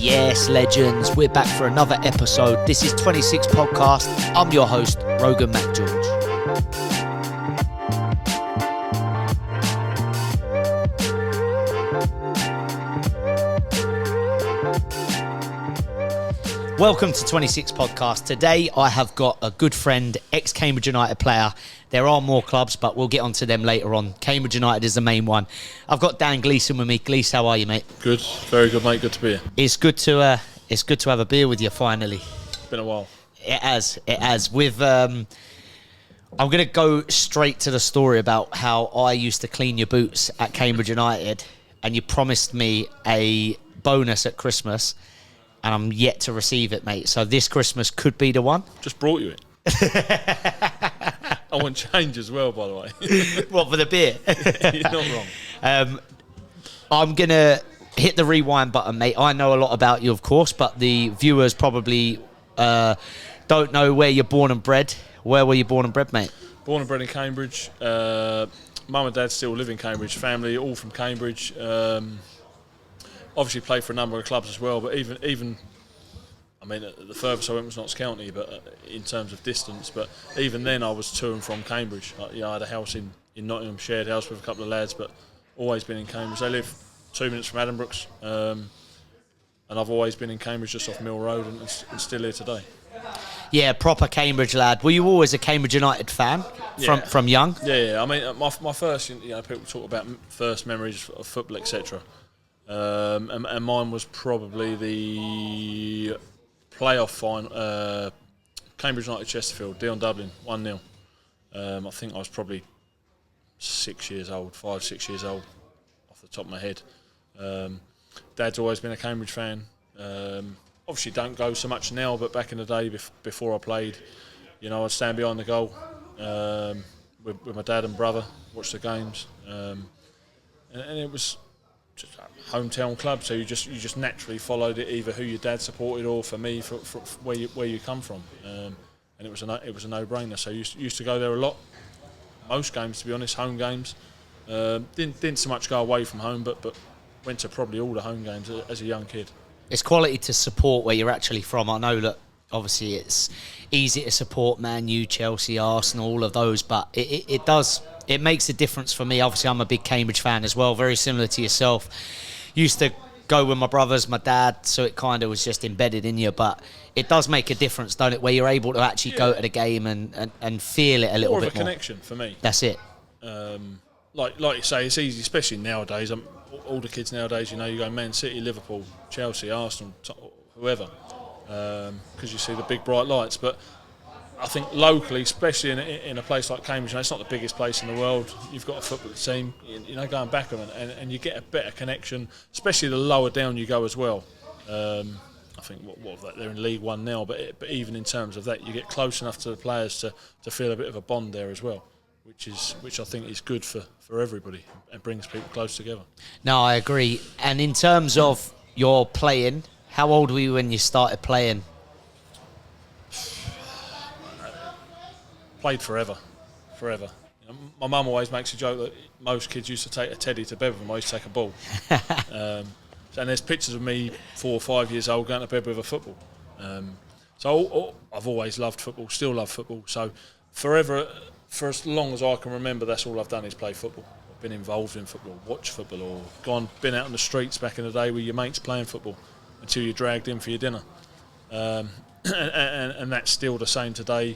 Yes, legends, we're back for another episode. This is 26 Podcast. I'm your host, Rogan McGeorge. Welcome to 26 Podcast. Today I have got a good friend, ex-Cambridge United player. There are more clubs, but we'll get onto them later on. Cambridge United is the main one. I've got Dan Gleeson with me. Glees, how are you, mate? Good, very good, mate. Good to be here. It's good to have a beer with you finally. It's been a while. It has. With I'm going to go straight to the story about how I used to clean your boots at Cambridge United, and you promised me a bonus at Christmas. And I'm yet to receive it, mate. So this Christmas could be the one. Just brought you it. I want change as well, by the way. What, for the beer? You're not wrong. I'm going to hit the rewind button, mate. I know a lot about you, of course, but the viewers probably don't know where you're born and bred. Where were you born and bred, mate? Born and bred in Cambridge. Mum and dad still live in Cambridge. Family, all from Cambridge. Obviously played for a number of clubs as well, but even I mean, the furthest I went was Notts County, but in terms of distance. But even then, I was to and from Cambridge. I had a house in Nottingham, shared house with a couple of lads, but always been in Cambridge. They live 2 minutes from Addenbrooke's, and I've always been in Cambridge, just off Mill Road, and still here today. Yeah, proper Cambridge lad. Were you always a Cambridge United fan from young? Yeah. I mean, my first, people talk about first memories of football, etc. And mine was probably the playoff final, Cambridge United Chesterfield, Dion Dublin, 1-0. I think I was probably 5, 6 years old, off the top of my head. Dad's always been a Cambridge fan. Obviously don't go so much now, but back in the day before I played, I'd stand behind the goal with my dad and brother, watch the games, and it was just a hometown club, so you just naturally followed it, either who your dad supported or, for me, for where you come from, and it was a no-brainer. So used to go there a lot, most games, to be honest, home games. Didn't so much go away from home, but went to probably all the home games as a young kid. It's quality to support where you're actually from. I know that obviously it's easy to support Man U, Chelsea, Arsenal, all of those, but it makes a difference for me. Obviously, I'm a big Cambridge fan as well, very similar to yourself. Used to go with my brothers, my dad, so it kind of was just embedded in you. But it does make a difference, don't it, where you're able to actually go to the game and feel it a little bit more. More of a connection for me. That's it. Like you say, it's easy, especially nowadays. All the kids nowadays, you go Man City, Liverpool, Chelsea, Arsenal, whoever, because you see the big bright lights. But I think locally, especially in a place like Cambridge, it's not the biggest place in the world. You've got a football team, going back and you get a better connection, especially the lower down you go as well. I think they're in League One now, but even in terms of that, you get close enough to the players to feel a bit of a bond there as well, which I think is good for everybody and brings people close together. No, I agree. And in terms of your playing, how old were you when you started playing? Played forever. My mum always makes a joke that most kids used to take a teddy to bed with them. I used to take a ball. And there's pictures of me 4 or 5 years old going to bed with a football. So I've always loved football, still love football. So forever, for as long as I can remember, that's all I've done is play football. I've been involved in football, watched football, or been out on the streets back in the day with your mates playing football until you're dragged in for your dinner. And that's still the same today.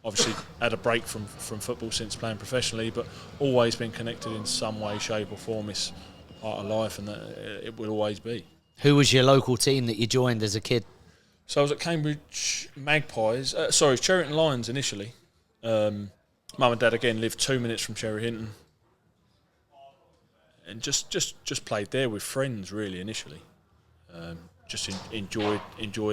Obviously had a break from football since playing professionally, but always been connected in some way, shape or form. It's part of life, and it will always be. Who was your local team that you joined as a kid? So I was at Cambridge Magpies, Cheriton Lions initially. Mum and Dad again lived 2 minutes from Cherry Hinton, and just played there with friends really initially. Just enjoyed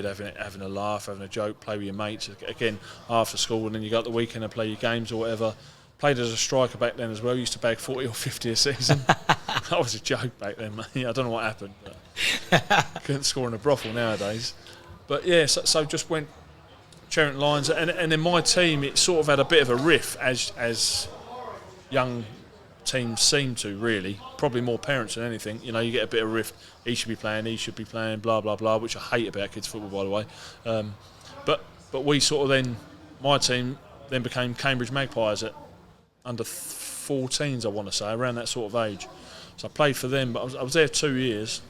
having a laugh, having a joke, play with your mates again after school, and then you go at the weekend and play your games or whatever. Played as a striker back then as well. Used to bag 40 or 50 a season. That was a joke back then, mate. I don't know what happened, but couldn't score in a brothel nowadays. But yeah, so just went Cheriton Lions, and then my team, it sort of had a bit of a riff as young teams seem to, really. Probably more parents than anything. You know, you get a bit of rift. He should be playing, blah, blah, blah, which I hate about kids' football, by the way. But we sort of then, my team then became Cambridge Magpies at under 14s, I want to say, around that sort of age. So I played for them, but I was there 2 years.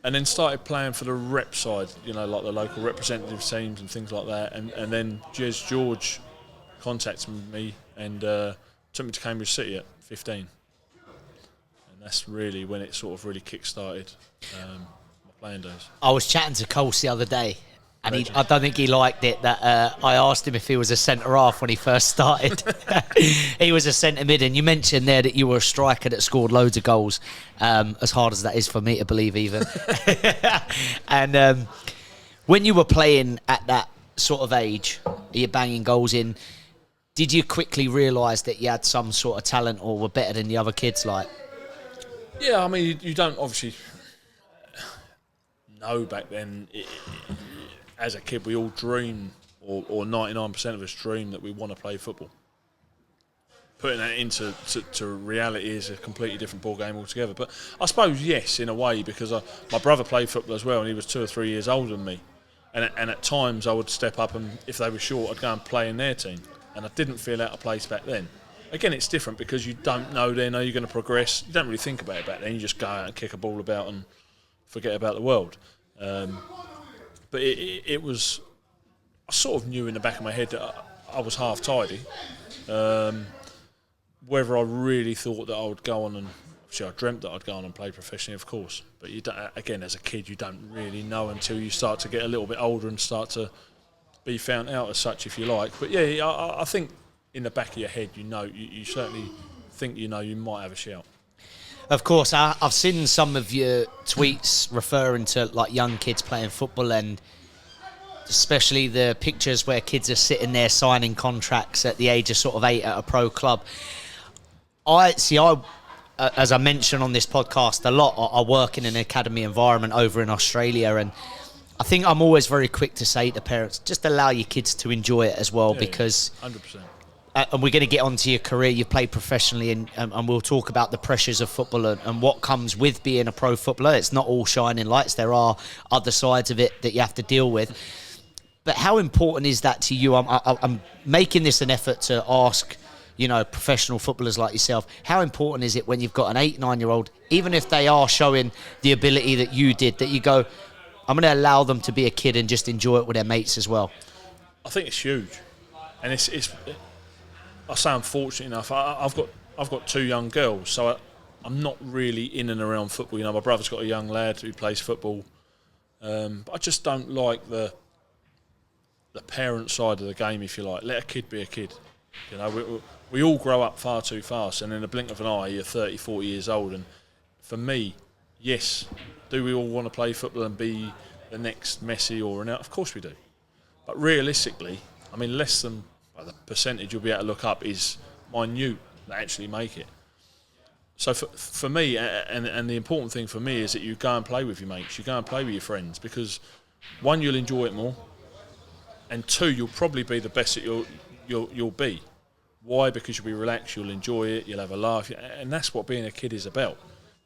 And then started playing for the rep side, you know, like the local representative teams and things like that. And then Jez George contacted me and took me to Cambridge City at 15. And that's really when it sort of really kick-started my playing days. I was chatting to Coles the other day, and I don't think he liked it that I asked him if he was a centre-half when he first started. He was a centre-mid, and you mentioned there that you were a striker that scored loads of goals, as hard as that is for me to believe even. And when you were playing at that sort of age, you're banging goals in, did you quickly realise that you had some sort of talent or were better than the other kids? Like, yeah, I mean, you don't obviously know back then. As a kid, we all dream, or 99% of us dream that we want to play football. Putting that into to reality is a completely different ball game altogether. But I suppose, yes, in a way, because my brother played football as well, and he was 2 or 3 years older than me. And at times I would step up, and if they were short, I'd go and play in their team. And I didn't feel out of place back then. Again, it's different because you don't know then, are you going to progress? You don't really think about it back then. You just go out and kick a ball about and forget about the world. But it was, I sort of knew in the back of my head that I was half tidy. Whether I really thought that I would go on and, obviously I dreamt that I'd go on and play professionally, of course. But you don't, again, as a kid, you don't really know until you start to get a little bit older and start to be found out as such, if you like. But yeah, I think in the back of your head, you know, you certainly think you know you might have a shout. of course, I've seen some of your tweets referring to like young kids playing football, and especially the pictures where kids are sitting there signing contracts at the age of sort of 8 at a pro club. As I mentioned on this podcast a lot, I work in an academy environment over in Australia, and I think I'm always very quick to say to parents, just allow your kids to enjoy it as well, because 100%. And we're going to get onto your career. You've played professionally, and we'll talk about the pressures of football and what comes with being a pro footballer. It's not all shining lights. There are other sides of it that you have to deal with. But how important is that to you? I'm making this an effort to ask, professional footballers like yourself, how important is it when you've got an 8-9-year-old, even if they are showing the ability that you did, that you go, I'm going to allow them to be a kid and just enjoy it with their mates as well? I think it's huge. And it's I say I'm fortunate enough. I've got 2 young girls, so I'm not really in and around football. My brother's got a young lad who plays football, but I just don't like the parent side of the game, if you like. Let a kid be a kid. We all grow up far too fast, and in the blink of an eye, you're 30, 40 years old. And for me, yes, do we all want to play football and be the next Messi or Ronaldo? Of course we do. But realistically, I mean, less than the percentage you'll be able to look up is minute that actually make it. So for me, and the important thing for me is that you go and play with your mates, you go and play with your friends, because 1, you'll enjoy it more, and 2, you'll probably be the best that you'll be. Why? Because you'll be relaxed, you'll enjoy it, you'll have a laugh, and that's what being a kid is about.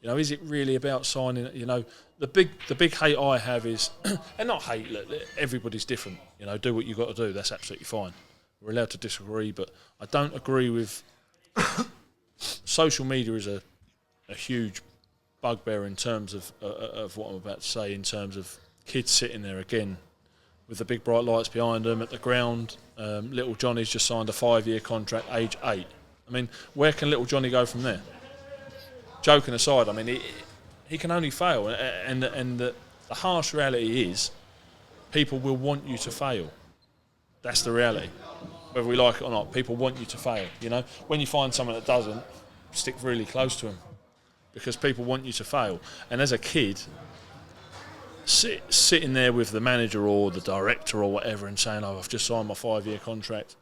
Is it really about signing? The big hate I have is, and not hate. Look, everybody's different. Do what you got to do. That's absolutely fine. We're allowed to disagree, but I don't agree with. Social media is a huge bugbear in terms of what I'm about to say. In terms of kids sitting there again with the big bright lights behind them at the ground. Little Johnny's just signed a 5-year contract, age 8. I mean, where can little Johnny go from there? Joking aside, I mean, he can only fail, and the harsh reality is, people will want you to fail. That's the reality. Whether we like it or not, people want you to fail. When you find someone that doesn't, stick really close to them, because people want you to fail. And as a kid, sitting there with the manager or the director or whatever and saying, "Oh, I've just signed my 5-year contract."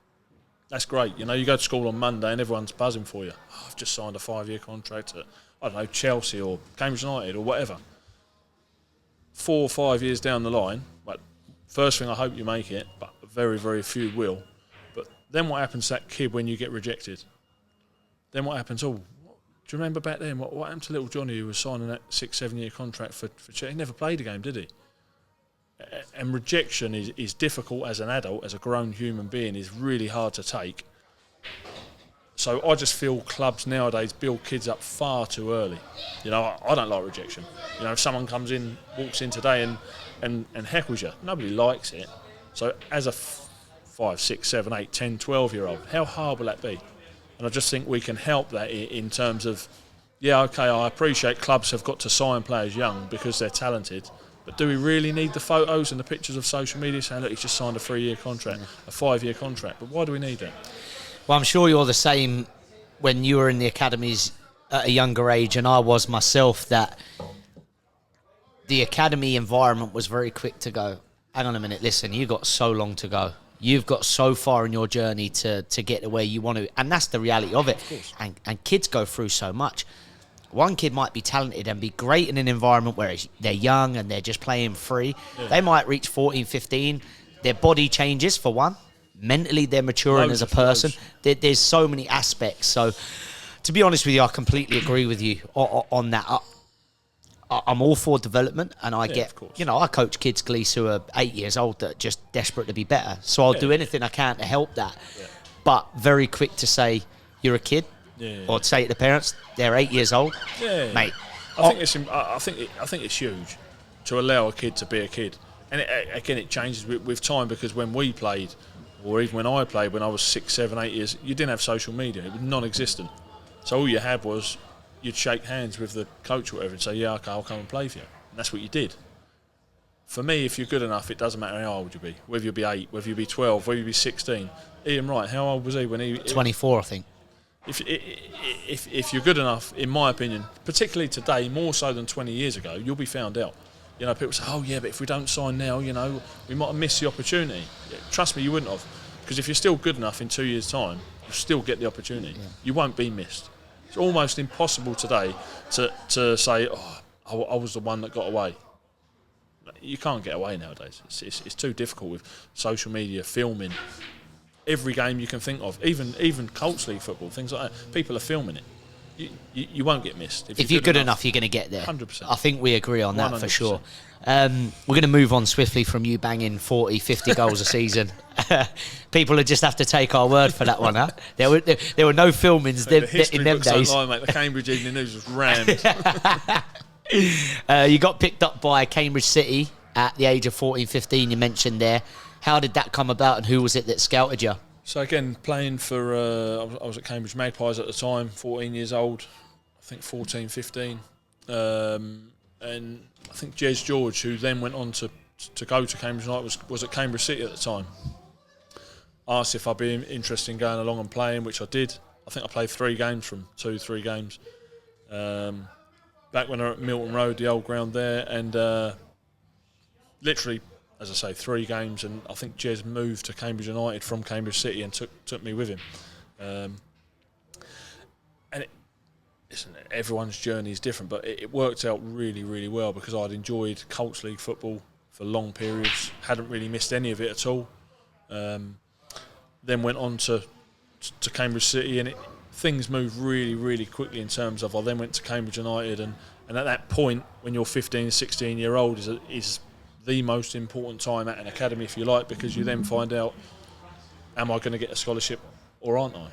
That's great. You go to school on Monday and everyone's buzzing for you. "Oh, I've just signed a 5-year contract at, I don't know, Chelsea or Cambridge United or whatever." 4 or 5 years down the line, but first thing, I hope you make it, but very, very few will. But then what happens to that kid when you get rejected? Then what happens? Oh, do you remember back then what happened to little Johnny who was signing that 6-7 year contract for Chelsea? He never played a game, did he? And rejection is difficult as an adult, as a grown human being, is really hard to take. So I just feel clubs nowadays build kids up far too early. You know, I don't like rejection. You know, if someone comes in, walks in today and heckles you, nobody likes it. So as a 5, 6, 7, 8, 10, 12-year-old, how hard will that be? And I just think we can help that in terms of, yeah, okay, I appreciate clubs have got to sign players young because they're talented, but do we really need the photos and the pictures of social media saying, look, he's just signed a 3-year contract, a 5-year contract? But why do we need that? Well, I'm sure you're the same when you were in the academies at a younger age, and I was myself, that the academy environment was very quick to go, hang on a minute, listen, you've got so long to go. You've got so far in your journey to get to where you want to. And that's the reality of it. Of and kids go through so much. One kid might be talented and be great in an environment where they're young and they're just playing free. Yeah. They might reach 14, 15. Their body changes, for one. Mentally, they're maturing as a person. There's so many aspects. So, to be honest with you, I completely agree with you on that. I'm all for development, and I I coach kids, Gleeson, who are 8 years old that are just desperate to be better. So I'll do anything I can to help that. Yeah. But very quick to say, you're a kid, or to say to the parents, they're 8 years old, mate. I think it's huge to allow a kid to be a kid. And it changes with time, because when we played, or even when I played, when I was 6, 7, 8 years, you didn't have social media. It was non-existent. So all you had was you'd shake hands with the coach or whatever and say, yeah, okay, I'll come and play for you. And that's what you did. For me, if you're good enough, it doesn't matter how old you be. Whether you be 8, whether you be 12, whether you be 16. Ian Wright, how old was he when he... 24, I think. If you're good enough, in my opinion, particularly today, more so than 20 years ago, you'll be found out. You know, people say, oh, yeah, but if we don't sign now, you know, we might have missed the opportunity. Yeah, trust me, you wouldn't have. Because if you're still good enough in 2 years' time, you'll still get the opportunity. Yeah. You won't be missed. It's almost impossible today to say, oh, I was the one that got away. You can't get away nowadays. It's too difficult with social media, filming. Every game you can think of, even Colts League football, things like that, people are filming it. You won't get missed. If you're good enough, you're going to get there. 100%. I think we agree on that 100%. For sure. We're going to move on swiftly from you banging 40, 50 goals a season. People will just have to take our word for that one, huh? There were no filmings in them days. Don't lie, mate. The Cambridge Evening News was rammed. You got picked up by Cambridge City at the age of 14, 15, you mentioned there. How did that come about, and who was it that scouted you? So again, playing for, I was at Cambridge Magpies at the time, 14 years old, I think 14, 15. And I think Jez George, who then went on to go to Cambridge United, was at Cambridge City at the time. Asked if I'd be interested in going along and playing, which I did. I think I played 3 games from 3 games. Back when I was at Milton Road, the old ground there, and literally, as I say, 3 games, and I think Jez moved to Cambridge United from Cambridge City and took me with him. And listen, everyone's journey is different, but it worked out really, really well, because I'd enjoyed Colts League football for long periods, hadn't really missed any of it at all. Then went on to Cambridge City, and things moved really, really quickly in terms of I then went to Cambridge United, and at that point, when you're 15, 16-year-old, is the most important time at an academy, if you like, because you then find out, am I going to get a scholarship or aren't I?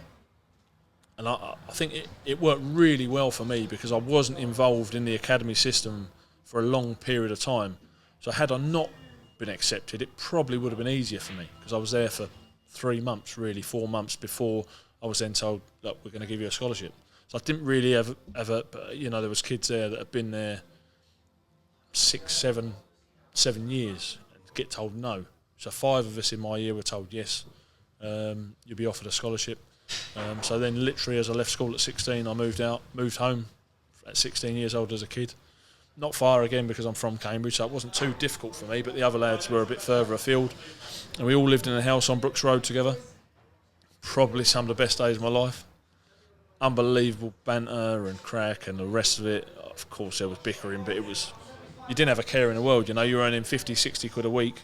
And I think it worked really well for me, because I wasn't involved in the academy system for a long period of time. So had I not been accepted, it probably would have been easier for me, because I was there for 3 months, really 4 months before I was then told, look, we're going to give you a scholarship. So I didn't really ever, you know, there was kids there that had been there 6, 7 years and get told no. So 5 of us in my year were told yes, you'll be offered a scholarship. So then literally as I left school at 16, I moved home at 16 years old as a kid. Not far again, because I'm from Cambridge, so it wasn't too difficult for me, but the other lads were a bit further afield. And we all lived in a house on Brooks Road together. Probably some of the best days of my life. Unbelievable banter and crack and the rest of it. Of course there was bickering, but you didn't have a care in the world, you know. You were earning 50, 60 quid a week.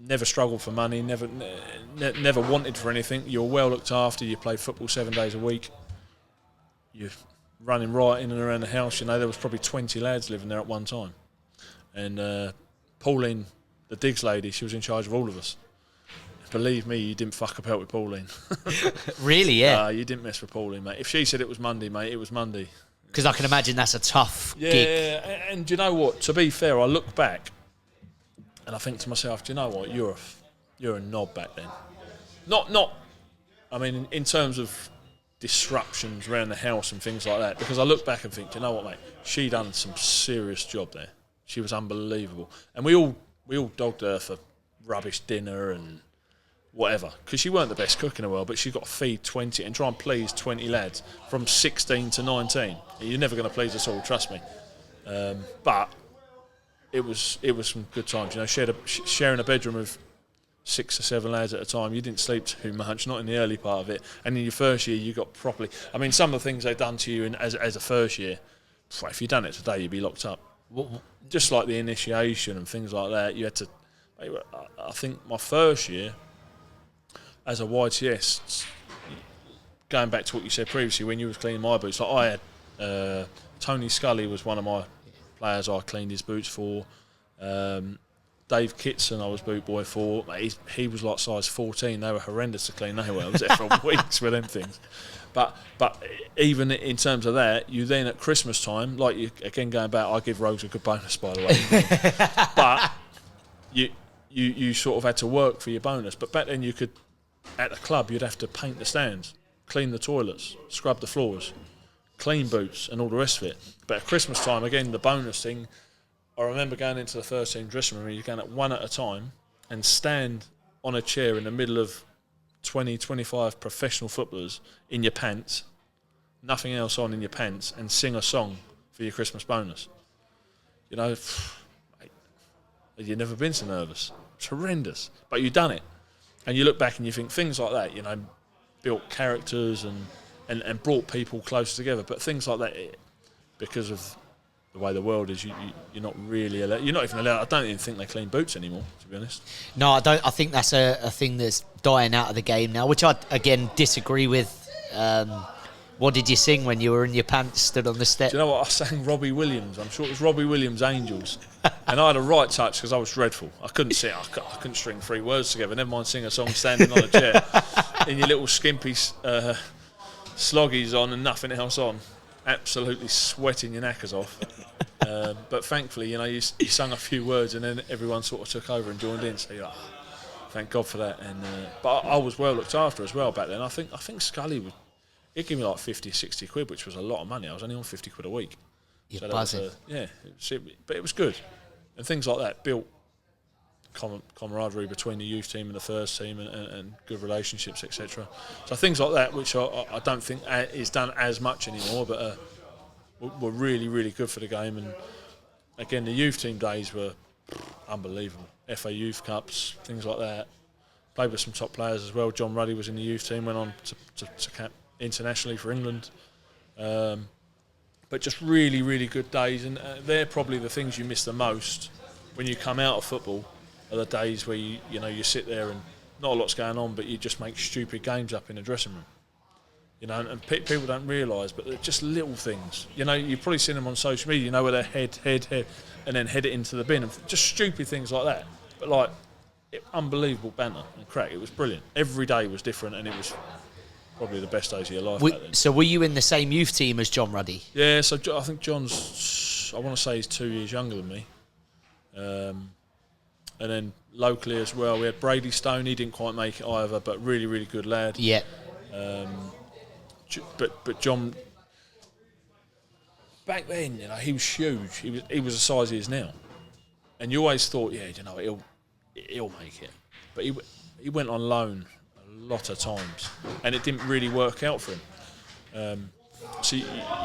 never struggled for money, never wanted for anything. You're well looked after. You play football 7 days a week. You're running right in and around the house. You know, there was probably 20 lads living there at one time. And Pauline, the digs lady, she was in charge of all of us. Believe me, you didn't fuck about with Pauline. Really, yeah. You didn't mess with Pauline, mate. If she said it was Monday, mate, it was Monday. Because I can imagine that's a tough gig. Yeah, and you know what? To be fair, I look back and I think to myself, do you know what? You're a knob back then. Not. I mean, in terms of disruptions around the house and things like that. Because I look back and think, do you know what, mate? She done some serious job there. She was unbelievable, and we all dogged her for rubbish dinner and whatever, because she weren't the best cook in the world, but she got to feed 20 and try and please 20 lads from 16 to 19. You're never going to please us all, trust me. But it was some good times. You know, sharing a bedroom with 6 or 7 lads at a time. You didn't sleep too much, not in the early part of it. And in your first year, you got properly. I mean, some of the things they've done to you as a first year, if you'd done it today, you'd be locked up. Just like the initiation and things like that, you had to. I think my first year as a YTS, going back to what you said previously when you was cleaning my boots, like I had Tony Scully was one of my players I cleaned his boots for. Dave Kitson I was boot boy for. He was like size 14. They were horrendous to clean. I was there for weeks with them things. But even in terms of that, you then at Christmas time, like you again going back, I give Rogz a good bonus by the way. But you sort of had to work for your bonus. But back then you could, at the club, you'd have to paint the stands, clean the toilets, scrub the floors, clean boots and all the rest of it. But at Christmas time, again, the bonus thing, I remember going into the first team dressing room, you're going at one at a time and stand on a chair in the middle of 20, 25 professional footballers in your pants, nothing else on in your pants, and sing a song for your Christmas bonus. You know, mate, you've never been so nervous. It's horrendous. But you've done it. And you look back and you think things like that, you know, built characters and brought people closer together. But things like that, because of the way the world is, you're not really allowed. You're not even allowed. I don't even think they clean boots anymore, to be honest. No, I don't. I think that's a thing that's dying out of the game now, which I again disagree with. What did you sing when you were in your pants, stood on the step? Do you know what? I sang Robbie Williams. I'm sure it was Robbie Williams' Angels. And I had a right touch because I was dreadful. I couldn't sing. I couldn't string 3 words together. Never mind sing a song standing on a chair in your little skimpy sloggies on and nothing else on. Absolutely sweating your knackers off. But thankfully, you know, you sung a few words and then everyone sort of took over and joined in. So you're like, thank God for that. And but I was well looked after as well back then. I think Scully would. He'd give me like 50, 60 quid, which was a lot of money. I was only on 50 quid a week. You're buzzing. But it was good. And things like that built camaraderie between the youth team and the first team and good relationships, etc. So things like that, which I don't think is done as much anymore, but were really, really good for the game. And again, the youth team days were unbelievable. FA Youth Cups, things like that. Played with some top players as well. John Ruddy was in the youth team, went on to cap internationally for England. But just really, really good days, and they're probably the things you miss the most when you come out of football. Are the days where you sit there and not a lot's going on, but you just make stupid games up in the dressing room. You know, and people don't realise, but they're just little things. You know, you've probably seen them on social media. You know, where they're head, and then head it into the bin, and just stupid things like that. But like, unbelievable banter and crack. It was brilliant. Every day was different, and it was probably the best days of your life back then. So were you in the same youth team as John Ruddy? Yeah, so I think John's, I want to say he's 2 years younger than me. And then locally as well, we had Brady Stone. He didn't quite make it either, but really, really good lad. Yeah. But John, back then, you know, he was huge. He was the size he is now. And you always thought, yeah, you know, he'll make it. But he went on loan a lot of times, and it didn't really work out for him. So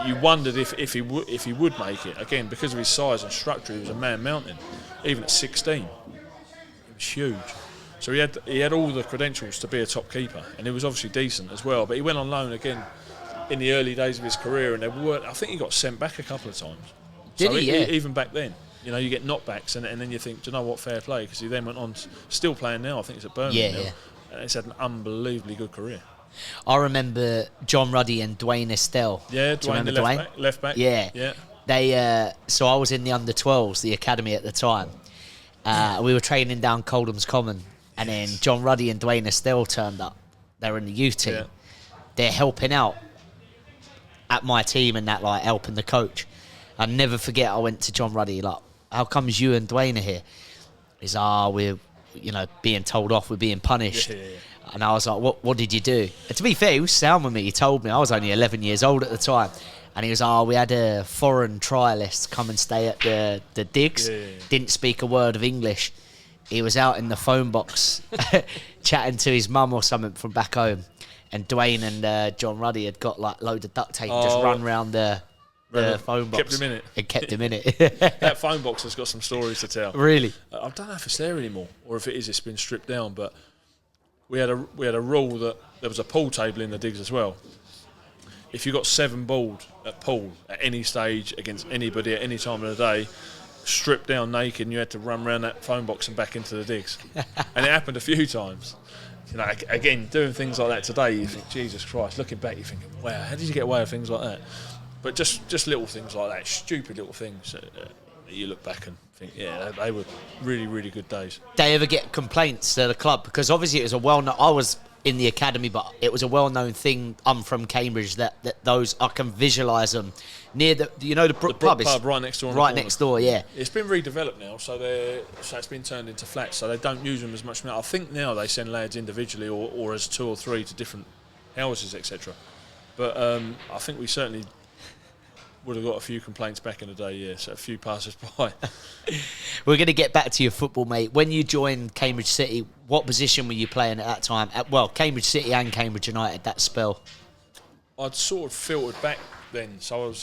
you wondered if he would make it. Again, because of his size and structure, he was a man mountain. Even at 16, he was huge. So he had all the credentials to be a top keeper, and he was obviously decent as well. But he went on loan again in the early days of his career, and I think he got sent back a couple of times. Did he? Yeah. Even back then. You know, you get knockbacks, and then you think, do you know what, fair play, because he then went on, still playing now, I think it's at Birmingham now, and he's had an unbelievably good career. I remember John Ruddy and Dwayne Estelle. Yeah, Dwayne, the left back. Yeah. They. So I was in the under-12s, the academy at the time. We were training down Coldham's Common, and then John Ruddy and Dwayne Estelle turned up. They were in the youth team. Yeah. They're helping out at my team and that, like, helping the coach. I'll never forget, I went to John Ruddy, like, how comes you and Dwayne are here? He's, we're, being told off, we're being punished. Yeah. And I was like, what did you do? And to be fair, he was sound with me. He told me. I was only 11 years old at the time. And he was, we had a foreign trialist come and stay at the digs. Yeah. Didn't speak a word of English. He was out in the phone box chatting to his mum or something from back home. And Dwayne and John Ruddy had got, like, load of duct tape and just run round the phone box. Kept him in it. It kept him in it. That phone box has got some stories to tell. Really? I don't know if it's there anymore, or if it is, it's been stripped down. But we had a rule that there was a pool table in the digs as well. If you got 7 balled at pool at any stage against anybody at any time of the day, stripped down naked, and you had to run around that phone box and back into the digs. And it happened a few times. Again, doing things like that today, you think, Jesus Christ. Looking back, you're thinking, wow, how did you get away with things like that? But just little things like that, stupid little things that you look back and think, yeah, they were really, really good days. Did they ever get complaints to the club? Because obviously it was a well-known... I was in the academy, but it was a well-known thing. I'm from Cambridge, that those... I can visualise them near the... the Brook pub? Pub right next door. Right next door, yeah. It's been redeveloped now, so it's been turned into flats, so they don't use them as much now. I think now they send lads individually or as 2 or 3 to different houses, etc. But I think we certainly... would have got a few complaints back in the day, yeah, so a few passers-by. We're going to get back to your football, mate. When you joined Cambridge City, what position were you playing at that time? Cambridge City and Cambridge United, that spell. I'd sort of filtered back then, so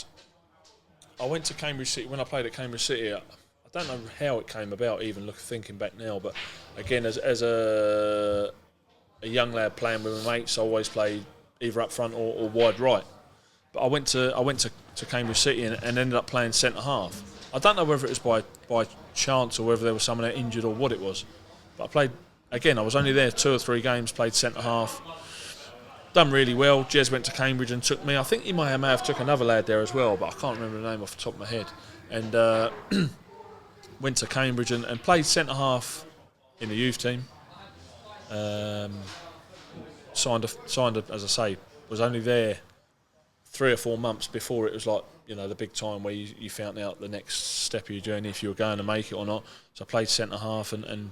I went to Cambridge City. When I played at Cambridge City, I don't know how it came about, even thinking back now, but again, as a young lad playing with my mates, I always played either up front or wide right. But I went to Cambridge City and ended up playing centre half. I don't know whether it was by chance or whether there was someone injured or what it was. But I played, again, I was only there 2 or 3 games, played centre half. Done really well. Jez went to Cambridge and took me. I think he may have took another lad there as well, but I can't remember the name off the top of my head. And went to Cambridge and played centre half in the youth team. Signed, as I say, was only there 3 or 4 months before it was like, the big time where you found out the next step of your journey, if you were going to make it or not. So I played centre half and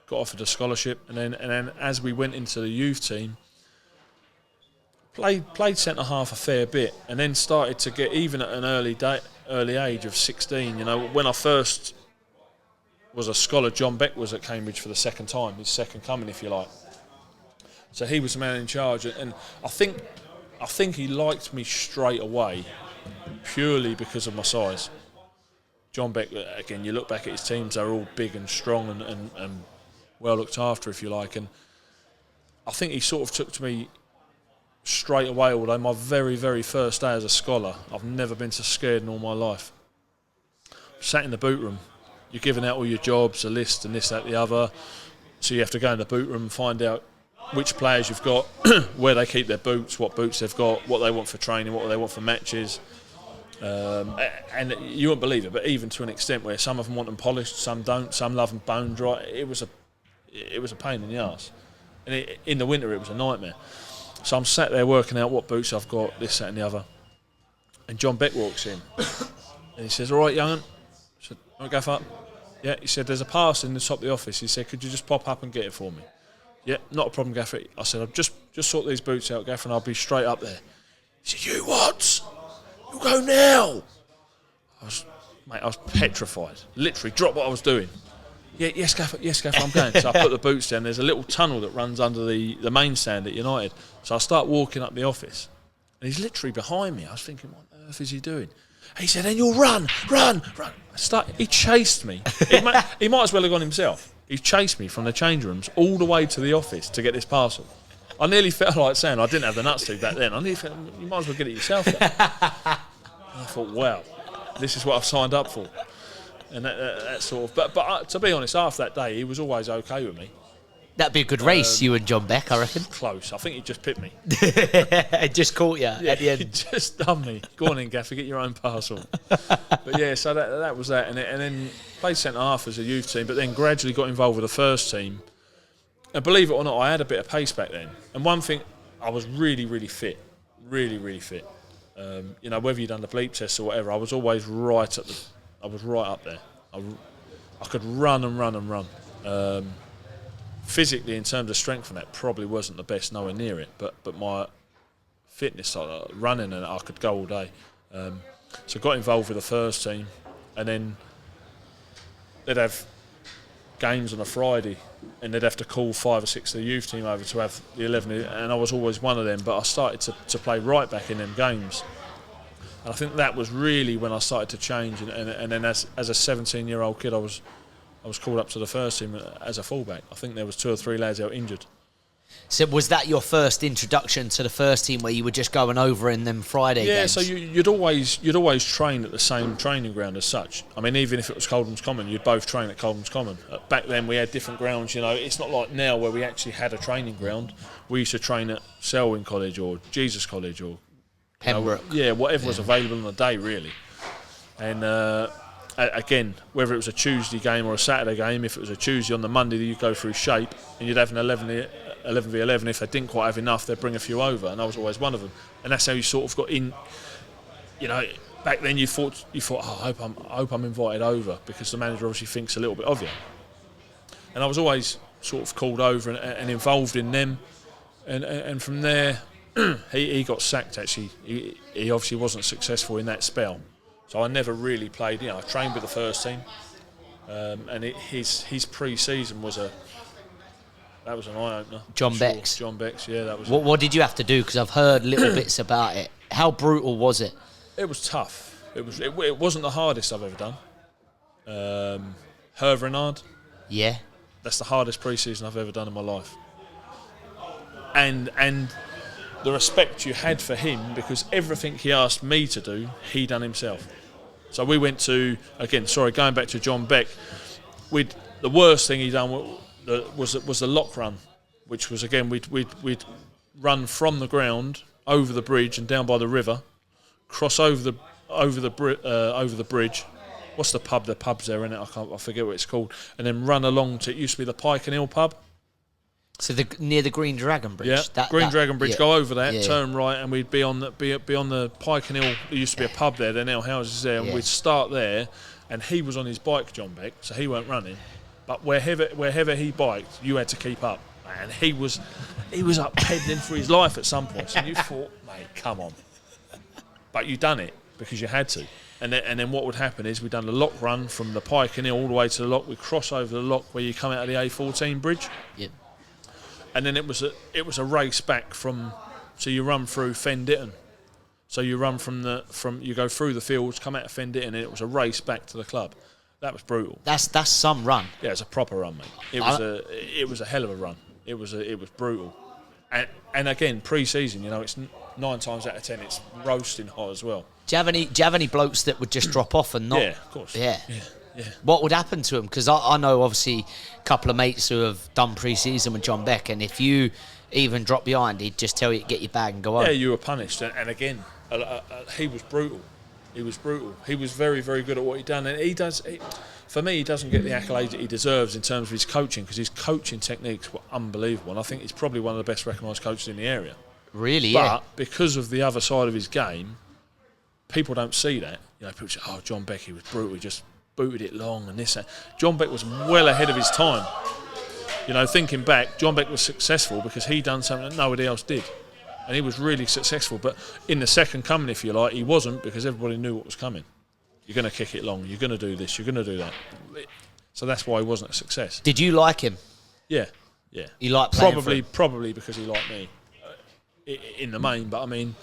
got offered a scholarship, and then as we went into the youth team, played centre half a fair bit, and then started to get, even at an early age of 16. When I first was a scholar, John Beck was at Cambridge for the second time, his second coming, if you like. So he was the man in charge, and I think he liked me straight away, purely because of my size. John Beck, again, you look back at his teams, they're all big and strong and well looked after, if you like. And I think he sort of took to me straight away, although my very, very first day as a scholar, I've never been so scared in all my life. Sat in the boot room, you're giving out all your jobs, a list and this, that, the other. So you have to go in the boot room and find out which players you've got, where they keep their boots, what boots they've got, what they want for training, what they want for matches. And you won't believe it, but even to an extent where some of them want them polished, some don't, some love them bone dry. It was a pain in the arse. And in the winter, it was a nightmare. So I'm sat there working out what boots I've got, this, that and the other. And John Beck walks in. And he says, "All right, young'un." I said, "All right, Gaffer." Yeah, he said, "There's a parcel in the top of the office." He said, "Could you just pop up and get it for me?" "Yeah, not a problem, Gaffer." I said, "I'll just sort these boots out, Gaffer, and I'll be straight up there." He said, "You what? You go now?" I was petrified. Literally dropped what I was doing. "Yeah, yes, Gaffer, I'm going." So I put the boots down. There's a little tunnel that runs under the main stand at United. So I start walking up the office, and he's literally behind me. I was thinking, what on earth is he doing? He said, "Then you'll run." He chased me. He might as well have gone himself. He chased me from the change rooms all the way to the office to get this parcel. I nearly felt like saying, I didn't have the nuts to back then, I nearly felt, you might as well get it yourself. And I thought, wow, this is what I've signed up for. And that sort of. But to be honest, after that day, he was always okay with me. That'd be a good race, you and John Beck, I reckon. Close. I think he just pipped me. Just caught you at the end. He just done me. Go on in, Gaffer, get your own parcel. But yeah, so that was that. And then played centre half as a youth team, but then gradually got involved with the first team. And believe it or not, I had a bit of pace back then. And one thing, I was really, really fit. Really, really fit. Whether you'd done the bleep test or whatever, I was always right up there. I could run and run and run. Physically, in terms of strength, and that probably wasn't the best, nowhere near it. But my fitness, running, and I could go all day. So got involved with the first team, and then they'd have games on a Friday, and they'd have to call 5 or 6 of the youth team over to have the 11, and I was always one of them. But I started to play right back in them games, and I think that was really when I started to change. And then as a 17-year-old kid, I was called up to the first team as a fullback. I think there was 2 or 3 lads out injured. So was that your first introduction to the first team, where you were just going over in them Friday games? Yeah, so you'd always train at the same training ground as such. I mean, even if it was Coldham's Common, you'd both train at Coldham's Common. Back then we had different grounds, it's not like now where we actually had a training ground. We used to train at Selwyn College or Jesus College or Pembroke. Whatever was available on the day, really. And again, whether it was a Tuesday game or a Saturday game, if it was a Tuesday, on the Monday you'd go through shape and you'd have an 11v11. If they didn't quite have enough, they'd bring a few over, and I was always one of them. And that's how you sort of got in. Back then you thought, I hope I'm invited over, because the manager obviously thinks a little bit of you. And I was always sort of called over and involved in them. And from there, he got sacked. Actually, he obviously wasn't successful in that spell. So I never really played. I trained with the first team, and his pre-season was an eye opener. John Beck's, yeah, that was. What did you have to do? Because I've heard little bits about it. How brutal was it? It was tough. It wasn't the hardest I've ever done. Herve Renard. Yeah. That's the hardest pre-season I've ever done in my life. And the respect you had for him, because everything he asked me to do, he done himself. So we went to, going back to John Beck, the worst thing he done was the lock run, which was, again, we'd run from the ground over the bridge and down by the river, cross over the bridge. What's the pub? The pub's there, isn't it? I forget what it's called. And then run along to, it used to be the Pike and Hill pub. So near the Green Dragon Bridge. Yeah, Dragon Bridge. Yeah. Go over that, turn right, and we'd be on the Pike and Hill. There used to be a pub there. There are now houses there, and we'd start there. And he was on his bike, John Beck, so he weren't running. But wherever he biked, you had to keep up. And he was up pedaling for his life at some points, and you thought, mate, come on. But you done it because you had to. And then what would happen is we'd done the lock run from the Pike and Hill all the way to the lock. We'd cross over the lock where you come out of the A14 bridge. Yep. And then it was a race back from, so you run through Fen Ditton. So you run you go through the fields, come out of Fen Ditton, and it was a race back to the club. That was brutal. That's some run. Yeah, it's a proper run, mate. It was a hell of a run. It was brutal. And again, pre-season, it's 9 times out of 10, it's roasting hot as well. Do you have any blokes that would just drop off and not? Yeah, of course. Yeah. What would happen to them? Because I know, obviously, a couple of mates who have done pre-season with John Beck, and if you even drop behind, he'd just tell you to get your bag and go home. Yeah, you were punished. And again, he was brutal. He was brutal. He was very, very good at what he'd done. And for me, he doesn't get the accolades that he deserves in terms of his coaching, because his coaching techniques were unbelievable. And I think he's probably one of the best recognised coaches in the area. Really, But because of the other side of his game, people don't see that. People say, oh, John Beck, he was brutal. He just booted it long and this. John Beck was well ahead of his time. Thinking back, John Beck was successful because he done something that nobody else did. And he was really successful. But in the second coming, if you like, he wasn't, because everybody knew what was coming. You're going to kick it long. You're going to do this. You're going to do that. So that's why he wasn't a success. Did you like him? Yeah. You liked playing for him? Probably because he liked me in the main. But, I mean,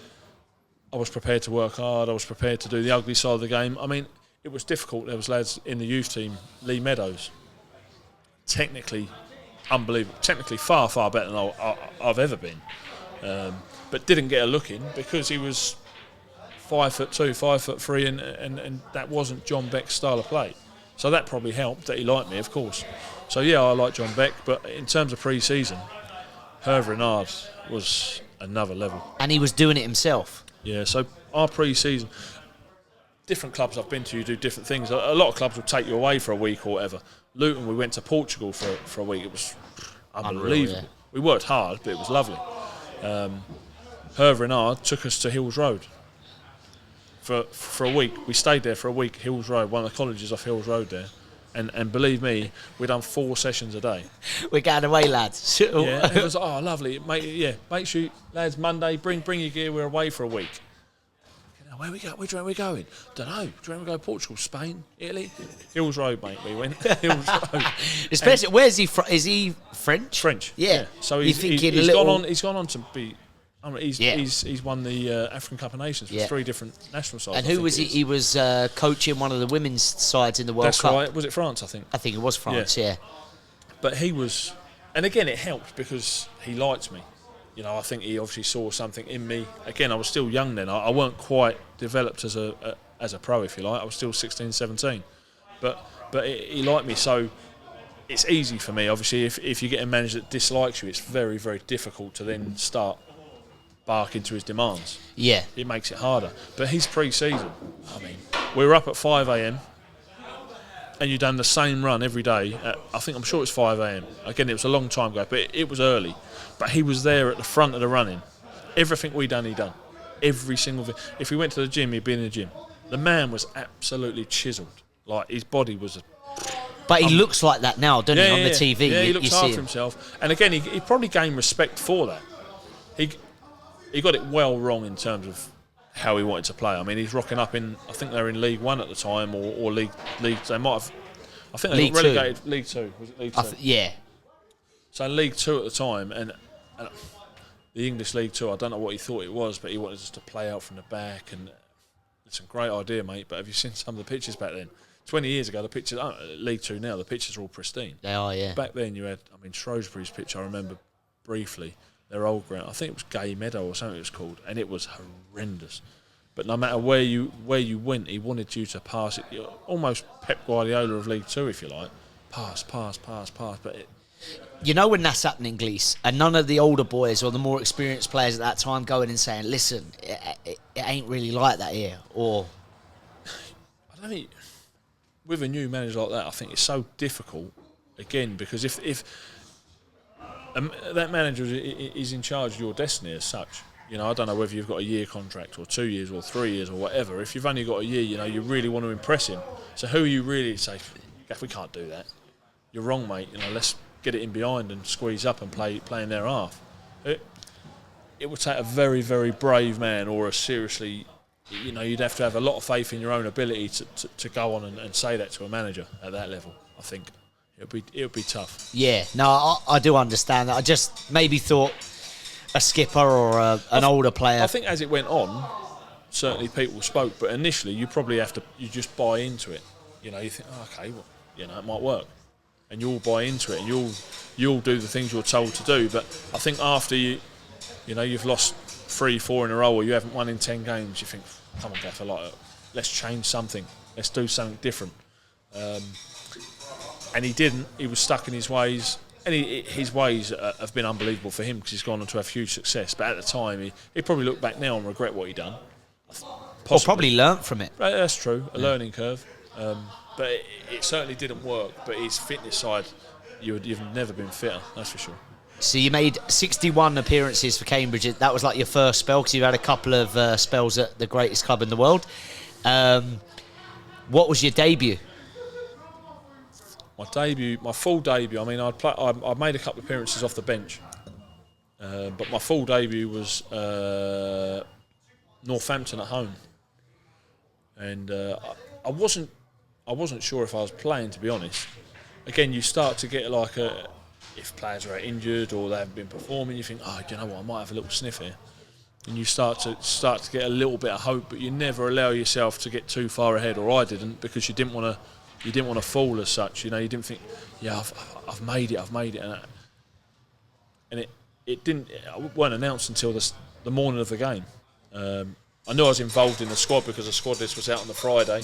I was prepared to work hard. I was prepared to do the ugly side of the game. I mean, it was difficult. There was lads in the youth team, Lee Meadows, technically unbelievable, technically far, far better than I've ever been, but didn't get a look in because he was 5'2", 5'3", and that wasn't John Beck's style of play. So that probably helped that he liked me, of course. So yeah, I like John Beck, but in terms of pre-season, Hervé Renard was another level. And he was doing it himself. Yeah, so our pre-season, different clubs I've been to, you do different things. A lot of clubs will take you away for a week or whatever. Luton, we went to Portugal for a week. It was unbelievable. Unreal, yeah. We worked hard, but it was lovely. Hervé Renard took us to Hills Road for a week. We stayed there for a week, Hills Road, one of the colleges off Hills Road there. And believe me, we'd done 4 sessions a day. We're going away, lads. Yeah, it was lovely. Make sure, lads, Monday, bring your gear. We're away for a week. Where we go? Where do you reckon we're going? Don't know. Do you reckon we go to Portugal, Spain, Italy? Hills Road, mate. We went Hills Road. Especially, where's he from? Is he French? French. Yeah. So he's gone on to be. I mean, he's won the African Cup of Nations for 3 different national sides. And who was he? He was coaching one of the women's sides in the World Cup. That's right. Was it France? I think it was France. Yeah. But he was, and again, it helped because he liked me. You know, I think he obviously saw something in me. Again, I was still young then. I weren't quite developed as a pro, if you like. I was still 16, 17. But he liked me, so it's easy for me. Obviously, if you get a manager that dislikes you, it's very, very difficult to then start bark into his demands. Yeah. It makes it harder. But his pre-season, I mean, we were up at 5 a.m. and you'd done the same run every day. I'm sure it was 5 a.m. Again, it was a long time ago, but it was early. But he was there at the front of the running. Everything we done, he done. Every single thing. If we went to the gym, he'd be in the gym. The man was absolutely chiselled. Like, his body was But he looks like that now, doesn't he, on the TV? Yeah, he looks after himself. And again, he probably gained respect for that. He got it well wrong in terms of how he wanted to play. I mean, he's rocking up in, I think they were in League One at the time, or League. They might have. I think they got relegated. League Two. Was it League Two? Yeah. So League Two at the time, and the English League Two. I don't know what he thought it was, but he wanted us to play out from the back, and it's a great idea, mate. But have you seen some of the pictures back then? 20 years ago, the pictures, League Two now, the pictures are all pristine. They are, yeah. Back then, you had, Shrewsbury's pitch. I remember briefly. Their old ground, I think it was Gay Meadow or something it was called, and it was horrendous. But no matter where you went, he wanted you to pass it. Almost Pep Guardiola of League Two, if you like. Pass. But you know when that's happening, Gleeson, and none of the older boys or the more experienced players at that time going and saying, "Listen, it ain't really like that here," or I don't think with a new manager like that, I think it's so difficult. Again, because if that manager is in charge of your destiny as such. You know, I don't know whether you've got a year contract or 2 years or 3 years or whatever. If you've only got a year, you know, you really want to impress him. So who are you really to say, Gaff, we can't do that. You're wrong, mate. You know, let's get it in behind and squeeze up and play in their half. It would take a very, very brave man or a seriously, you know, you'd have to have a lot of faith in your own ability to go on and say that to a manager at that level, I think. It would be tough. Yeah, no, I do understand that. I just maybe thought a skipper or an older player. I think as it went on, certainly people spoke, but initially you just buy into it. You know, you think, okay, well, you know, it might work, and you'll buy into it, and you'll do the things you're told to do. But I think after you've lost 3-4 in a row, or you haven't won in 10 games, you think, come on, Gaffer, let's change something, let's do something different. And he didn't. He was stuck in his ways. And his ways have been unbelievable for him because he's gone on to have huge success. But at the time, he probably looked back now and regret what he'd done. Or probably learnt from it. Right, that's true, a learning curve. But it certainly didn't work. But his fitness side, you've never been fitter, that's for sure. So you made 61 appearances for Cambridge. That was like your first spell because you've had a couple of spells at the greatest club in the world. What was your debut? My full debut. I mean, I made a couple of appearances off the bench, but my full debut was Northampton at home, and I wasn't sure if I was playing, to be honest. Again, you start to get like if players are injured or they haven't been performing, you think, oh, you know what, I might have a little sniff here, and you start to get a little bit of hope, but you never allow yourself to get too far ahead, or I didn't, because you didn't want to. You didn't want to fall as such, you know. You didn't think, yeah, I've made it, and it didn't. It weren't announced until the morning of the game. I knew I was involved in the squad because the squad list was out on the Friday,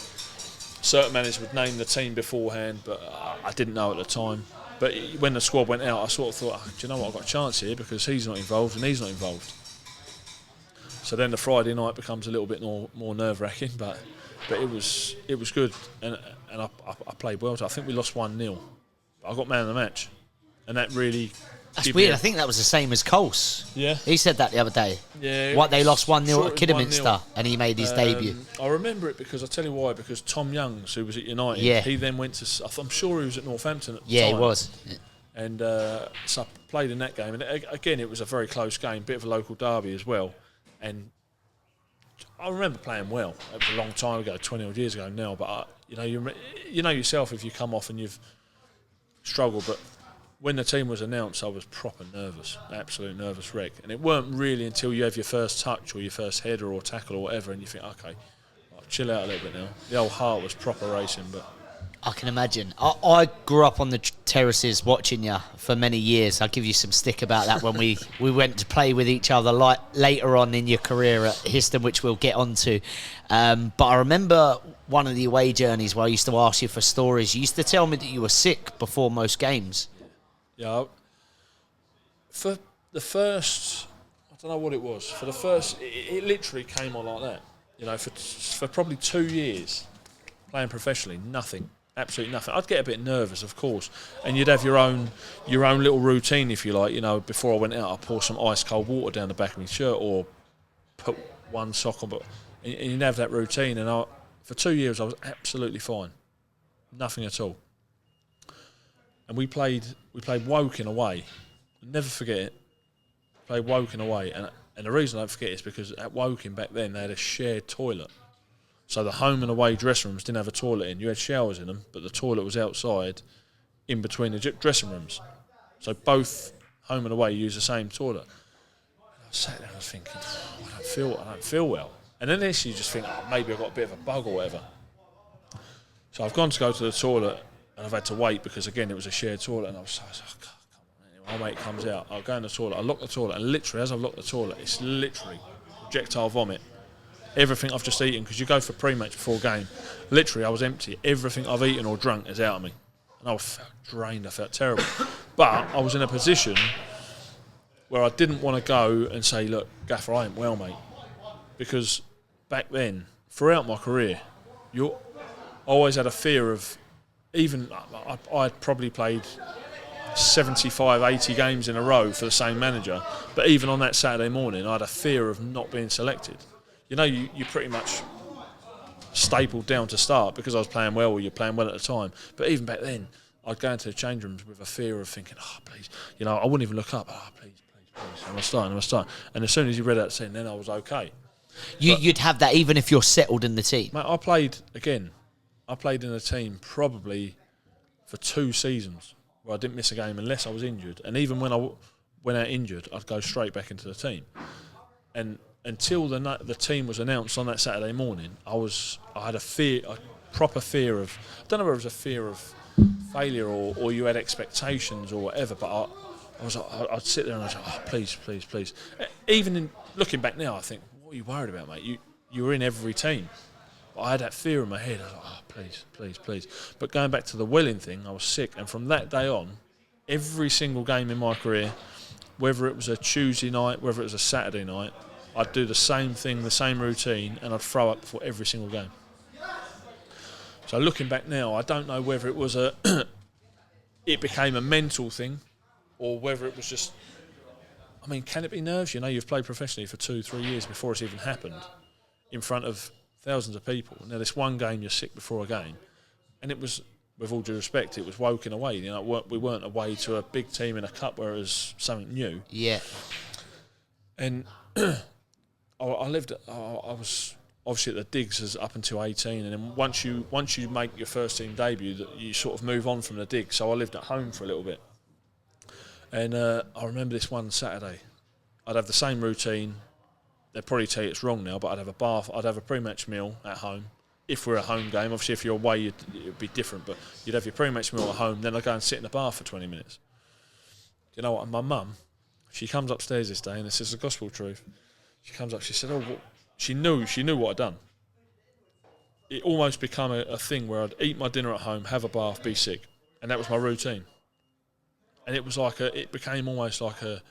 certain managers would name the team beforehand, but I didn't know at the time. But when the squad went out, I sort of thought, do you know what, I've got a chance here because he's not involved and he's not involved. So then the Friday night becomes a little bit more nerve-wracking, but it was good, and I played well. I think we lost 1-0. I got man of the match, and that really... That's weird. I think that was the same as Coles. Yeah. He said that the other day. Yeah. What, they lost 1-0 at Kidderminster, and he made his debut. I remember it because, I'll tell you why, because Tom Youngs, who was at United, he then went to... I'm sure he was at Northampton at the time. Yeah, he was. And so I played in that game. And again, it was a very close game, bit of a local derby as well. And I remember playing well. It was a long time ago, 20-odd years ago now. But, you know yourself if you come off and you've struggled. But when the team was announced, I was proper nervous, absolute nervous wreck. And it weren't really until you have your first touch or your first header or tackle or whatever and you think, OK, I'll chill out a little bit now. The old heart was proper racing, but... I can imagine. I grew up on the terraces watching you for many years. I'll give you some stick about that when we went to play with each other later on in your career at Histon, which we'll get onto. But I remember one of the away journeys where I used to ask you for stories. You used to tell me that you were sick before most games. Yeah. For the first, I don't know what it was. For the first, it literally came on like that. You know, for probably 2 years playing professionally, nothing. Absolutely nothing. I'd get a bit nervous, of course, and you'd have your own little routine, if you like. You know, before I went out, I'd pour some ice cold water down the back of my shirt or put one sock on, and you'd have that routine. And for 2 years, I was absolutely fine, nothing at all. And we played Woking away. I'll never forget it. Played Woking away, and the reason I don't forget it is because at Woking back then they had a shared toilet. So the home and away dressing rooms didn't have a toilet in. You had showers in them, but the toilet was outside in between the dressing rooms. So both home and away used the same toilet. And I sat there and I was thinking, I don't feel well. And then this you just think, maybe I've got a bit of a bug or whatever. So I've gone to go to the toilet and I've had to wait because, again, it was a shared toilet. And I was like, oh, come on. My mate comes out. I'll go in the toilet. I lock the toilet. And literally, as I've locked the toilet, it's literally projectile vomit. Everything I've just eaten, because you go for pre-match before game, literally I was empty. Everything I've eaten or drunk is out of me. And I felt drained, I felt terrible. But I was in a position where I didn't want to go and say, look, Gaffer, I ain't well, mate. Because back then, throughout my career, I always had a fear of, even, I'd probably played 75, 80 games in a row for the same manager, but even on that Saturday morning, I had a fear of not being selected. You know, you pretty much stapled down to start because I was playing well or you're playing well at the time. But even back then, I'd go into the change rooms with a fear of thinking, oh, please. You know, I wouldn't even look up. Oh, please. Am I starting? And as soon as you read that scene, then I was okay. You'd have that even if you're settled in the team. Mate, I played in a team probably for 2 seasons where I didn't miss a game unless I was injured. And even when I went out injured, I'd go straight back into the team. And until the team was announced on that Saturday morning, I had a proper fear of, I don't know whether it was a fear of failure or you had expectations or whatever, but I'd sit there and I'd say, oh, please. Even in looking back now, I think, what are you worried about, mate? You were in every team. But I had that fear in my head. I was like, oh, please. But going back to the Welling thing, I was sick, and from that day on, every single game in my career, whether it was a Tuesday night, whether it was a Saturday night, I'd do the same thing, the same routine, and I'd throw up before every single game. So looking back now, I don't know whether it was it became a mental thing, or whether it was just, I mean, can it be nerves? You know, you've played professionally for 2-3 years before it's even happened, in front of thousands of people. Now, this one game you're sick before a game, and it was, with all due respect, it was Woking away. You know, we weren't away to a big team in a cup where it was something new. Yeah. And I was obviously at the digs as up until 18, and then once you make your first team debut, you sort of move on from the digs. So I lived at home for a little bit, and I remember this one Saturday, I'd have the same routine. They'd probably tell you it's wrong now, but I'd have a bath, I'd have a pre-match meal at home. If we're a home game, obviously if you're away, it'd be different, but you'd have your pre-match meal at home. Then I'd go and sit in the bath for 20 minutes. You know what? And my mum, she comes upstairs this day, and this is the gospel truth. She comes up, she said, she knew what I'd done. it almost become a thing where I'd eat my dinner at home, have a bath, be sick, and that was my routine. And it was like it became almost like a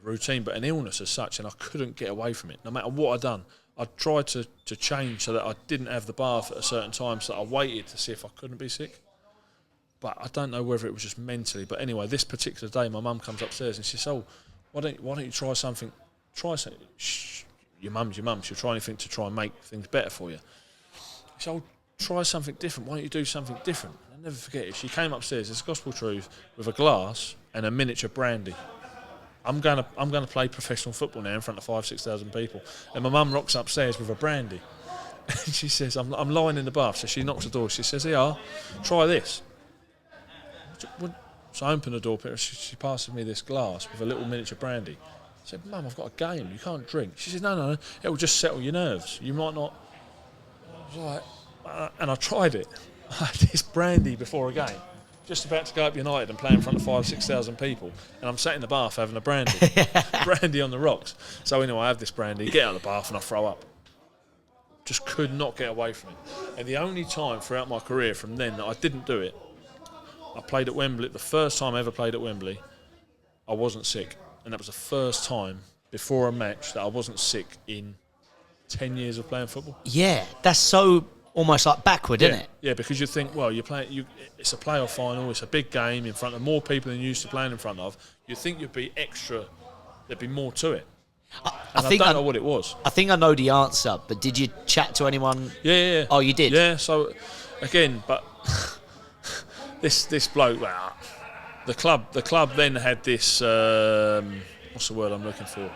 routine, but an illness as such, and I couldn't get away from it. No matter what I'd done, I tried to change so that I didn't have the bath at a certain time, so that I waited to see if I couldn't be sick. But I don't know whether it was just mentally. But anyway, this particular day, my mum comes upstairs and she says, "Oh, why don't you try something? Try something." Shh, your mum's your mum. She'll try anything to try and make things better for you. She said, "Oh, try something different. Why don't you do something different?" I'll never forget it. She came upstairs, it's gospel truth, with a glass and a miniature brandy. I'm gonna play professional football now in front of 5,000-6,000 people, and my mum rocks upstairs with a brandy, and she says, "I'm lying in the bath." So she knocks the door. She says, "Here, try this." So I open the door. She passes me this glass with a little miniature brandy. I said, "Mum, I've got a game. You can't drink." She said, No. It will just settle your nerves. You might not. I was like, and I tried it. I had this brandy before a game. Just about to go up United and play in front of 5,000-6,000 people, and I'm sat in the bath having a brandy, brandy on the rocks. So anyway, I have this brandy, get out of the bath, and I throw up. Just could not get away from it. And the only time throughout my career from then that I didn't do it, I played at Wembley. The first time I ever played at Wembley, I wasn't sick, and that was the first time before a match that I wasn't sick in 10 years of playing football. Yeah, that's so almost like backward, isn't it? Yeah, because you think, well, it's a playoff final, it's a big game in front of more people than you used to playing in front of. You think you'd be extra, there'd be more to it. I don't know what it was. I think I know the answer, but did you chat to anyone? Yeah. Oh, you did? Yeah, so, again, but this bloke, well, the club then had this, what's the word I'm looking for?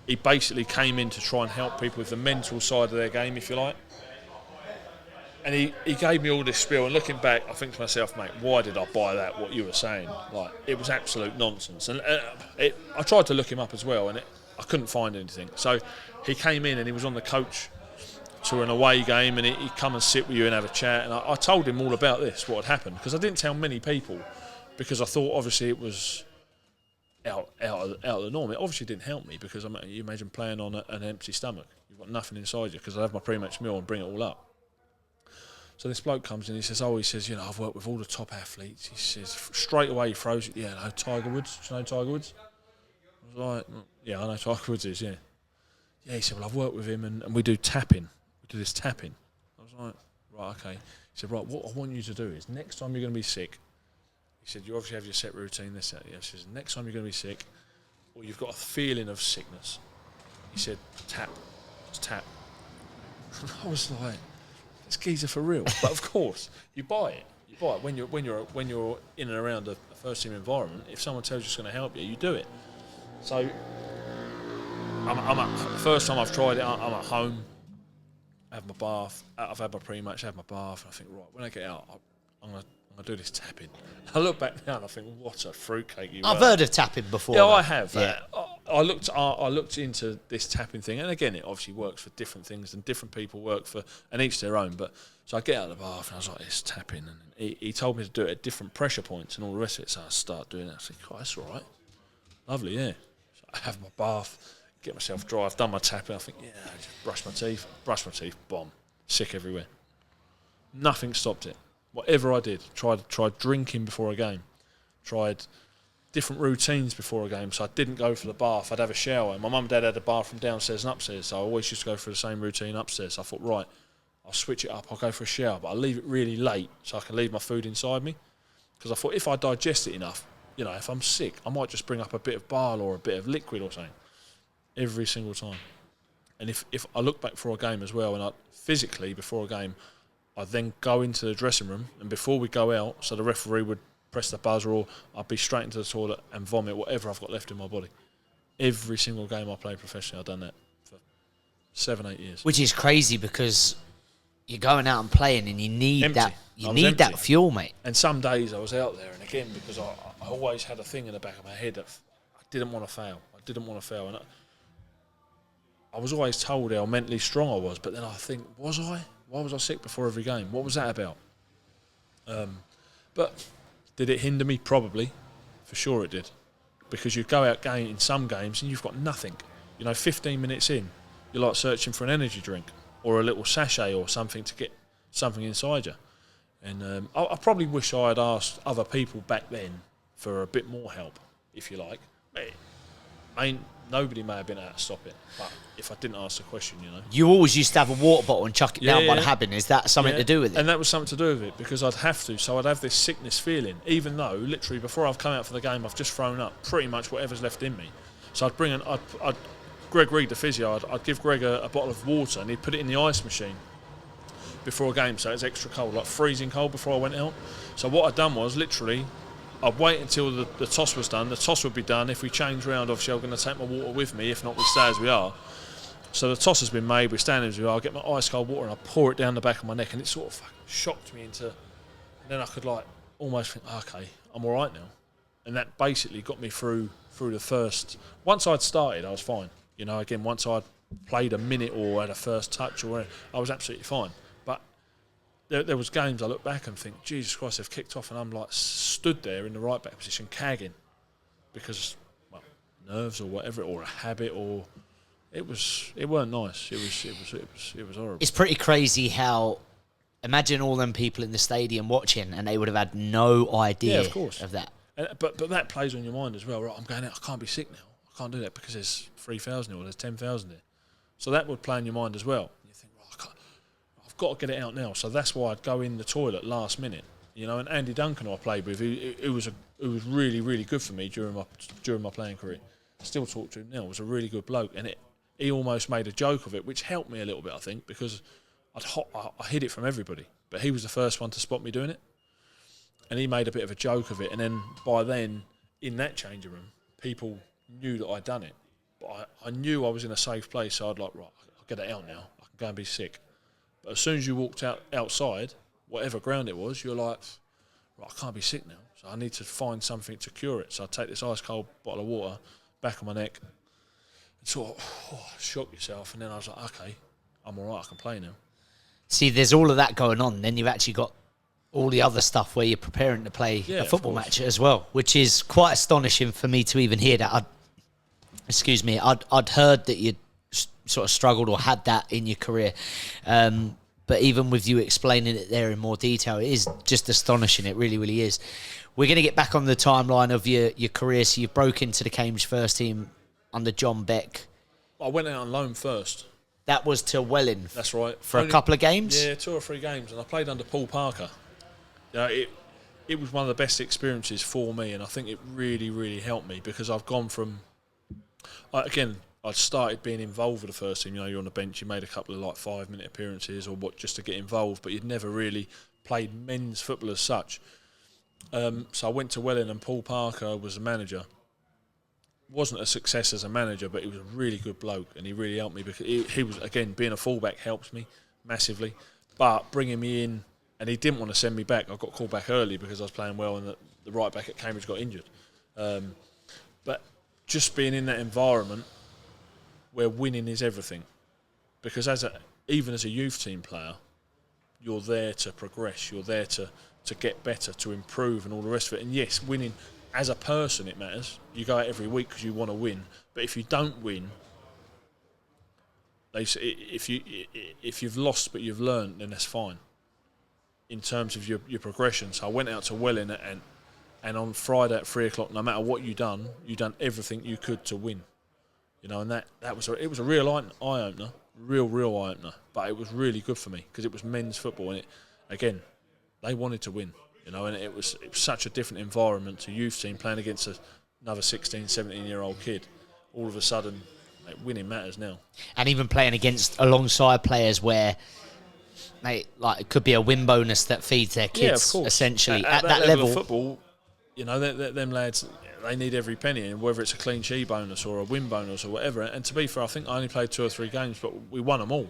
He basically came in to try and help people with the mental side of their game, if you like. And he gave me all this spiel, and looking back, I think to myself, mate, why did I buy that, what you were saying? Like, it was absolute nonsense. And I tried to look him up as well, and I couldn't find anything. So he came in and he was on the coach to an away game, and he'd come and sit with you and have a chat. And I told him all about this, what had happened, because I didn't tell many people, because I thought obviously it was out of the norm. It obviously didn't help me, because you imagine playing on an empty stomach. You've got nothing inside you, because I have my pre-match meal and bring it all up. So this bloke comes in, he says, I've worked with all the top athletes. He says, straight away he throws it, Tiger Woods. Do you know Tiger Woods? I was like, yeah, I know Tiger Woods is, yeah. Yeah, he said, well, I've worked with him and we do tapping. We do this tapping. I was like, right, okay. He said, right, what I want you to do is, next time you're going to be sick, he said, you obviously have your set routine, this, that. He says, next time you're going to be sick, or you've got a feeling of sickness, he said, tap. Just tap. And I was like, this geezer for real. But of course, you buy it. You buy it when you're in and around a first team environment. If someone tells you it's going to help you, you do it. So the first time I've tried it, I'm at home, I have my bath. I've had my pre-match, I have my bath, and I think, right, when I get out, I'm gonna do this tapping. I look back now and I think, what a fruitcake you are. I've heard of tapping before. Yeah, I have. Yeah. I looked into this tapping thing, and again, it obviously works for different things, and different people work for, and each their own. But so I get out of the bath and I was like, it's tapping, and he told me to do it at different pressure points and all the rest of it. So I start doing it. I said, oh, that's all right, lovely, yeah. So I have my bath, get myself dry. I've done my tapping. I think, yeah, I just brush my teeth, bomb, sick everywhere. Nothing stopped it. Whatever I did, tried drinking before a game, tried different routines before a game. So I didn't go for the bath. I'd have a shower. And my mum and dad had a bathroom downstairs and upstairs, so I always used to go for the same routine upstairs. So I thought, right, I'll switch it up. I'll go for a shower, but I'll leave it really late so I can leave my food inside me. Because I thought if I digest it enough, if I'm sick, I might just bring up a bit of bile or a bit of liquid or something every single time. And if I look back for a game as well, and I physically before a game, I'd then go into the dressing room, and before we go out, so the referee would press the buzzer, or I'd be straight into the toilet and vomit whatever I've got left in my body. Every single game I played professionally, I've done that for 7-8 years. Which is crazy, because you're going out and playing, and you need empty. that. You need that fuel, mate. And some days I was out there, and again, because I always had a thing in the back of my head that I didn't want to fail. And I was always told how mentally strong I was, but then I think, was I? Why was I sick before every game? What was that about? But did it hinder me? Probably. For sure it did. Because you go out in some games and you've got nothing. 15 minutes in, you're like searching for an energy drink or a little sachet or something to get something inside you. And I probably wish I had asked other people back then for a bit more help, if you like. Nobody may have been able to stop it, but if I didn't ask the question, You always used to have a water bottle and chuck it down by the habit. Is that something to do with it? And that was something to do with it, because I'd have to. So I'd have this sickness feeling, even though literally before I've come out for the game, I've just thrown up pretty much whatever's left in me. So I'd Greg Reed, the physio, I'd give Greg a bottle of water and he'd put it in the ice machine before a game, so it was extra cold, like freezing cold before I went out. So what I'd done was literally, I'd wait until the toss was done. The toss would be done. If we change round, obviously I'm going to take my water with me. If not, we stay as we are. So the toss has been made. We're standing as we are. I get my ice cold water and I pour it down the back of my neck, and it sort of fucking shocked me into. And then I could like almost think, okay, I'm all right now. And that basically got me through the first. Once I'd started, I was fine. Again, once I'd played a minute or had a first touch or whatever, I was absolutely fine. But there was games I look back and think, Jesus Christ, they've kicked off, and I'm like stood there in the right back position, cagging because nerves or whatever, or a habit, or it weren't nice. It was horrible. It's pretty crazy how. Imagine all them people in the stadium watching, and they would have had no idea of that. But that plays on your mind as well. Right, I'm going out. I can't be sick now. I can't do that because there's 3,000 or there's 10,000 there. So that would play on your mind as well. You think, right, I've got to get it out now. So that's why I'd go in the toilet last minute. And Andy Duncan, I played with, who was really, really good for me during my playing career. I still talk to him now. Was a really good bloke, and he almost made a joke of it, which helped me a little bit, I think, because I hid it from everybody. But he was the first one to spot me doing it, and he made a bit of a joke of it. And then by then, in that changing room, people knew that I'd done it. But I knew I was in a safe place, so I'd like, right, I'll get it out now. I can go and be sick. But as soon as you walked outside, whatever ground it was, you're like, right, I can't be sick now. So I need to find something to cure it. So I take this ice cold bottle of water, back of my neck, and sort of shock yourself. And then I was like, okay, I'm all right, I can play now. See, there's all of that going on. Then you've actually got all the other stuff where you're preparing to play a football match as well, which is quite astonishing for me to even hear that. I'd heard that you'd sort of struggled or had that in your career. But even with you explaining it there in more detail, it is just astonishing. It really, really is. We're going to get back on the timeline of your career. So you've broken into the Cambridge first team under John Beck. I went out on loan first. That was to Welling. That's right. For a couple of games? Yeah, 2 or 3 games. And I played under Paul Parker. It was one of the best experiences for me, and I think it really, really helped me, because I've gone from... I'd started being involved with the first team. You're on the bench, you made a couple of 5-minute appearances or what, just to get involved, but you'd never really played men's football as such. So I went to Welling, and Paul Parker was the manager. Wasn't a success as a manager, but he was a really good bloke, and he really helped me, because he was, again, being a fullback helps me massively, but bringing me in, and he didn't want to send me back. I got called back early because I was playing well, and the right back at Cambridge got injured. But just being in that environment where winning is everything, because even as a youth team player, you're there to progress, you're there to get better, to improve, and all the rest of it. And yes, winning as a person, it matters. You go out every week because you want to win, but if you don't win, they say if you've lost but you've learned, then that's fine. In terms of your progression. So I went out to Welling, and on Friday at 3:00, no matter what you done everything you could to win. And that was a real eye opener, real eye opener. But it was really good for me, because it was men's football, and again, they wanted to win. And it was such a different environment to youth team, playing against another 16, 17-year-old kid. All of a sudden, winning matters now. And even playing alongside players where it could be a win bonus that feeds their kids, essentially. At that level of football, them lads, they need every penny, and whether it's a clean sheet bonus or a win bonus or whatever. And to be fair, I think I only played 2 or 3 games, but we won them all.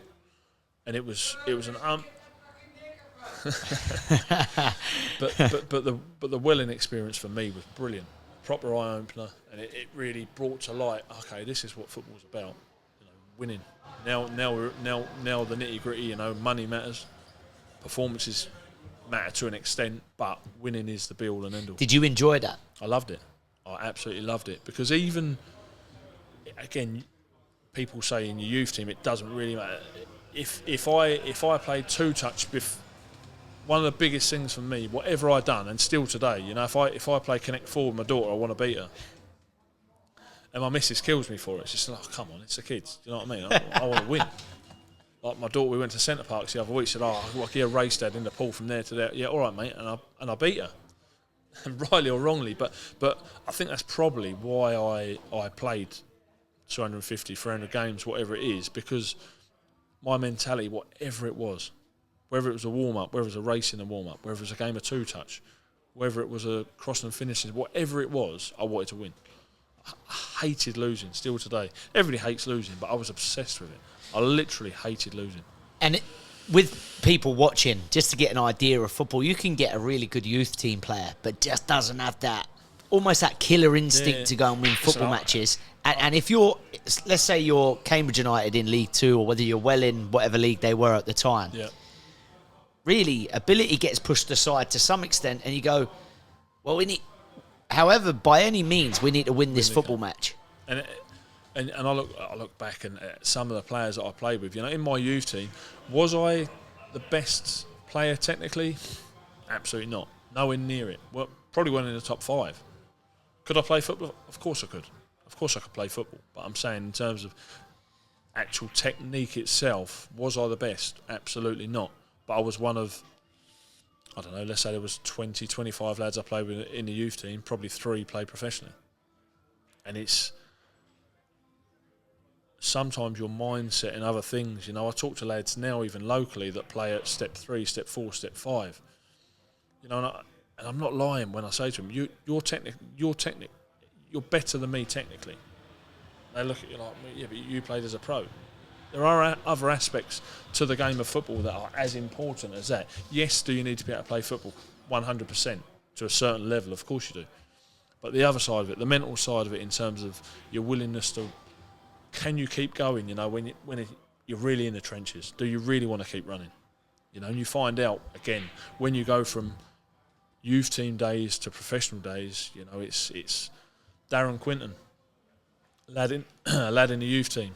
And it was an but the Welling experience for me was brilliant, proper eye opener, and it really brought to light, okay, this is what football's about, winning. Now the nitty gritty, money matters, performances matter to an extent, but winning is the be all and end all. Did you enjoy that? I loved it. I absolutely loved it, because even again, people say in your youth team it doesn't really matter. If I played two touch, one of the biggest things for me, whatever I done, and still today, you know, if I play connect forward with my daughter, I want to beat her, and my missus kills me for it. It's just like, oh, come on, it's the kids. Do you know what I mean? I want to win. Like my daughter, we went to Centre Parks the other week. Said, "Oh, I get a race dad in the pool from there to there." Yeah, all right, mate, and I beat her, rightly or wrongly. But I think that's probably why I played 250, 300 games, whatever it is, because my mentality, whatever it was, whether it was a warm-up, whether it was a race in a warm-up, whether it was a game of two-touch, whether it was a cross and finishes, whatever it was, I wanted to win. I hated losing, still today. Everybody hates losing, but I was obsessed with it. I literally hated losing. And with people watching, just to get an idea of football, you can get a really good youth team player, but just doesn't have that, almost that killer instinct to go and win football matches. And if you're, let's say you're Cambridge United in League Two, or whether you're well in whatever league they were at the time, really, ability gets pushed aside to some extent, and you go, well, we need, however, by any means, we need to win this football match. And I look back and at some of the players that I played with, you know, in my youth team, was I the best player technically? Absolutely not. Nowhere near it. Well, probably weren't in the top 5. Could I play football? Of course I could. Of course I could play football. But I'm saying in terms of actual technique itself, was I the best? Absolutely not. But I was one of, I don't know, let's say there was 20, 25 lads I played with in the youth team, probably 3 played professionally. And it's sometimes your mindset and other things, you know, I talk to lads now even locally that play at step 3, step 4, step 5. You know, and I'm not lying when I say to them, you're better than me technically. They look at you like, yeah, but you played as a pro. There are other aspects to the game of football that are as important as that. Yes, do you need to be able to play football? 100%. To a certain level, of course you do. But the other side of it, the mental side of it, in terms of your willingness to, can you keep going, you know, when you're really in the trenches? Do you really want to keep running? You know, and you find out, again, when you go from youth team days to professional days, you know, it's Darren Quinton, lad in the youth team,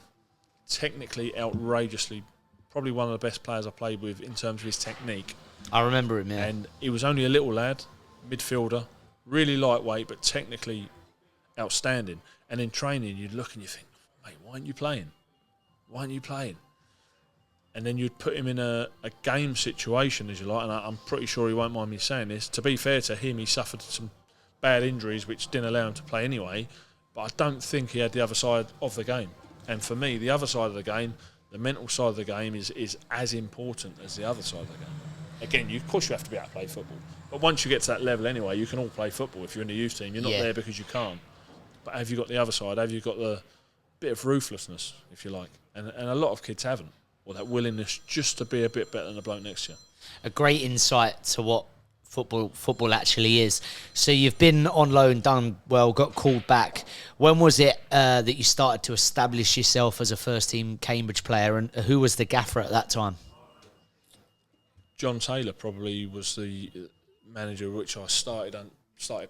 technically outrageously, probably one of the best players I played with in terms of his technique. I remember him, yeah. And he was only a little lad, midfielder, really lightweight, but technically outstanding. And in training, you'd look and you think, mate, why aren't you playing? Why aren't you playing? And then you'd put him in a game situation, as you like, and I'm pretty sure he won't mind me saying this. To be fair to him, he suffered some bad injuries which didn't allow him to play anyway, but I don't think he had the other side of the game. And for me, the other side of the game, the mental side of the game is as important as the other side of the game. Again, of course you have to be able to play football, but once you get to that level anyway, you can all play football. If you're in the youth team, you're not there because you can't. But have you got the other side? Have you got the bit of ruthlessness, if you like? And a lot of kids haven't, or that willingness just to be a bit better than the bloke next to you. A great insight to what football actually is. So you've been on loan, done well, got called back. When was it that you started to establish yourself as a first-team Cambridge player, and who was the gaffer at that time? John Taylor probably was the manager which I started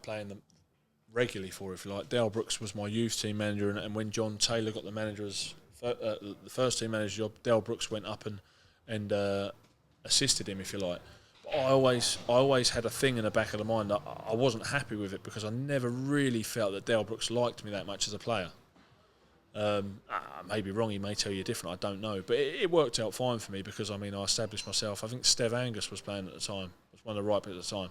playing them regularly for, if you like. Dale Brooks was my youth team manager, and when John Taylor got the manager as the first team manager job, Dale Brooks went up and assisted him, if you like. But I always had a thing in the back of the mind that I wasn't happy with it, because I never really felt that Dale Brooks liked me that much as a player. I may be wrong, he may tell you different, I don't know, but it worked out fine for me, because I established myself. I think Steve Angus was playing at the time, was one of the right players at the time,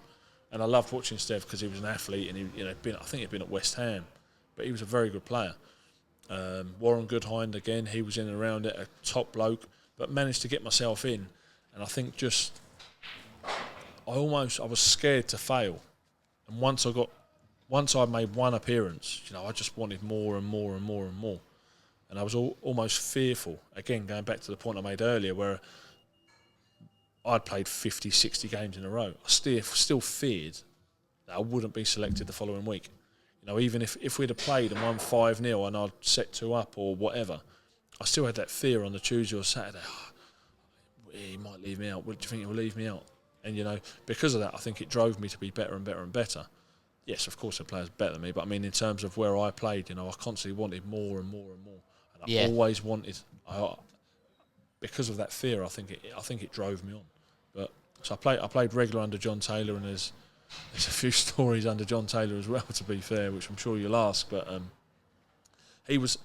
and I loved watching Steve because he was an athlete, and I think he'd been at West Ham, but he was a very good player. Warren Goodhind, again, he was in and around it, a top bloke, but managed to get myself in. And I think I was scared to fail. And once I made one appearance, I just wanted more and more and more and more. And I was almost fearful, again, going back to the point I made earlier, where I'd played 50, 60 games in a row. I still feared that I wouldn't be selected the following week. Even if we'd have played and won 5-0 and I'd set 2 up or whatever, I still had that fear on the Tuesday or Saturday. He might leave me out. What do you think he'll leave me out? And, because of that, I think it drove me to be better and better and better. Yes, of course, the players better than me, but in terms of where I played, I constantly wanted more and more and more. I always wanted, because of that fear, I think it drove me on. But so I played regular under John Taylor, and there's a few stories under John Taylor as well, to be fair, which I'm sure you'll ask. But he was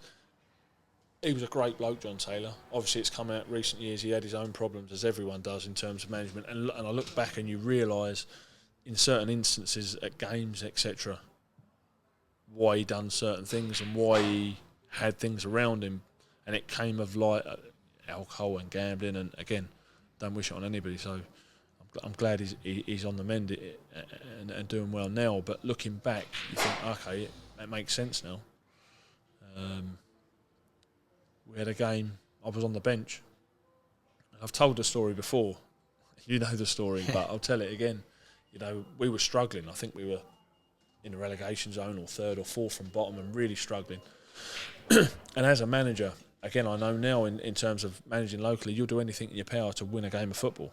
a great bloke, John Taylor. Obviously, it's come out recent years. He had his own problems, as everyone does, in terms of management. And I look back and you realise, in certain instances at games, etc., why he done certain things and why he had things around him, and it came of like alcohol and gambling. And again, don't wish it on anybody. So I'm glad he's on the mend and doing well now. But looking back, you think, okay, that makes sense now. We had a game, I was on the bench. I've told the story before. You know the story, but I'll tell it again. You know, we were struggling. I think we were in the relegation zone, or third or fourth from bottom, and really struggling. And as a manager, again, I know now in terms of managing locally, you'll do anything in your power to win a game of football.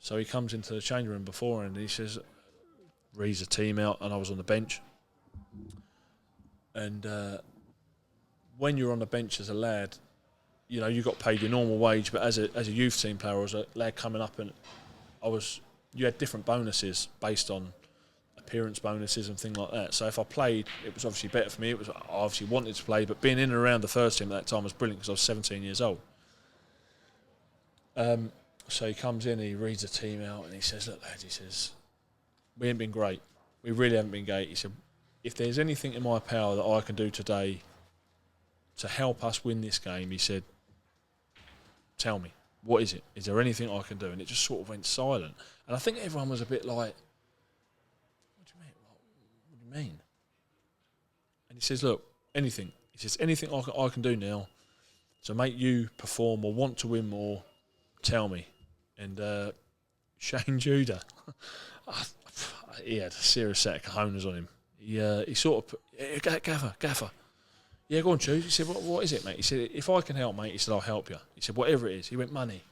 So he comes into the change room before and he says, reads the team out, and I was on the bench. And when you're on the bench as a lad, you know, you got paid your normal wage, but as a youth team player, or as a lad coming up, and you had different bonuses based on appearance bonuses and things like that. So if I played, it was obviously better for me. I obviously wanted to play, but being in and around the first team at that time was brilliant because I was 17 years old. So he comes in, he reads the team out, and he says, look, lads, he says, we ain't been great. We really haven't been great. He said, if there's anything in my power that I can do today to help us win this game, he said, tell me, what is it? Is there anything I can do? And it just sort of went silent. And I think everyone was a bit like, what do you mean? And he says, look, anything. He says, anything I can do now to make you perform or want to win more, tell me. And Shane Judah, he had a serious set of cojones on him. He sort of put, Gaffer. Yeah, go on, choose. He said, what is it, mate? He said, if I can help, mate, he said, I'll help you. He said, whatever it is. He went, money.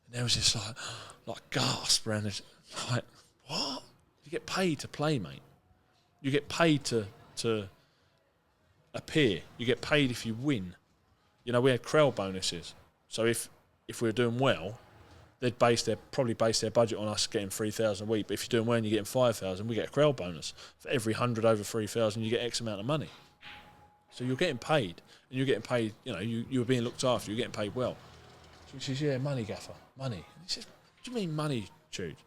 And there was this like gasp around it. Like, what? You get paid to play, mate. You get paid to appear. You get paid if you win. You know, we had crowd bonuses. So if we were doing well, they'd probably base their budget on us getting 3,000 a week. But if you're doing well and you're getting 5,000, we get a crowd bonus. For every 100 over 3,000, you get X amount of money. So you're getting paid, and you're getting paid, you know, you were being looked after, you're getting paid well. So he says, yeah, money, Gaffer, money. And he says, what do you mean money, Jude?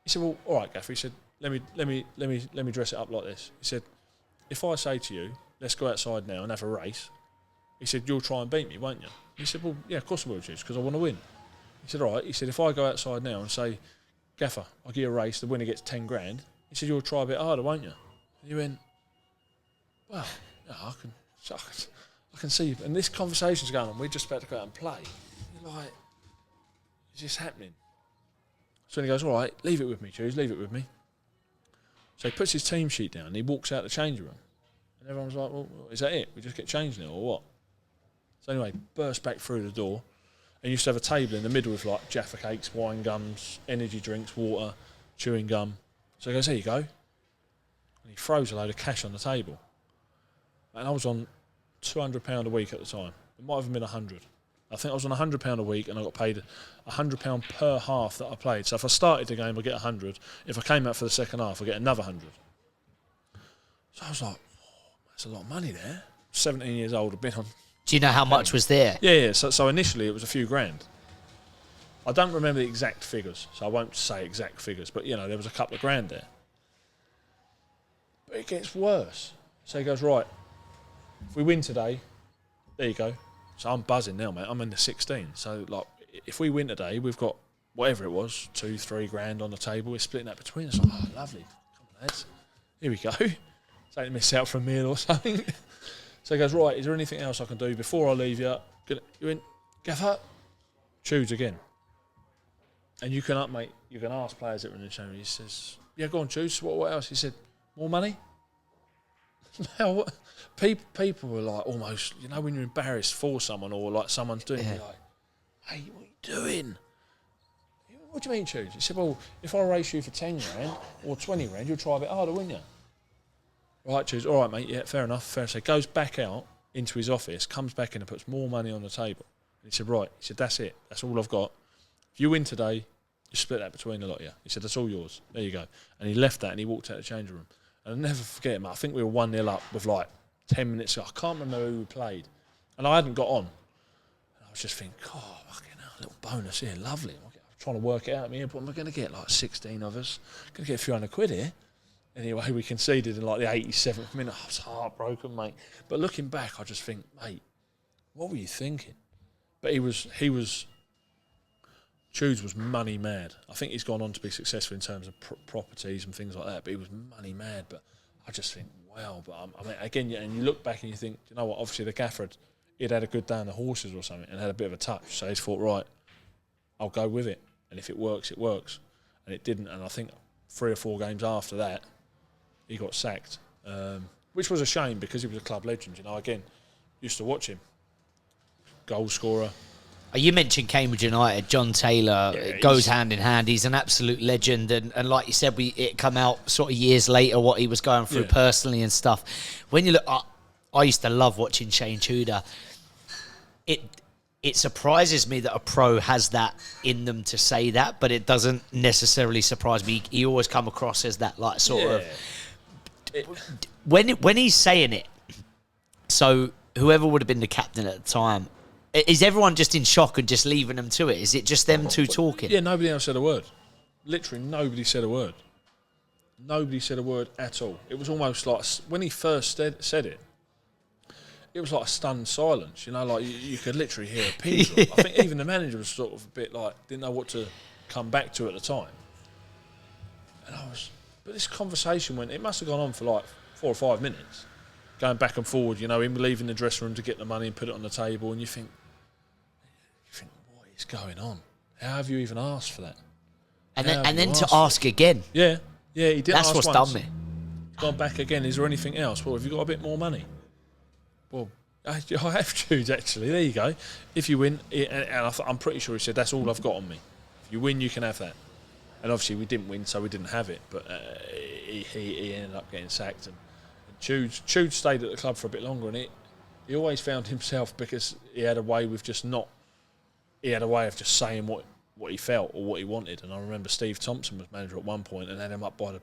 He said, well, all right, Gaffer. He said, let me dress it up like this. He said, if I say to you, let's go outside now and have a race, he said, you'll try and beat me, won't you? He said, well, yeah, of course I will, Jude, because I want to win. He said, all right. He said, if I go outside now and say, Gaffer, I'll give you a race, the winner gets 10 grand, he said, you'll try a bit harder, won't you? And he went, well, yeah, I can see. And this conversation's going on, we're just about to go out and play. You're like, is this happening? So he goes, all right, leave it with me, Choose, leave it with me. So he puts his team sheet down and he walks out the changing room. And everyone's like, well, is that it? We just get changed now or what? So anyway, burst back through the door. And used to have a table in the middle with like Jaffa cakes, wine gums, energy drinks, water, chewing gum. So he goes, here you go. And he throws a load of cash on the table. And I was on £200 a week at the time. It might have been 100. I think I was on £100 a week, and I got paid £100 per half that I played. So if I started the game, I get 100. If I came out for the second half, I get another 100. So I was like, oh, that's a lot of money there. 17 years old, I've been on. Do you know how much was there? Yeah. So initially it was a few grand. I don't remember the exact figures, so I won't say exact figures. But you know, there was a couple of grand there. But it gets worse. So he goes, right. If we win today, there you go. So I'm buzzing now, mate. I'm in the 16. So, like, if we win today, we've got whatever it was, 2-3 grand on the table. We're splitting that between us. Oh, lovely. Come on, lads. Here we go. Don't miss out for a meal or something. So he goes, right, is there anything else I can do before I leave you? You went, Gaffer, choose again. And you can you can ask players that are in the channel. He says, yeah, go on, choose. What else? He said, more money? Now, people were like almost, you know, when you're embarrassed for someone or like someone's doing it, you're like, hey, what are you doing? What do you mean choose? He said, well, if I race you for 10 grand or 20 grand, you'll try a bit harder, wouldn't you? Right, choose. All right, mate, yeah, fair enough. So he goes back out into his office, comes back in and puts more money on the table. And he said, right, he said, that's it. That's all I've got. If you win today, you split that between the lot of you. He said, that's all yours. There you go. And he left that and he walked out of the changing room. And I'll never forget him. I think we were 1-0 up with like 10 minutes. I can't remember who we played. And I hadn't got on. And I was just thinking, oh, fucking hell, a little bonus here, lovely. I'm trying to work it out in my head. What am I going to get? Like 16 of us. Going to get a few hundred quid here. Anyway, we conceded in like the 87th minute. I was heartbroken, mate. But looking back, I just think, mate, what were you thinking? But he was Chudes was money mad. I think he's gone on to be successful in terms of properties and things like that, but he was money mad. But I just think, wow. But I mean, again, and you look back and you think, you know what, obviously the gaffer, he'd had a good day on the horses or something and had a bit of a touch. So he's thought, right, I'll go with it. And if it works, it works. And it didn't. And I think 3 or 4 games after that, he got sacked, which was a shame because he was a club legend. You know, again, used to watch him. Goal scorer. You mentioned Cambridge United, John Taylor. Yeah, it goes hand in hand. He's an absolute legend, and like you said, it come out sort of years later what he was going through personally and stuff. When you look, I used to love watching Shane Tudor. It surprises me that a pro has that in them to say that, but it doesn't necessarily surprise me. He always come across as that like sort of when he's saying it. So whoever would have been the captain at the time. Is everyone just in shock and just leaving them to it? Is it just them two talking? Yeah, nobody else said a word. Literally, nobody said a word. Nobody said a word at all. It was almost like, when he first said it, it was like a stunned silence. You know, like you could literally hear a pin drop. I think even the manager was sort of a bit like, didn't know what to come back to at the time. And but this conversation it must have gone on for like 4 or 5 minutes. Going back and forward, you know, him leaving the dressing room to get the money and put it on the table, and you think, what is going on? How have you even asked for that? And then to ask again. Yeah, he didn't That's ask what's once. done me. Gone back again. Is there anything else? Well, have you got a bit more money? Well, I have Jude, actually. There you go. If you win, and I'm pretty sure he said, that's all I've got on me. If you win, you can have that. And obviously we didn't win, so we didn't have it. But he ended up getting sacked. And Jude stayed at the club for a bit longer, and he always found himself, because he had a way of just saying what he felt or what he wanted. And I remember Steve Thompson was manager at one point and had him up by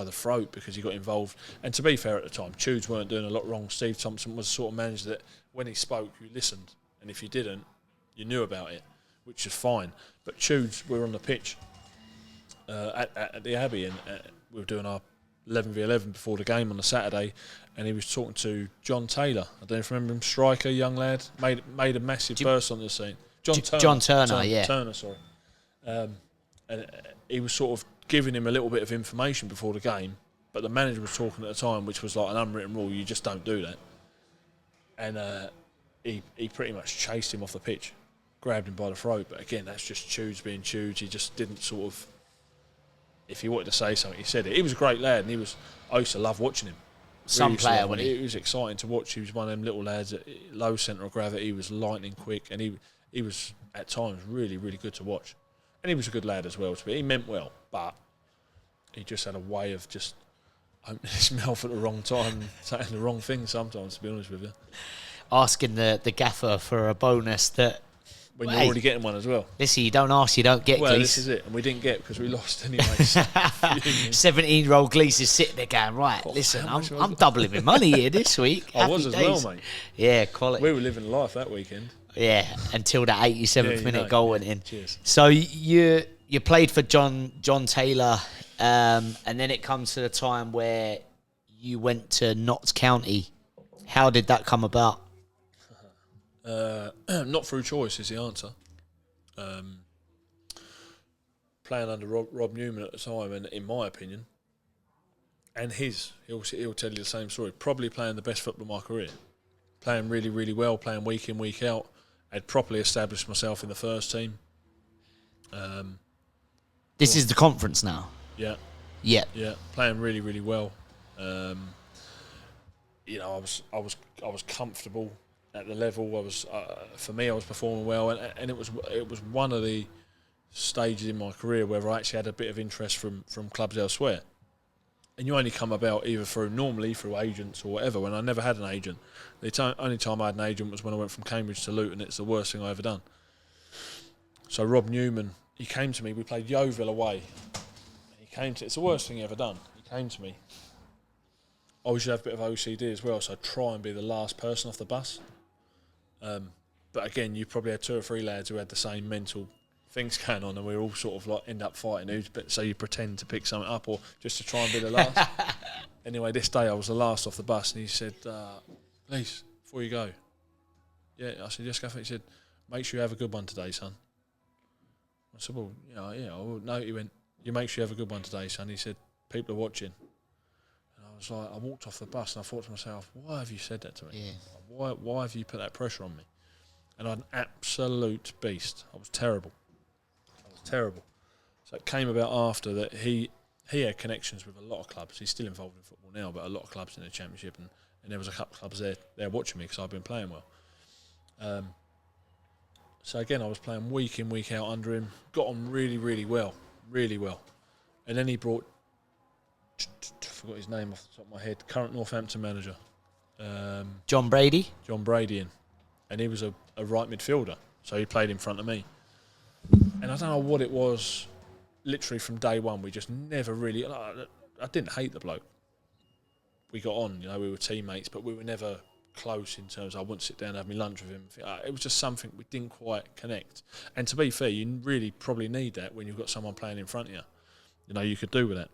the throat because he got involved. And to be fair, at the time, Chudes weren't doing a lot wrong. Steve Thompson was the sort of manager that when he spoke, you listened, and if you didn't, you knew about it, which is fine. But Chudes, we were on the pitch at the Abbey, and we were doing our 11v11 before the game on the Saturday, and he was talking to John Taylor. I don't know if you remember him, striker, young lad, made a massive burst on the scene. John Turner, yeah. Turner, sorry. And he was sort of giving him a little bit of information before the game, but the manager was talking at the time, which was like an unwritten rule, you just don't do that. And he pretty much chased him off the pitch, grabbed him by the throat, but again, that's just Chudes being Chudes. He just didn't sort of, if he wanted to say something, he said it. He was a great lad, and I used to love watching him. Some player, when he was exciting to watch. He was one of them little lads at low centre of gravity. He was lightning quick, and he was at times really, really good to watch. And he was a good lad as well. He meant well, but he just had a way of just opening his mouth at the wrong time and saying the wrong thing sometimes, to be honest with you. Asking the gaffer for a bonus that... When you're already getting one as well. Listen, you don't ask, you don't get, Well, Glees. This is it. And we didn't get because we lost anyway. 17-year-old Glees is sitting there going, right, listen, I'm doubling my money here this week. I was as well, mate. Yeah, quality. We were living life that weekend. Yeah, until that 87th minute goal went in. Cheers. So you played for John Taylor, and then it comes to the time where you went to Notts County. How did that come about? Not through choice is the answer. Playing under Rob Newman at the time, and in my opinion, and he'll tell you the same story. Probably playing the best football of my career, playing really, really well, playing week in, week out. I'd properly established myself in the first team. This is the conference now. Yeah, playing really, really well. You know, I was comfortable at the level. For me, I was performing well, and it was one of the stages in my career where I actually had a bit of interest from clubs elsewhere. and you only come about either normally through agents or whatever. When I never had an agent, the only time I had an agent was when I went from Cambridge to Luton. It's the worst thing I ever done. So Rob Newman, he came to me. We played Yeovil away. It's the worst thing he ever done. He came to me. I usually have a bit of OCD as well, so I try and be the last person off the bus. But again, you probably had 2 or 3 lads who had the same mental things going on, and we all sort of like end up fighting. So you pretend to pick something up, or just to try and be the last. Anyway, this day I was the last off the bus, and he said, "Please, before you go." Yeah, I said, "Yes, Gaffer." He said, "Make sure you have a good one today, son." I said, "Well, yeah, I will." No, he went, "You make sure you have a good one today, son." He said, "People are watching." And I was like, I walked off the bus and I thought to myself, why have you said that to me? Yeah. Why have you put that pressure on me? And I'm an absolute beast. I was terrible. So it came about after that he had connections with a lot of clubs. He's still involved in football now, but a lot of clubs in the Championship, and there was a couple of clubs there watching me because I've been playing well. So again, I was playing week in, week out under him. Got on really, really well. And then he brought, I forgot his name off the top of my head, current Northampton manager. John Brady in. And he was a right midfielder, so he played in front of me. And I don't know what it was, literally from day one, we just never really, I didn't hate the bloke. We got on, we were teammates, but we were never close in terms of I wouldn't sit down and have my lunch with him. It was just something we didn't quite connect. And to be fair, you really probably need that when you've got someone playing in front of you. You could do with that.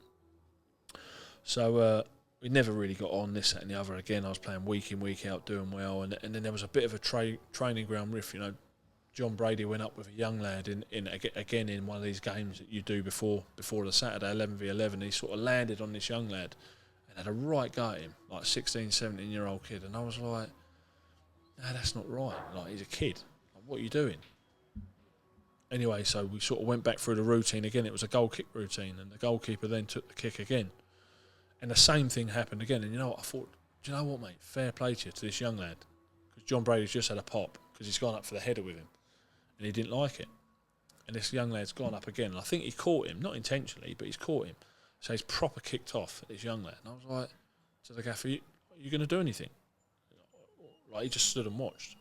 So we never really got on, this, that and the other. Again, I was playing week in, week out, doing well. And then there was a bit of a training ground rift. John Brady went up with a young lad in one of these games that you do before the Saturday, 11v11. He sort of landed on this young lad and had a right go at him, like a 16, 17-year-old kid. And I was like, no, that's not right. Like, he's a kid. Like, what are you doing? Anyway, so we sort of went back through the routine again. It was a goal kick routine, and the goalkeeper then took the kick again. And the same thing happened again. And I thought, do you know what, mate? Fair play to you, to this young lad. Because John Brady's just had a pop, because he's gone up for the header with him. And he didn't like it. And this young lad's gone up again. And I think he caught him, not intentionally, but he's caught him. So he's proper kicked off at this young lad. And I was like, to the gaffer, are you going to do anything? Like, he just stood and watched.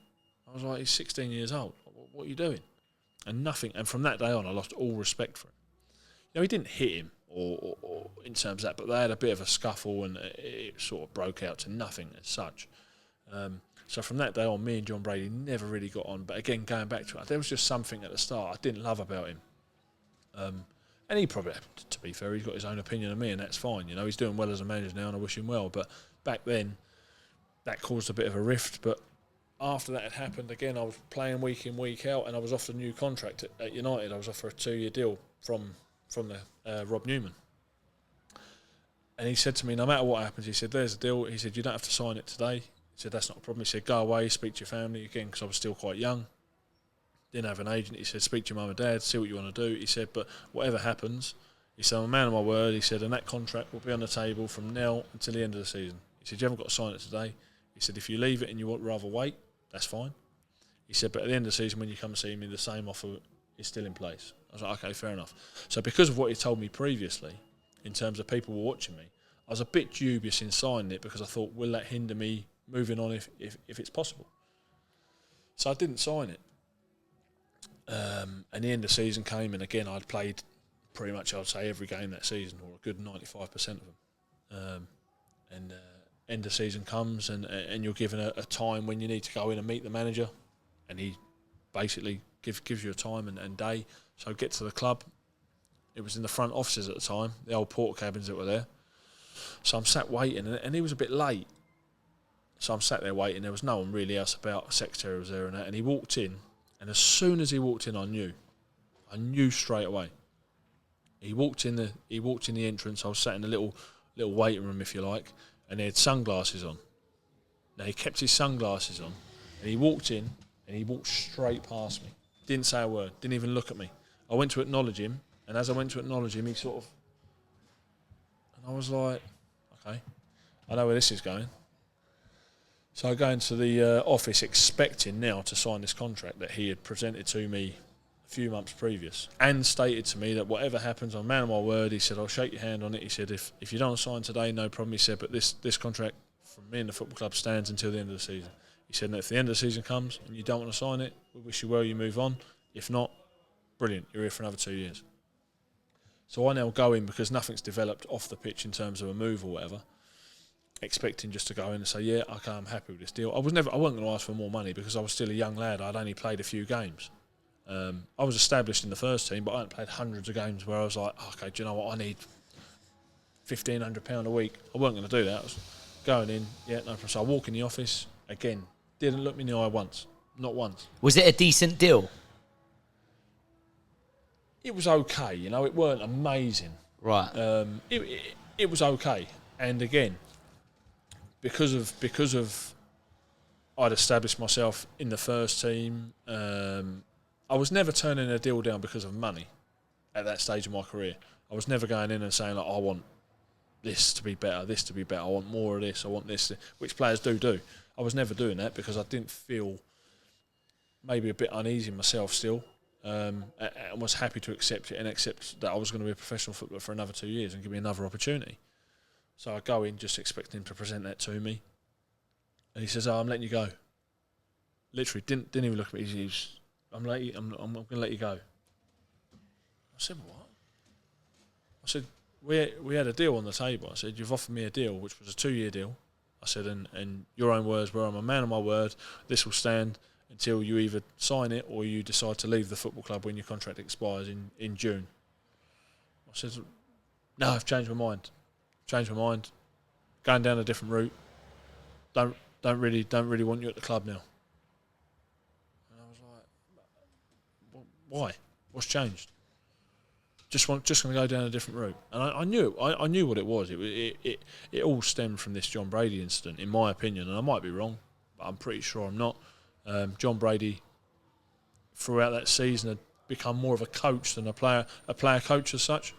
I was like, he's 16 years old. What are you doing? And nothing. And from that day on, I lost all respect for him. He didn't hit him or in terms of that, but they had a bit of a scuffle, and it sort of broke out to nothing as such. So from that day on, me and John Brady never really got on. But again, going back to it, there was just something at the start I didn't love about him. And he probably, to be fair, he's got his own opinion of me, and that's fine. He's doing well as a manager now, and I wish him well. But back then, that caused a bit of a rift. But after that had happened, again, I was playing week in, week out, and I was offered a new contract at United. I was offered a 2-year deal from the Rob Newman. And he said to me, no matter what happens, he said, there's a deal. He said, you don't have to sign it today. He said, that's not a problem. He said, go away, speak to your family again, because I was still quite young. Didn't have an agent. He said, speak to your mum and dad, see what you want to do. He said, but whatever happens, he said, I'm a man of my word. He said, and that contract will be on the table from now until the end of the season. He said, you haven't got to sign it today. He said, if you leave it and you would rather wait, that's fine. He said, but at the end of the season, when you come and see me, the same offer is still in place. I was like, okay, fair enough. So because of what he told me previously, in terms of people were watching me, I was a bit dubious in signing it, because I thought, will that hinder me moving on if it's possible? So I didn't sign it. And the end of the season came, and again, I'd played pretty much, I'd say, every game that season, or a good 95% of them. End of season comes, and you're given a time when you need to go in and meet the manager, and he basically gives you a time and day. So get to the club. It was in the front offices at the time, the old porter cabins that were there. So I'm sat waiting, and he was a bit late. So I'm sat there waiting. There was no one really else about. The secretary was there and that. And he walked in, and as soon as he walked in, I knew straight away. He walked in the entrance. I was sat in a little waiting room, if you like, and he had sunglasses on. Now, he kept his sunglasses on, and he walked in, and he walked straight past me. Didn't say a word. Didn't even look at me. I went to acknowledge him, and as I went to acknowledge him, he sort of... And I was like, okay, I know where this is going. So I go into the office expecting now to sign this contract that he had presented to me few months previous, and stated to me that whatever happens, I'm a man of my word. He said, I'll shake your hand on it. He said, if you don't sign today, no problem. He said, but this contract from me and the football club stands until the end of the season. He said, and if the end of the season comes and you don't want to sign it, we wish you well, you move on. If not, brilliant, you're here for another 2 years. So I now go in, because nothing's developed off the pitch in terms of a move or whatever, expecting just to go in and say, yeah, okay, I'm happy with this deal. I wasn't going to ask for more money, because I was still a young lad. I'd only played a few games. I was established in the first team, but I hadn't played hundreds of games where I was like, okay, do you know what, I need £1,500 a week. I wasn't going to do that. I was going in, yeah, no problem. So I walk in the office, again, didn't look me in the eye once. Not once. Was it a decent deal? It was okay, it weren't amazing. Right. It was okay. And again, because of I'd established myself in the first team, I was never turning a deal down because of money at that stage of my career. I was never going in and saying, like, I want this to be better, I want more of this, I want this, which players do. I was never doing that, because I didn't feel maybe a bit uneasy myself still, and was happy to accept it and accept that I was going to be a professional footballer for another 2 years and give me another opportunity. So I go in just expecting him to present that to me, and he says, I'm letting you go. Literally, didn't even look at me. He's I'm going to let you go. I said, what? I said, we had a deal on the table. I said, you've offered me a deal, which was a 2-year deal. I said, and your own words were, I'm a man of my word. This will stand until you either sign it or you decide to leave the football club when your contract expires in June. I said, no, I've changed my mind. Going down a different route. Don't really want you at the club now. And I was like, why? What's changed? Just going to go down a different route. And I knew what it was. It all stemmed from this John Brady incident, in my opinion. And I might be wrong, but I'm pretty sure I'm not. John Brady, throughout that season, had become more of a coach than a player coach as such.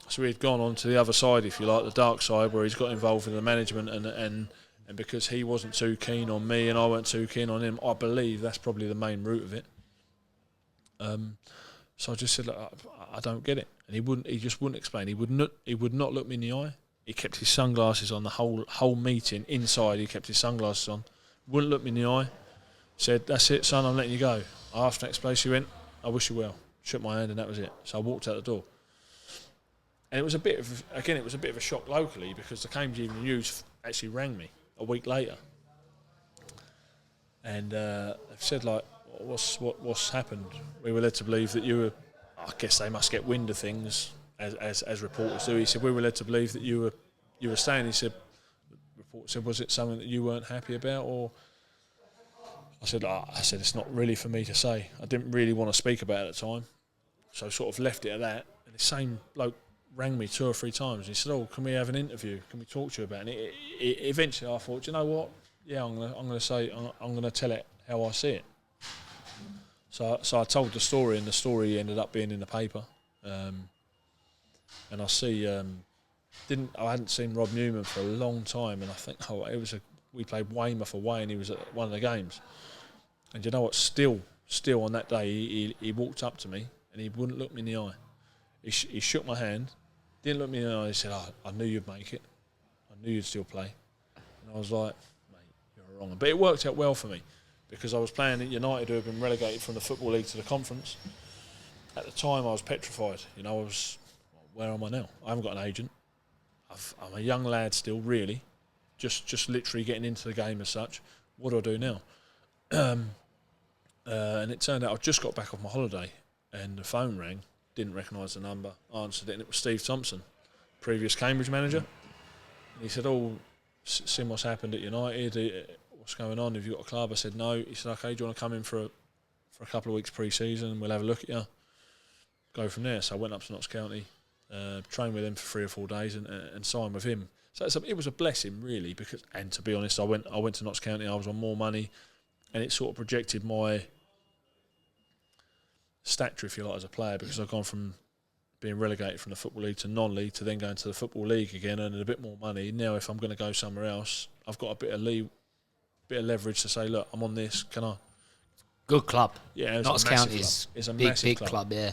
So he had gone on to the other side, if you like, the dark side, where he's got involved in the management, and because he wasn't too keen on me and I weren't too keen on him, I believe that's probably the main root of it. So I just said, look, I don't get it, and he just wouldn't explain. He would not look me in the eye. He kept his sunglasses on the whole meeting. Inside, he kept his sunglasses on. Wouldn't look me in the eye. Said, that's it, son, I'm letting you go. I asked the next place he went, I wish you well. Shook my hand, and that was it. So I walked out the door. And it was a bit of a shock locally, because the Cambridge Evening News actually rang me a week later. And they've said, like, what's happened? We were led to believe that you were, I guess they must get wind of things, as reporters do. He said, we were led to believe that you were staying. He said, the report said, was it something that you weren't happy about? Or I said, it's not really for me to say. I didn't really want to speak about it at the time. So I sort of left it at that. And the same bloke rang me 2 or 3 times. He said, can we have an interview? Can we talk to you about it? Eventually I thought, you know what? Yeah, I'm going to tell it how I see it. So I told the story, and the story ended up being in the paper. And I see, I hadn't seen Rob Newman for a long time, and I think, we played Weymouth away, and he was at one of the games. And you know what? Still on that day, he walked up to me, and he wouldn't look me in the eye. He shook my hand, didn't look me in the eye. He said, I knew you'd make it. I knew you'd still play. And I was like, mate, you're wrong. But it worked out well for me, because I was playing at United, who had been relegated from the Football League to the Conference. At the time, I was petrified. I was, where am I now? I haven't got an agent. I'm a young lad still, really. Just literally getting into the game as such. What do I do now? And it turned out I just got back off my holiday, and the phone rang. Didn't recognise the number. Answered it, and it was Steve Thompson, previous Cambridge manager. And he said, seen what's happened at United. What's going on? Have you got a club? I said, no. He said, okay, do you want to come in for a couple of weeks pre-season? We'll have a look at you. Go from there. So I went up to Notts County, trained with him for 3 or 4 days, and signed with him. So it was a blessing, really, because, and to be honest, I went to Notts County. I was on more money, and it sort of projected my stature, if you like, as a player, because I've gone from being relegated from the Football League to non-league to then going to the Football League again, earning a bit more money. Now, if I'm going to go somewhere else, I've got a bit of leverage to say, look, I'm on this. Can I Good club. Yeah, it was Notts a massive County is club. It's a big, massive big club. club, yeah.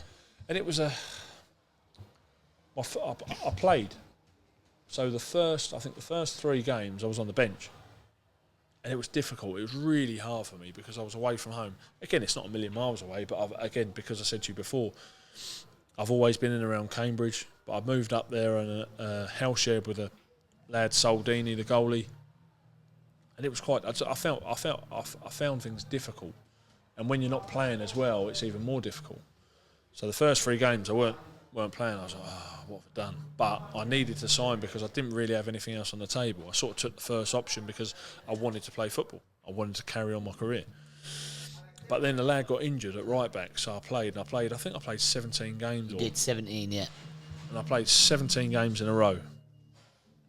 And it was I played. So I think the first 3 games I was on the bench. And it was difficult. It was really hard for me because I was away from home. Again, it's not a million miles away, but because I said to you before, I've always been in and around Cambridge, but I moved up there on a house shared with a lad, Soldini, the goalie. And it was quite. I found things difficult, and when you're not playing as well, it's even more difficult. So the first 3 games I weren't playing. I was like, what have I done? But I needed to sign because I didn't really have anything else on the table. I sort of took the first option because I wanted to play football. I wanted to carry on my career. But then the lad got injured at right back, so I played. I think I played 17 games. You did 17, yeah. And I played 17 games in a row.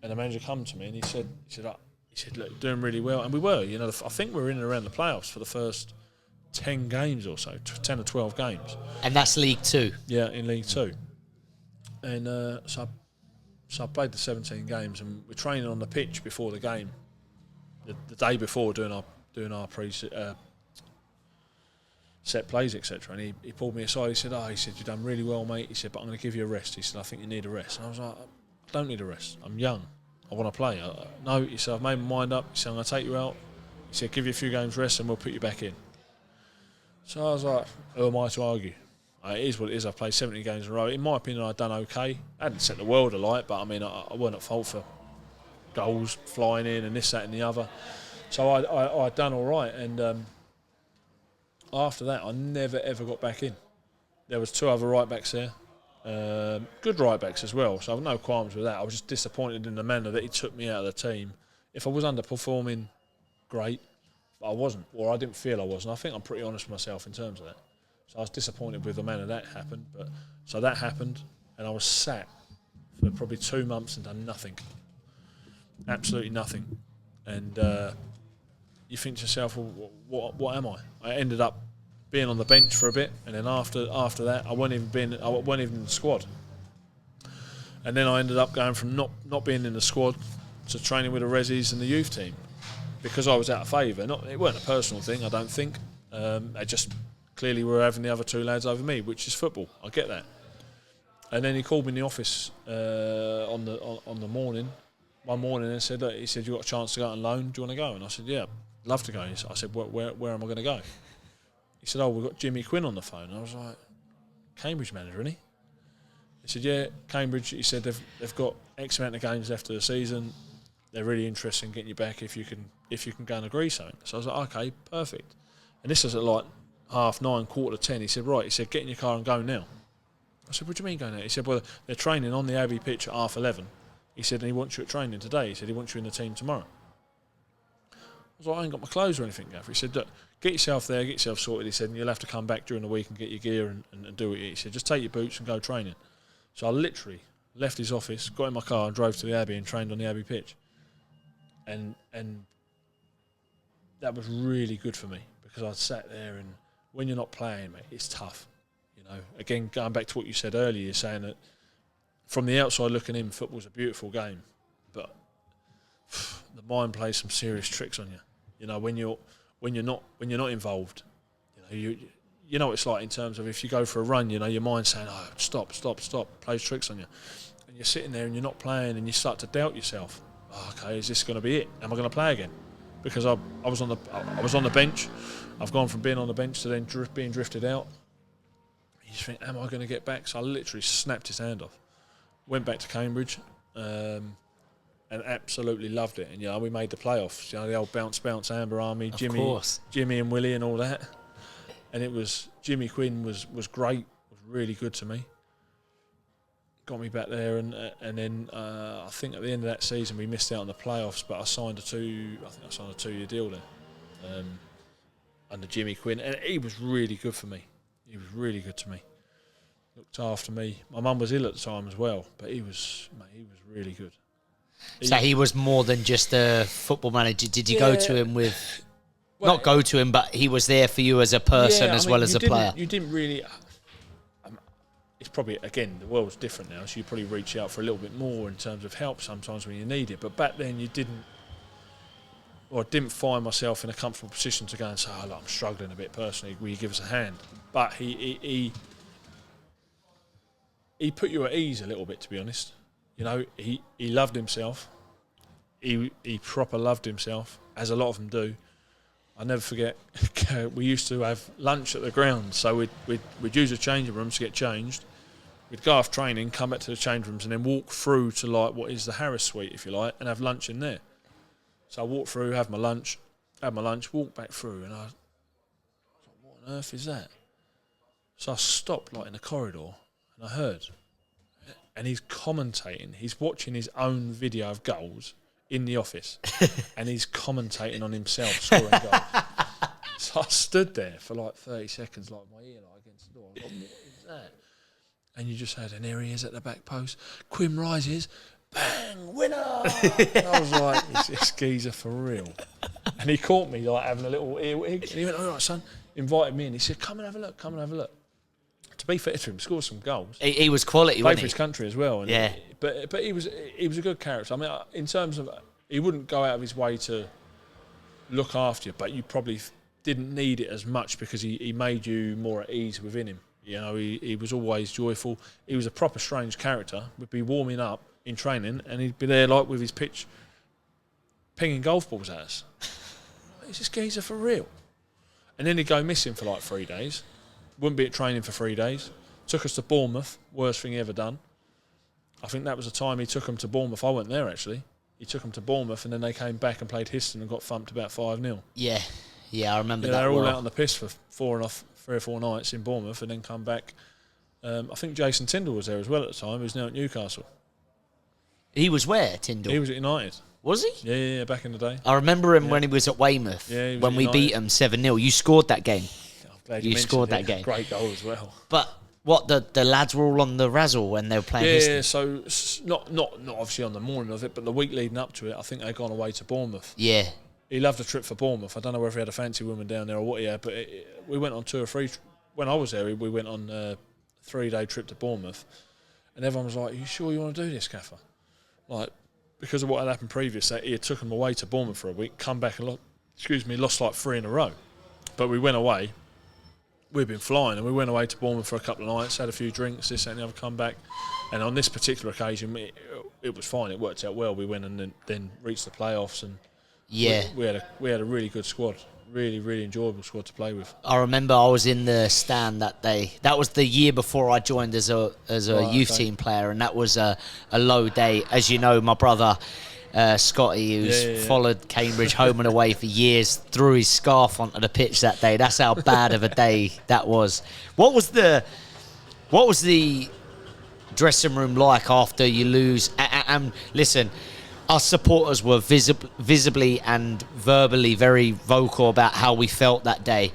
And the manager come to me and he said, look, you're doing really well. And we were, I think we were in and around the playoffs for the first 10 games or so, 10 or 12 games. And that's League 2? Yeah, in League 2. And so I played the 17 games, and we're training on the pitch before the game, the day before, doing our set plays, etc. And he pulled me aside. He said, you've done really well, mate. He said, but I'm going to give you a rest. He said, I think you need a rest. And I was like, I don't need a rest. I'm young. I want to play. No, he said, I've made my mind up. He said, I'm going to take you out. He said, give you a few games rest and we'll put you back in. So I was like, who am I to argue? It is what it is. I've played 70 games in a row. In my opinion, I've done okay. I hadn't set the world alight, but I mean, I weren't at fault for goals flying in and this, that and the other. So I'd done all right. And after that, I never, ever got back in. There was 2 other right-backs there. Good right-backs as well, so I've no qualms with that. I was just disappointed in the manner that he took me out of the team. If I was underperforming, great, but I wasn't, or I didn't feel I was. And I think I'm pretty honest with myself in terms of that. So I was disappointed with the manner that happened. But so that happened, and I was sat for probably 2 months and done nothing. Absolutely nothing. And you think to yourself, well, what am I? I ended up being on the bench for a bit, and then after that, I wasn't even in the squad. And then I ended up going from not being in the squad to training with the Resis and the youth team because I was out of favour. It weren't a personal thing, I don't think. I just clearly were having the other 2 lads over me, which is football. I get that. And then he called me in the office on the morning, one morning, and said, he said, you got a chance to go out on loan. Do you want to go? And I said, yeah, I'd love to go. I said, where am I going to go? He said, we've got Jimmy Quinn on the phone. And I was like, Cambridge manager, isn't he? He said, yeah, Cambridge. He said, they've got X amount of games left of the season. They're really interested in getting you back if you can go and agree something. So I was like, okay, perfect. And this was at like 9:30, 10:15. He said, right. He said, get in your car and go now. I said, what do you mean go now? He said, well, they're training on the Abbey pitch at 11:30. He said, and he wants you at training today. He said, he wants you in the team tomorrow. I was like, I ain't got my clothes or anything, Gav. He said, look, get yourself there, get yourself sorted. He said, and you'll have to come back during the week and get your gear and do it. He said, just take your boots and go training. So I literally left his office, got in my car and drove to the Abbey and trained on the Abbey pitch. And that was really good for me because I sat there, and when you're not playing, mate, it's tough. Again, going back to what you said earlier, you're saying that from the outside looking in, football's a beautiful game, but the mind plays some serious tricks on you. When you're not involved, you know what it's like in terms of if you go for a run, your mind's saying, stop, plays tricks on you, and you're sitting there and you're not playing, and you start to doubt yourself. Okay, is this going to be it? Am I going to play again? Because I was on the bench. I've gone from being on the bench to then being drifted out. You just think, am I going to get back? So I literally snapped his hand off. Went back to Cambridge, and absolutely loved it. And we made the playoffs. The old bounce, Amber Army, Jimmy and Willie and all that. And it was Jimmy Quinn was great. Was really good to me. Got me back there, and then I think at the end of that season we missed out on the playoffs, but I signed a 2-year deal there under Jimmy Quinn, and he was really good for me. He was really good to me. Looked after me. My mum was ill at the time as well, but he was really good. So he was more than just a football manager. Did you go to him with... Well, not go to him, but he was there for you as a person as well as a player. You didn't really... it's probably, again, the world's different now, so you probably reach out for a little bit more in terms of help sometimes when you need it. But back then you didn't... or I didn't find myself in a comfortable position to go and say, look, I'm struggling a bit personally, will you give us a hand? But he put you at ease a little bit, to be honest. You know, he loved himself. He proper loved himself, as a lot of them do. I never forget, we used to have lunch at the ground, so we'd use the changing rooms to get changed. We'd go off training, come back to the change rooms, and then walk through to like what is the Harris Suite, if you like, and have lunch in there. So I walk through, have my lunch, walk back through, and I was like, what on earth is that? So I stopped like in the corridor, and I heard, and he's commentating. He's watching his own video of goals in the office, and he's commentating on himself scoring goals. So I stood there for like 30 seconds, like my ear like against the door. I was like, what is that? And you just heard, and there he is at the back post. Quinn rises, bang, winner! And I was like, is this geezer for real? And he caught me like having a little earwig, and he went, all right, son, invited me in. He said, come and have a look, To be fair to him, scored some goals. He was quality, played wasn't for he? his country as well. And yeah. But he was a good character. I mean, in terms of, he wouldn't go out of his way to look after you, but you probably didn't need it as much because he made you more at ease within him. You know, he was always joyful. He was a proper strange character. We'd be warming up in training, and he'd be there like with his pitch, pinging golf balls at us. Is this geezer for real? And then he'd go missing for like 3 days. Wouldn't be at training for 3 days. Took us to Bournemouth. Worst thing he ever done. I think that was the time he took them to Bournemouth. I went there actually. He took them to Bournemouth, and then they came back and played Histon and got thumped about 5-0. Yeah, I remember that. They were all well. out on the piss for 3 or 4 nights in Bournemouth, and then come back. I think Jason Tyndall was there as well at the time. Who's now at Newcastle. He was where, Tyndall? He was at United. Was he? Yeah, back in the day. I remember him when he was at Weymouth. Yeah, when we beat him 7-0. You scored that game. I'm glad you scored that game. Great goal as well. But what, the lads were all on the razzle when they were playing Yeah, Histon? so not obviously on the morning of it, but the week leading up to it, I think they'd gone away to Bournemouth. Yeah. He loved the trip for Bournemouth. I don't know whether he had a fancy woman down there or what he had, but we went on 2 or 3. When I was there, we went on a 3-day trip to Bournemouth, and everyone was like, "Are you sure you want to do this, Gaffer?" Like, because of what had happened previous, he had took him away to Bournemouth for a week, come back and lost like 3 in a row. But we went away. We'd been flying, and we went away to Bournemouth for a couple of nights, had a few drinks, this and the other, come back. And on this particular occasion, it was fine. It worked out well. We went and then reached the playoffs, and yeah, we had a really good squad, really, really enjoyable squad to play with. I remember I was in the stand that day. That was the year before I joined as a youth team player, and that was a low day. As you know, my brother Scotty, who's followed Cambridge home and away for years, threw his scarf onto the pitch that day. That's how bad of a day that was. What was the dressing room like after you lose? And listen, our supporters were visibly and verbally very vocal about how we felt that day.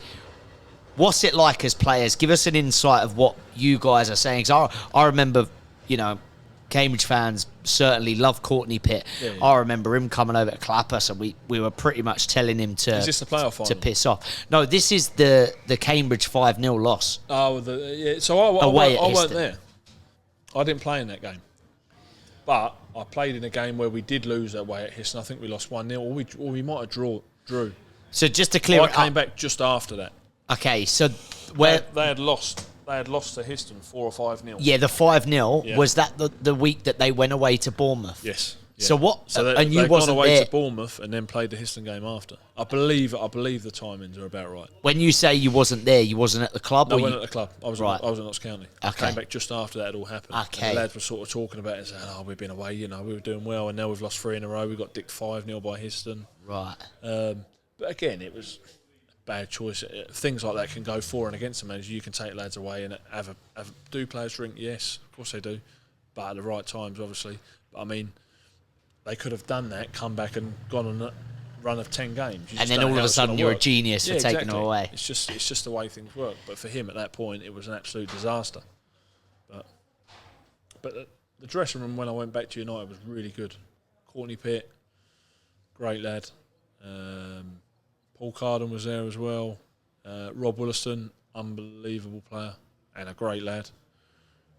What's it like as players? Give us an insight of what you guys are saying. 'Cause I remember, Cambridge fans certainly love Courtney Pitt. Yeah. I remember him coming over to clap us, and we were pretty much telling him to. Is this the playoff final? To piss off? No, this is the Cambridge 5-0 loss. Oh, so I weren't there. I didn't play in that game, but I played in a game where we did lose that way at Histon. I think we lost 1-0, or we might have drew. So just to clear I it up, came back just after that. Okay, so where they had lost. They had lost to Histon 4 or 5-0. Yeah, the 5-0 was that the week that they went away to Bournemouth. Yes. Yeah. So what? So and you they'd wasn't gone away there. to Bournemouth and then played the Histon game after. I believe the timings are about right. When you say you wasn't there, you wasn't at the club. No, I wasn't at the club. I was Right. I was at Notts County. I Okay. came back just after that had all happened. Okay. And the lads were sort of talking about it and saying, "Oh, we've been away. We were doing well, and now we've lost 3 in a row. We got dicked 5-0 by Histon." Right. But again, it was a bad choice. Things like that can go for and against the manager. You can take lads away and do players drink? Yes, of course they do, but at the right times, obviously. But I mean, they could have done that, come back and gone on a run of 10 games. And then all of a sudden you're a genius for taking them away. It's just the way things work. But for him at that point, it was an absolute disaster. But the dressing room when I went back to United was really good. Courtney Pitt, great lad. Paul Carden was there as well. Rob Williston, unbelievable player and a great lad.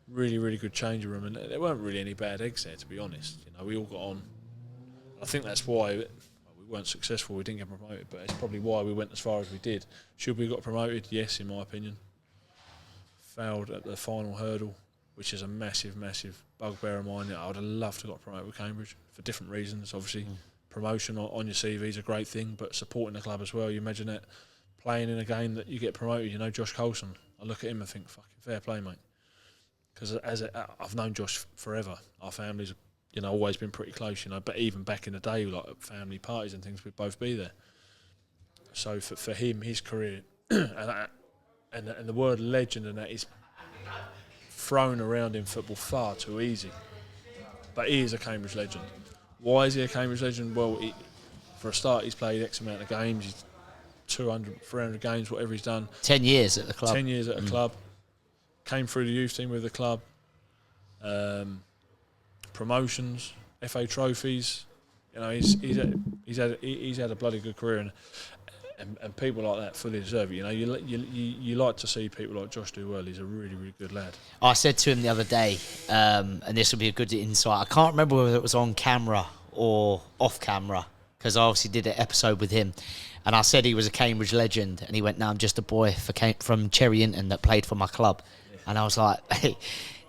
Really, really good changing room, and there weren't really any bad eggs there, to be honest. We all got on. I think that's why we we weren't successful. We didn't get promoted, but it's probably why we went as far as we did. Should we have got promoted? Yes, in my opinion. Failed at the final hurdle, which is a massive, massive bugbear of mine. I would have loved to have got promoted with Cambridge for different reasons. Obviously, promotion on your CV is a great thing, but supporting the club as well. You imagine that playing in a game that you get promoted. You know, Josh Coulson. I look at him and think, fucking fair play, mate. Because I've known Josh forever. Our families, you know, always been pretty close. You know, but even back in the day, like at family parties and things, we'd both be there. So for him, his career, and the word legend and that is thrown around in football far too easy. But he is a Cambridge legend. Why is he a Cambridge legend? Well, for a start, he's played X amount of games. He's 200, 300 games, whatever he's done. 10 years at the club. 10 years at a club. Came through the youth team with the club. Promotions, FA trophies. You know, he's had a bloody good career, and people like that fully deserve it. You know, you like to see people like Josh do well. He's a really, really good lad. I said to him the other day, and this will be a good insight. I can't remember whether it was on camera or off camera, because I obviously did an episode with him. And I said he was a Cambridge legend, and he went, "No, I'm just a boy from Cherry Hinton that played for my club." Yeah. And I was like, "Hey,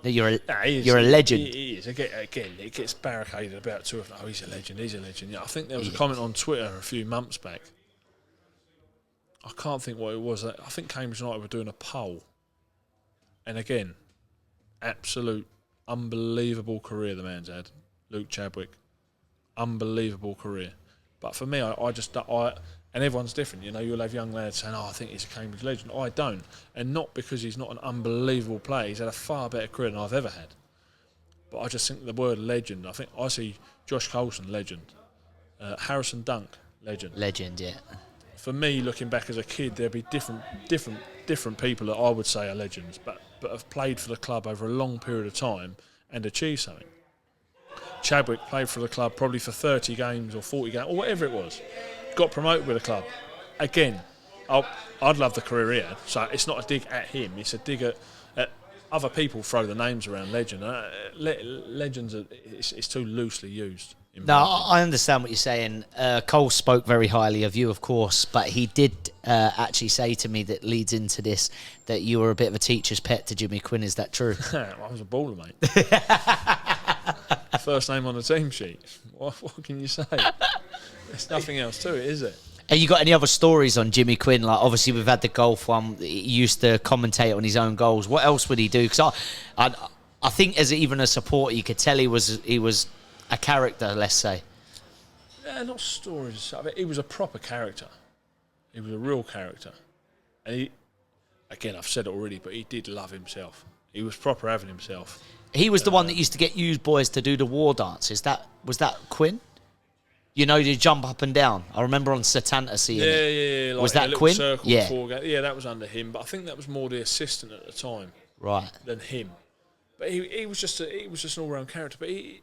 you're a legend." He is. Again, it gets barricaded about too often. Oh, he's a legend. He's a legend. Yeah, I think there was a comment on Twitter a few months back. I can't think what it was. I think Cambridge United were doing a poll, and again, absolute unbelievable career the man's had, Luke Chadwick, unbelievable career. But for me, and everyone's different, you know. You'll have young lads saying, "Oh, I think he's a Cambridge legend." I don't, and not because he's not an unbelievable player. He's had a far better career than I've ever had. But I just think the word legend. I think I see Josh Coulson, legend. Harrison Dunk, legend. Legend, yeah. For me, looking back as a kid, there'd be different people that I would say are legends, but have played for the club over a long period of time and achieved something. Chadwick played for the club probably for 30 games or 40 games or whatever it was. Got promoted with the club. Again, I'd love the career he had. So it's not a dig at him. It's a dig at other people throw the names around legend. Legends, it's too loosely used. No, I understand what you're saying. Cole spoke very highly of you, of course, but he did actually say to me that leads into this, that you were a bit of a teacher's pet to Jimmy Quinn. Is that true? I was a baller, mate. First name on the team sheet. What can you say? There's nothing else to it, is it? Have you got any other stories on Jimmy Quinn? Like, obviously, we've had the golf one. He used to commentate on his own goals. What else would he do? Because I think as even a supporter, you could tell he was a character, let's say. Yeah, not stories. I mean, he was a proper character. He was a real character. And he, again, I've said it already, but he did love himself. He was proper having himself. He was the one that used to get used boys to do the war dances. Was that Quinn? You know, you jump up and down. I remember on Satanta seeing it. Yeah. Like was that Quinn? Yeah, that was under him. But I think that was more the assistant at the time, right, than him. But he was just an all-round character. But he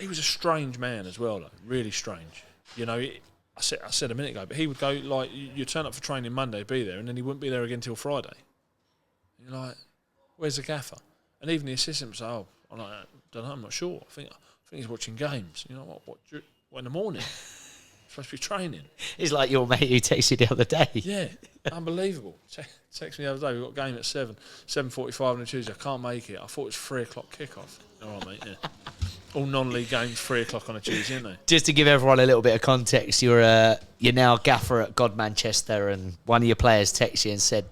was a strange man as well, though. Really strange. You know, I said a minute ago, but he would go, like, you turn up for training Monday, be there, and then he wouldn't be there again till Friday. You're like, where's the gaffer? And even the assistant would say, "Oh, I'm like, I don't know, I'm not sure. I think he's watching games." You know what in the morning? Supposed to be training. He's like your mate who texted you the other day. Yeah, unbelievable. Text me the other day, we've got a game at 7:45 on a Tuesday. I can't make it. I thought it was 3 o'clock kickoff. All right, mate, yeah. All non-league games, 3 o'clock on a Tuesday, aren't they? Just to give everyone a little bit of context, you're now gaffer at God Manchester, and one of your players texted you and said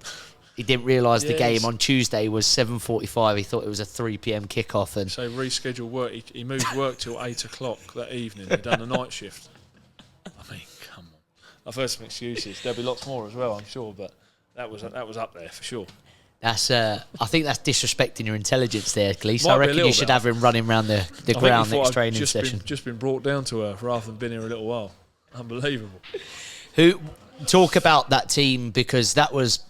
he didn't realise the game on Tuesday was 7:45. He thought it was a 3 p.m. kickoff, and so rescheduled work. He moved work till 8 o'clock that evening. He'd done a night shift. I mean, come on. I've heard some excuses. There'll be lots more as well, I'm sure, but that was up there for sure. That's I think that's disrespecting your intelligence there, Gleeson. I reckon you should have him running around the ground next training session. Just been brought down to earth rather than been here a little while. Unbelievable. Who talk about that team, because that was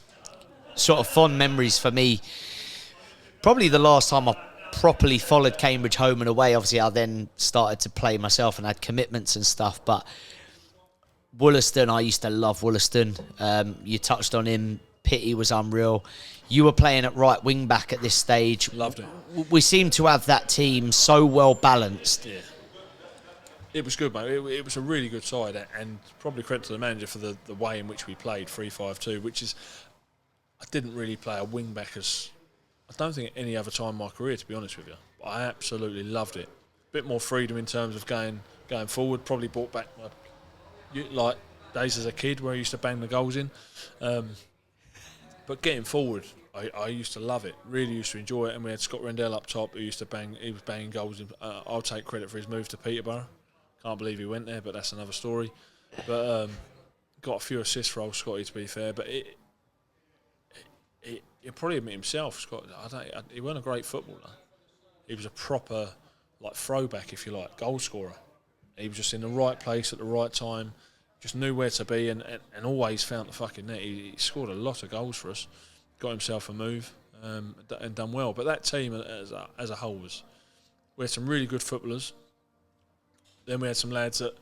sort of fond memories for me. Probably the last time I properly followed Cambridge home and away. Obviously, I then started to play myself and had commitments and stuff. But Wollaston, I used to love Wollaston. You touched on him. Pitty was unreal. You were playing at right wing back at this stage. Loved it. We seem to have that team so well balanced. Yeah. It was good, mate. It was a really good side, and probably credit to the manager for the way in which we played 3-5-2, which is, I didn't really play a wing back as I don't think at any other time in my career, to be honest with you. But I absolutely loved it. A bit more freedom in terms of going forward. Probably brought back my like days as a kid where I used to bang the goals in. But getting forward, I used to love it. Really used to enjoy it. And we had Scott Rendell up top who used to bang. He was banging goals. I'll take credit for his move to Peterborough. Can't believe he went there, but that's another story. But got a few assists for old Scotty, to be fair. But he'll probably admit himself, Scott. He wasn't a great footballer. He was a proper like throwback, if you like, goal scorer. He was just in the right place at the right time. Just knew where to be and always found the fucking net. He scored a lot of goals for us, got himself a move and done well. But that team as a whole we had some really good footballers. Then we had some lads that,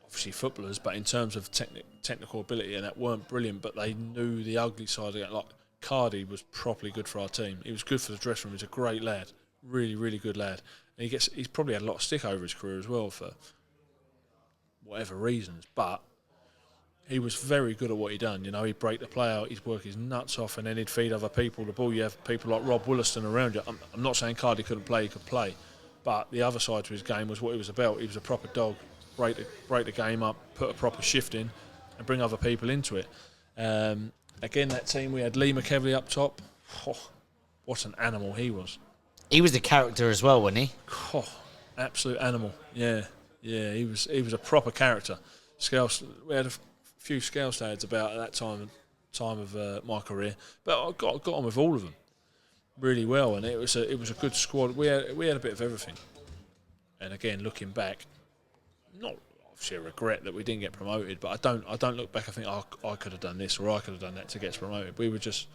obviously footballers, but in terms of technical ability, and that weren't brilliant, but they knew the ugly side of it. Like Cardi was properly good for our team. He was good for the dressing room. He's a great lad, really, really good lad. And he's probably had a lot of stick over his career as well for whatever reasons, but he was very good at what he done. You know, he'd break the play out, he'd work his nuts off, and then he'd feed other people the ball. You have people like Rob Williston around you. I'm not saying Cardi couldn't play, he could play, but the other side to his game was what he was about. He was a proper dog, break the game up, put a proper shift in, and bring other people into it. Again, that team, we had Lee McKevely up top. Oh, what an animal he was. He was the character as well, wasn't he? Oh, absolute animal, yeah. Yeah, he was a proper character. We had a few Scouse lads about at that time of my career, but I got on with all of them really well, and it was a good squad. We had a bit of everything. And again, looking back, not obviously a regret that we didn't get promoted, but I don't look back and think, oh, I could have done this or I could have done that to get us promoted. We were just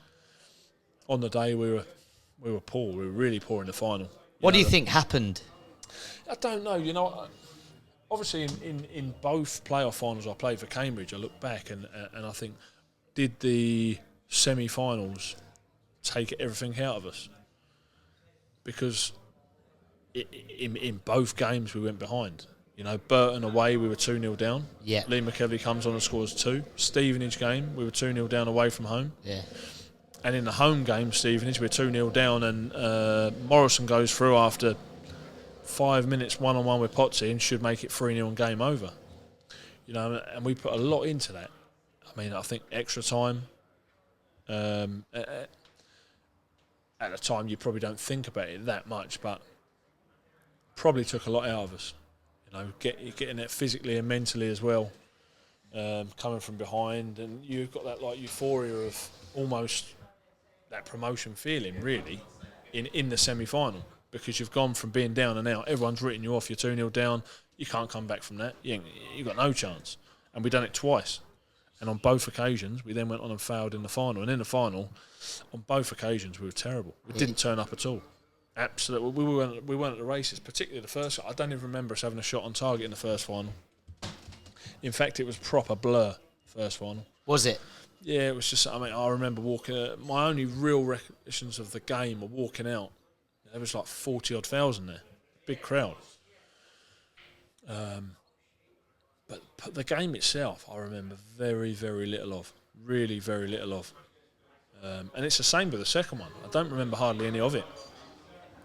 on the day we were poor. We were really poor in the final. What do you think happened? I don't know. You know. Obviously, in both playoff finals I played for Cambridge, I look back and I think, did the semi-finals take everything out of us? Because in both games we went behind. You know, Burton away we were 2-0 down. Yeah. Lee McKevely comes on and scores 2. Stevenage game we were 2-0 down away from home. Yeah. And in the home game, Stevenage, we're 2-0 down, and Morrison goes through after 5 minutes one-on-one with Potsy and should make it 3-0 and game over. You know, and we put a lot into that. I mean, I think extra time. At the time, you probably don't think about it that much, but probably took a lot out of us. You know, getting it physically and mentally as well, coming from behind, and you've got that like euphoria of almost that promotion feeling, really, in the semi-final. Because you've gone from being down and out, everyone's written you off, you're 2-0 down, you can't come back from that, you've got no chance. And we've done it twice. And on both occasions, we then went on and failed in the final. And in the final, on both occasions, we were terrible. We didn't turn up at all. Absolutely. We weren't at the races, particularly the first. I don't even remember us having a shot on target in the first final. In fact, it was proper blur, first final. Was it? Yeah, it was just, I remember walking, my only real recollections of the game were walking out. There was like 40-odd thousand there. Big crowd. But the game itself, I remember very, very little of. Really, very little of. And it's the same with the second one. I don't remember hardly any of it.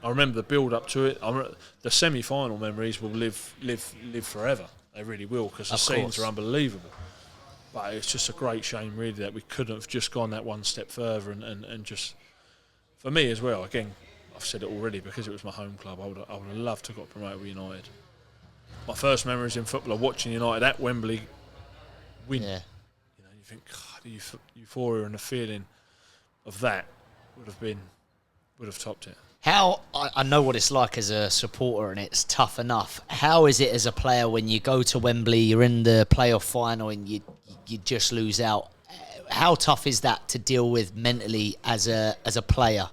I remember the build-up to it. The semi-final memories will live forever. They really will, because the scenes are unbelievable. But it's just a great shame, really, that we couldn't have just gone that one step further and just, for me as well, again, I've said it already, because it was my home club, I would have loved to have got promoted with United. My first memories in football are watching United at Wembley win. Yeah. You know, you think, God, the euphoria and the feeling of that would have topped it. How, I know what it's like as a supporter, and it's tough enough. How is it as a player when you go to Wembley, you're in the playoff final, and you just lose out? How tough is that to deal with mentally as a player?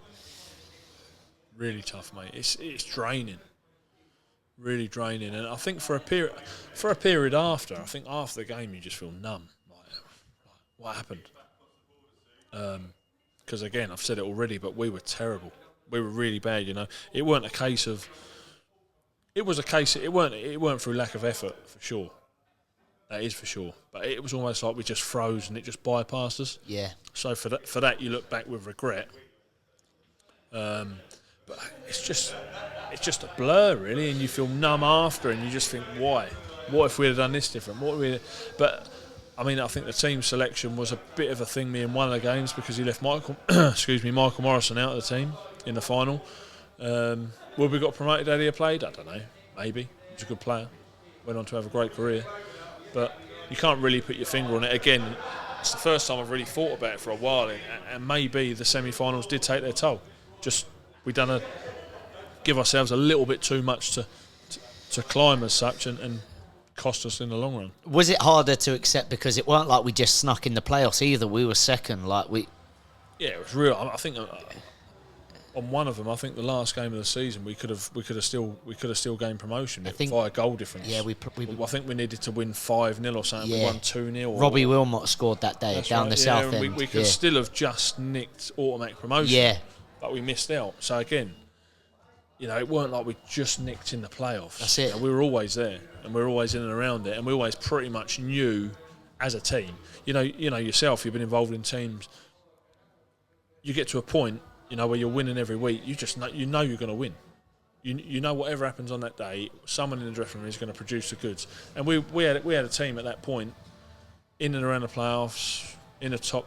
Really tough, mate. It's draining, really draining. And I think for a period after, I think after the game you just feel numb. Like what happened? Because again, I've said it already, but we were terrible. We were really bad. You know, it weren't a case of it was a case. It weren't through lack of effort for sure. That is for sure. But it was almost like we just froze and it just bypassed us. Yeah. So for that, you look back with regret. But it's just a blur really, and you feel numb after, and you just think, why? What if we'd have done this different? But I mean, I think the team selection was a bit of a thing me in one of the games because he left Michael Morrison out of the team in the final. Would we got promoted had he played? I don't know. Maybe. He was a good player. Went on to have a great career. But you can't really put your finger on it. Again, it's the first time I've really thought about it for a while, and maybe the semi-finals did take their toll. Just we give ourselves a little bit too much to climb as such, and cost us in the long run. Was it harder to accept because it weren't like we just snuck in the playoffs either? We were second, Yeah, it was real. I think on one of them, I think the last game of the season, we could have still gained promotion via goal difference. Yeah, I think we needed to win 5-0 or something. Yeah. We won 2-0. Robbie Wilmot scored that day down the south end. We could still have just nicked automatic promotion. Yeah, but we missed out. So again, it weren't like we just nicked in the playoffs. That's it. We were always there, and we were always in and around it, and we always pretty much knew as a team. You know yourself. You've been involved in teams. You get to a point, where you're winning every week. You just know you're going to win. You know whatever happens on that day, someone in the dressing room is going to produce the goods. And we had a team at that point in and around the playoffs, in the top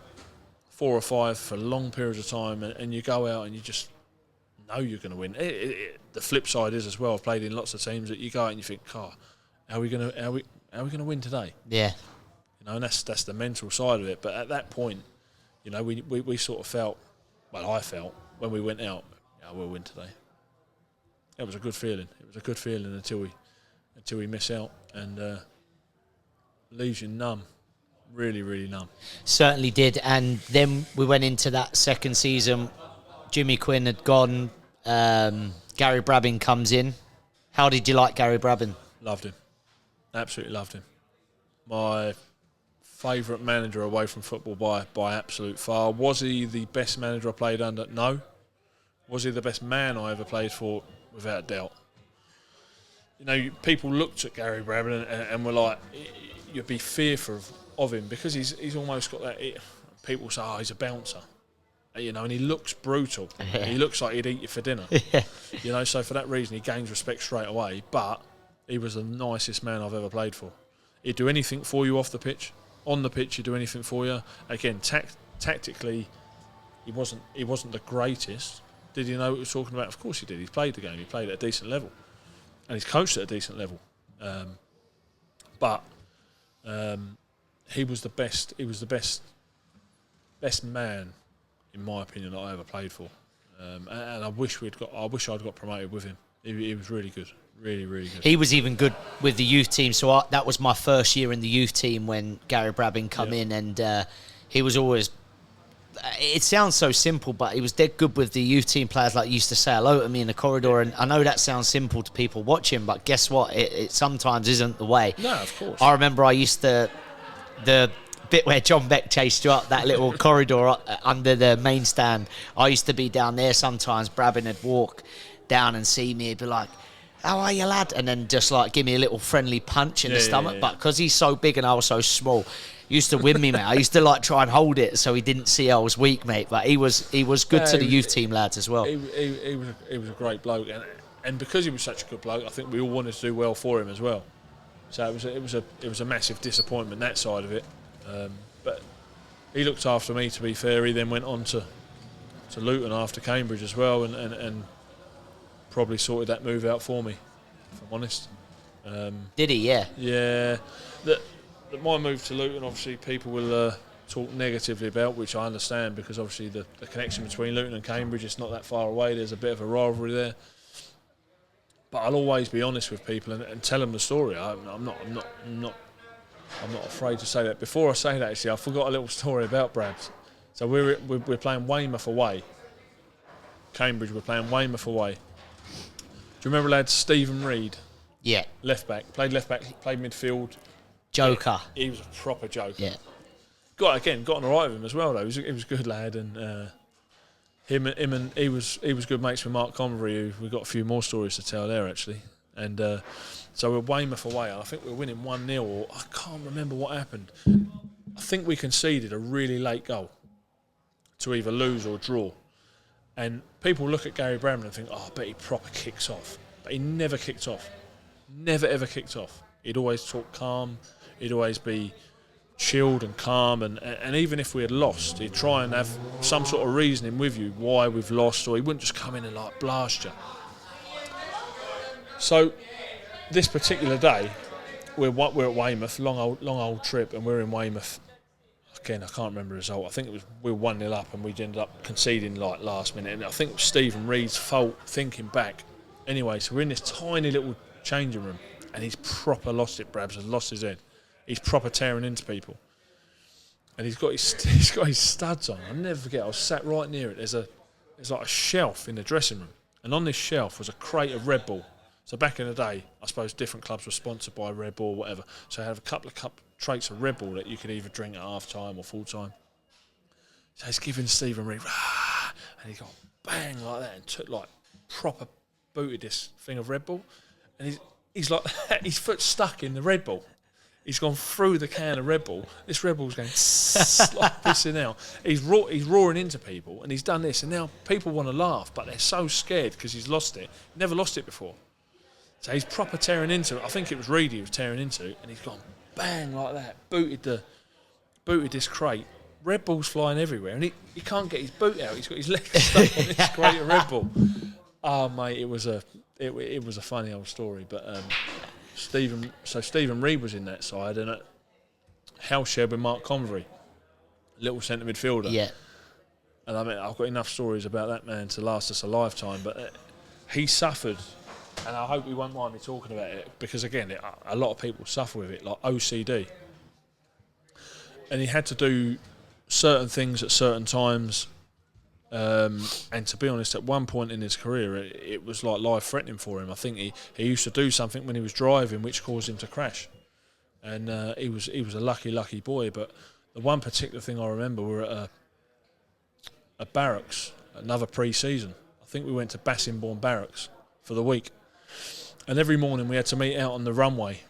4 or 5 for long periods of time, and you go out and you just know you're going to win. The flip side is as well. I've played in lots of teams that you go out and you think, how are we going to win today? Yeah. And that's the mental side of it. But at that point, we sort of felt. Well, I felt when we went out, we'll win today. It was a good feeling. It was a good feeling until we miss out and leaves you numb, really, really numb. Certainly did. And then we went into that second season. Jimmy Quinn had gone. Gary Brabin comes in. How did you like Gary Brabin? Loved him. Absolutely loved him. My favourite manager away from football by absolute far. Was he the best manager I played under? No. Was he the best man I ever played for? Without doubt. People looked at Gary Brabin and were like, you'd be fearful of him because he's almost got that. People say, he's a bouncer, and he looks brutal. Yeah. He looks like he'd eat you for dinner. Yeah. So for that reason, he gains respect straight away. But he was the nicest man I've ever played for. He'd do anything for you off the pitch. On the pitch, he'd do anything for you. Again, tactically, he wasn't the greatest. Did he know what he was talking about? Of course he did. He played the game. He played at a decent level, and he's coached at a decent level. But he was the best. He was the best man, in my opinion, that I ever played for. And I wish I'd got promoted with him. He was really good. Really, really good. He was even good with the youth team. So that was my first year in the youth team when Gary Brabin come in, and he was always. It sounds so simple, but he was dead good with the youth team players. Like, used to say hello to me in the corridor, and I know that sounds simple to people watching, but guess what? It sometimes isn't the way. No, of course. I remember I used to the bit where John Beck chased you up that little corridor under the main stand. I used to be down there sometimes. Brabin would walk down and see me. He'd be like, "How are you, lad?" And then just like give me a little friendly punch in the stomach. Yeah. But because he's so big and I was so small, he used to win me, mate. I used to like try and hold it so he didn't see I was weak, mate. But he was good to the youth team lads as well. He was a great bloke, and because he was such a good bloke, I think we all wanted to do well for him as well. So it was a massive disappointment, that side of it. But he looked after me, to be fair. He then went on to Luton after Cambridge as well, and probably sorted that move out for me, if I'm honest. Did he? Yeah. Yeah. My move to Luton, obviously, people will talk negatively about, which I understand, because obviously the connection between Luton and Cambridge is not that far away. There's a bit of a rivalry there. But I'll always be honest with people and tell them the story. I'm not afraid to say that. Before I say that, actually, I forgot a little story about Brabs. So we're playing Weymouth away. Cambridge, we're playing Weymouth away. Do you remember lad Stephen Reid? Yeah. Left back, played midfield. Joker. He was a proper joker. Yeah. Got on the right of him as well though. He was a good lad, and he was good mates with Mark Convery, who we got a few more stories to tell there actually. And so we're Weymouth away, and I think we're winning 1-0, or I can't remember what happened. I think we conceded a really late goal to either lose or draw. And people look at Gary Brabin and think, I bet he proper kicks off. But he never kicked off. Never, ever kicked off. He'd always talk calm. He'd always be chilled and calm. And even if we had lost, he'd try and have some sort of reasoning with you why we've lost, or he wouldn't just come in and like blast you. So this particular day, we're at Weymouth, long old trip, and we're in Weymouth. Again, I can't remember the result. I think it was we were 1-0 up and we ended up conceding like last minute. And I think it was Stephen Reid's fault, thinking back. Anyway, so we're in this tiny little changing room, and he's proper lost it. Brabs has lost his head. He's proper tearing into people, and he's got his studs on. I'll never forget. I was sat right near it. There's like a shelf in the dressing room, and on this shelf was a crate of Red Bull. So back in the day, I suppose different clubs were sponsored by Red Bull or whatever. So I had a couple of traits of Red Bull that you could either drink at half time or full time. So he's giving Stephen Reid, and he got bang like that and took like proper booted this thing of Red Bull, and he's like his foot's stuck in the Red Bull. He's gone through the can of Red Bull. This Red Bull's going like pissing out. He's roaring into people, and he's done this, and now people want to laugh, but they're so scared because he's lost it. Never lost it before. So he's proper tearing into it. I think it was Reid he was tearing into, and he's gone bang like that, booted this crate. Red Bull's flying everywhere, and he can't get his boot out. He's got his legs stuck on this crate of Red Bull. Oh mate, it was a funny old story. But Stephen Reid was in that side, and house shared with Mark Convery, little centre midfielder. Yeah. And I mean, I've got enough stories about that man to last us a lifetime. But he suffered. And I hope you won't mind me talking about it, because again, a lot of people suffer with it, like OCD. And he had to do certain things at certain times. And to be honest, at one point in his career, it was like life-threatening for him. I think he used to do something when he was driving which caused him to crash. And he was a lucky boy. But the one particular thing I remember, we were at a barracks, another pre-season. I think we went to Bassingbourne Barracks for the week. And every morning we had to meet out on the runway.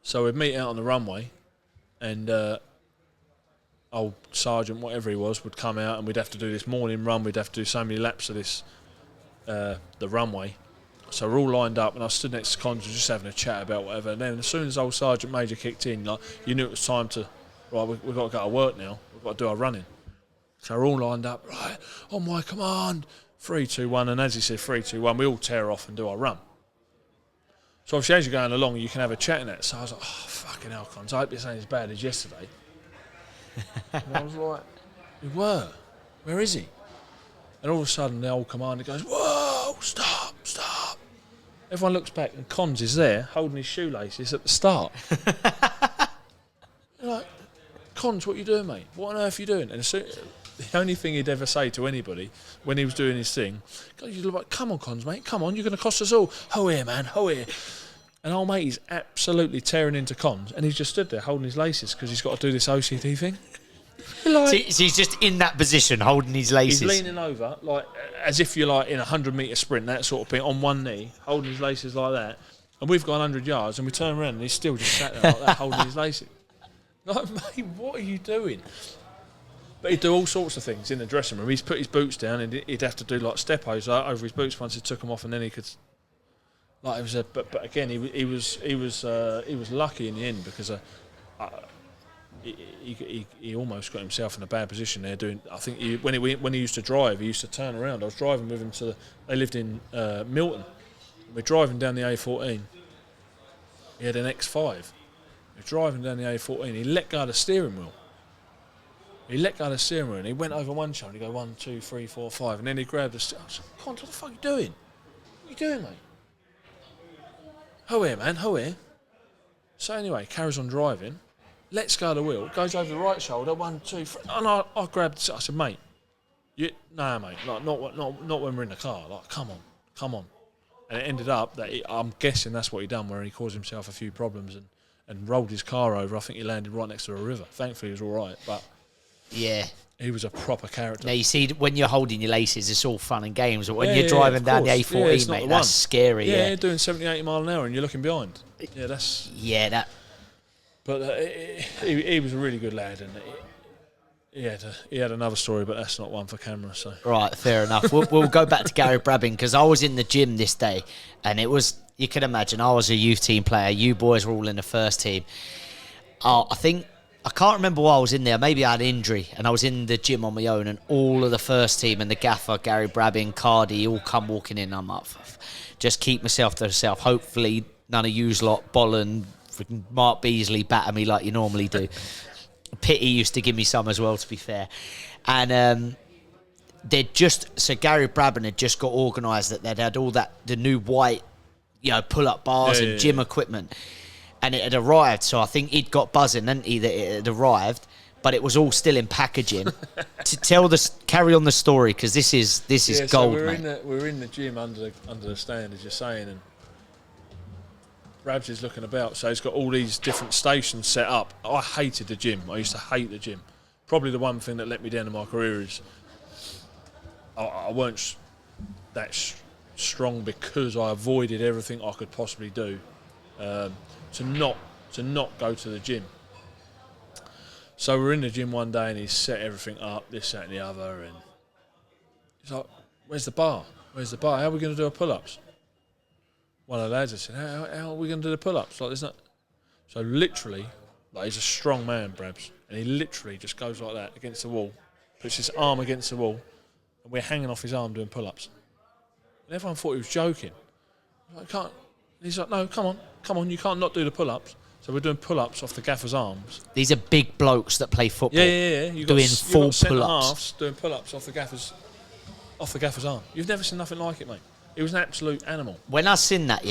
So we'd meet out on the runway, and old sergeant, whatever he was, would come out, and we'd have to do this morning run. We'd have to do so many laps of this, the runway. So we're all lined up, and I stood next to Cons, just having a chat about whatever. And then as soon as old Sergeant Major kicked in, like, you knew it was time to, right, we've got to go to work now. We've got to do our running. So we're all lined up, right, on my command. 3, 2, 1, and as he said, 3, 2, 1, we all tear off and do our run. So obviously as you're going along, you can have a chat in that. So I was like, oh, fucking hell, Cons, I hope this ain't as bad as yesterday. And I was like, we were. Where is he? And all of a sudden, the old commander goes, whoa, stop. Everyone looks back, and Cons is there, holding his shoelaces at the start. They're like, Cons, what are you doing, mate? What on earth are you doing? And the only thing he'd ever say to anybody when he was doing his thing, you'd look like, come on, Cons, mate, come on, you're going to cost us all. Ho here, man, ho here. And old mate is absolutely tearing into Cons, and he's just stood there holding his laces because he's got to do this OCD thing. Like, so he's just in that position, holding his laces. He's leaning over, like as if you're like in a 100-metre sprint, that sort of thing, on one knee, holding his laces like that. And we've gone 100 yards, and we turn around, and he's still just sat there like that, holding his laces. Like, mate, what are you doing? But he'd do all sorts of things in the dressing room. He'd put his boots down, and he'd have to do like step-overs over his boots once he took them off, and then he could. Like it was a, but again, he was lucky in the end, because he almost got himself in a bad position there. I think when he used to drive, he used to turn around. I was driving with him they lived in Milton. We're driving down the A14. He had an X5. We're driving down the A14. He let go of the steering wheel. And he went over one shoulder. He go 1, 2, 3, 4, 5, and then he grabbed the steering. I said, "What the fuck are you doing? What are you doing, mate? Ho here, man, ho here." So anyway, carries on driving. Lets go of the wheel. Goes over the right shoulder. 1, 2, 3. And I grabbed. I said, "Mate, no, mate. Like not when we're in the car. Like, come on." And it ended up that I'm guessing that's what he done, where he caused himself a few problems and rolled his car over. I think he landed right next to a river. Thankfully, he was all right. But yeah, He was a proper character. Now, you see, when you're holding your laces, it's all fun and games. But when you're driving down the A14, mate, that's scary. Yeah, you're doing 70, 80 mile an hour and you're looking behind. Yeah, that's... Yeah, that... But he was a really good lad, and he had another story, but that's not one for camera. So right, fair enough. We'll go back to Gary Brabin, because I was in the gym this day, and it was, you can imagine, I was a youth team player. You boys were all in the first team. I can't remember why I was in there. Maybe I had an injury, and I was in the gym on my own, and all of the first team and the gaffer, Gary Brabin, Cardi, all come walking in. I'm up, just keep myself to myself. Hopefully, none of yous lot, Bolland, freaking Mark Beasley batter me like you normally do. Pity used to give me some as well, to be fair. And so Gary Brabin had just got organised that they'd had all the new white, pull-up bars and gym equipment, and it had arrived. So I think he'd got buzzing, hadn't he, that it had arrived, but it was all still in packaging. Carry on the story, because this is gold, so mate. We're in the gym under the stand, as you're saying, and Rabs is looking about, so he's got all these different stations set up. I hated the gym. I used to hate the gym. Probably the one thing that let me down in my career is I weren't that strong, because I avoided everything I could possibly do to not go to the gym. So we're in the gym one day and he's set everything up, this, that and the other, and he's like, where's the bar? How are we going to do our pull-ups? One of the lads said, how are we going to do the pull-ups? Like, there's not... So literally, he's a strong man, Brabs, and he literally just goes like that against the wall, puts his arm against the wall, and we're hanging off his arm doing pull-ups. And everyone thought he was joking. I can't. And he's like, no, come on, you can't not do the pull-ups. So we're doing pull-ups off the gaffer's arms. These are big blokes that play football. Yeah. You've doing full pull-ups. Halves doing pull-ups off the gaffer's arm. You've never seen nothing like it, mate. It was an absolute animal. When I seen that,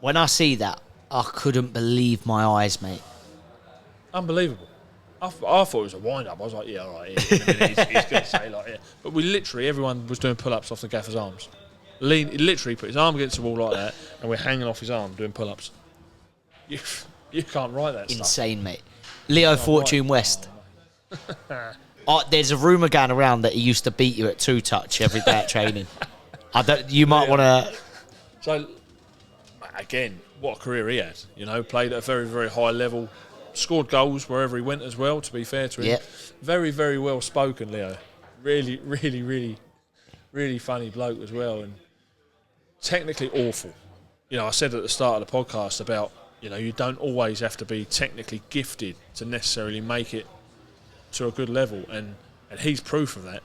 when I see that, I couldn't believe my eyes, mate. Unbelievable. I thought it was a wind-up. I was like, yeah, all right, he's going to say like, yeah. But everyone was doing pull-ups off the gaffer's arms. He literally put his arm against the wall like that, and we're hanging off his arm doing pull-ups. You can't write that stuff. Insane, mate. Leo Fortune West. There's a rumour going around that he used to beat you at two-touch every day at training. You might want to... So, again, what a career he had. Played at a very, very high level. Scored goals wherever he went as well, to be fair to him. Yep. Very, very well spoken, Leo. Really, really, really, really funny bloke as well. And technically awful. I said at the start of the podcast about, you don't always have to be technically gifted to necessarily make it to a good level. And he's proof of that.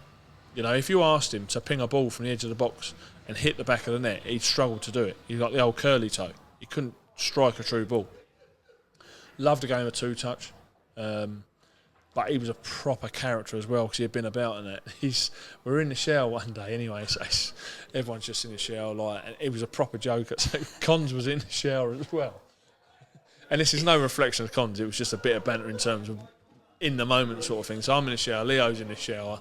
If you asked him to ping a ball from the edge of the box and hit the back of the net, he'd struggle to do it. He's got the old curly toe. He couldn't strike a true ball. Loved the game of two-touch. But he was a proper character as well, because he had been about in that. We were in the shower one day anyway, so everyone's just in the shower, and he was a proper joker. So Cons was in the shower as well. And this is no reflection of Cons, it was just a bit of banter in terms of in the moment sort of thing. So I'm in the shower, Leo's in the shower,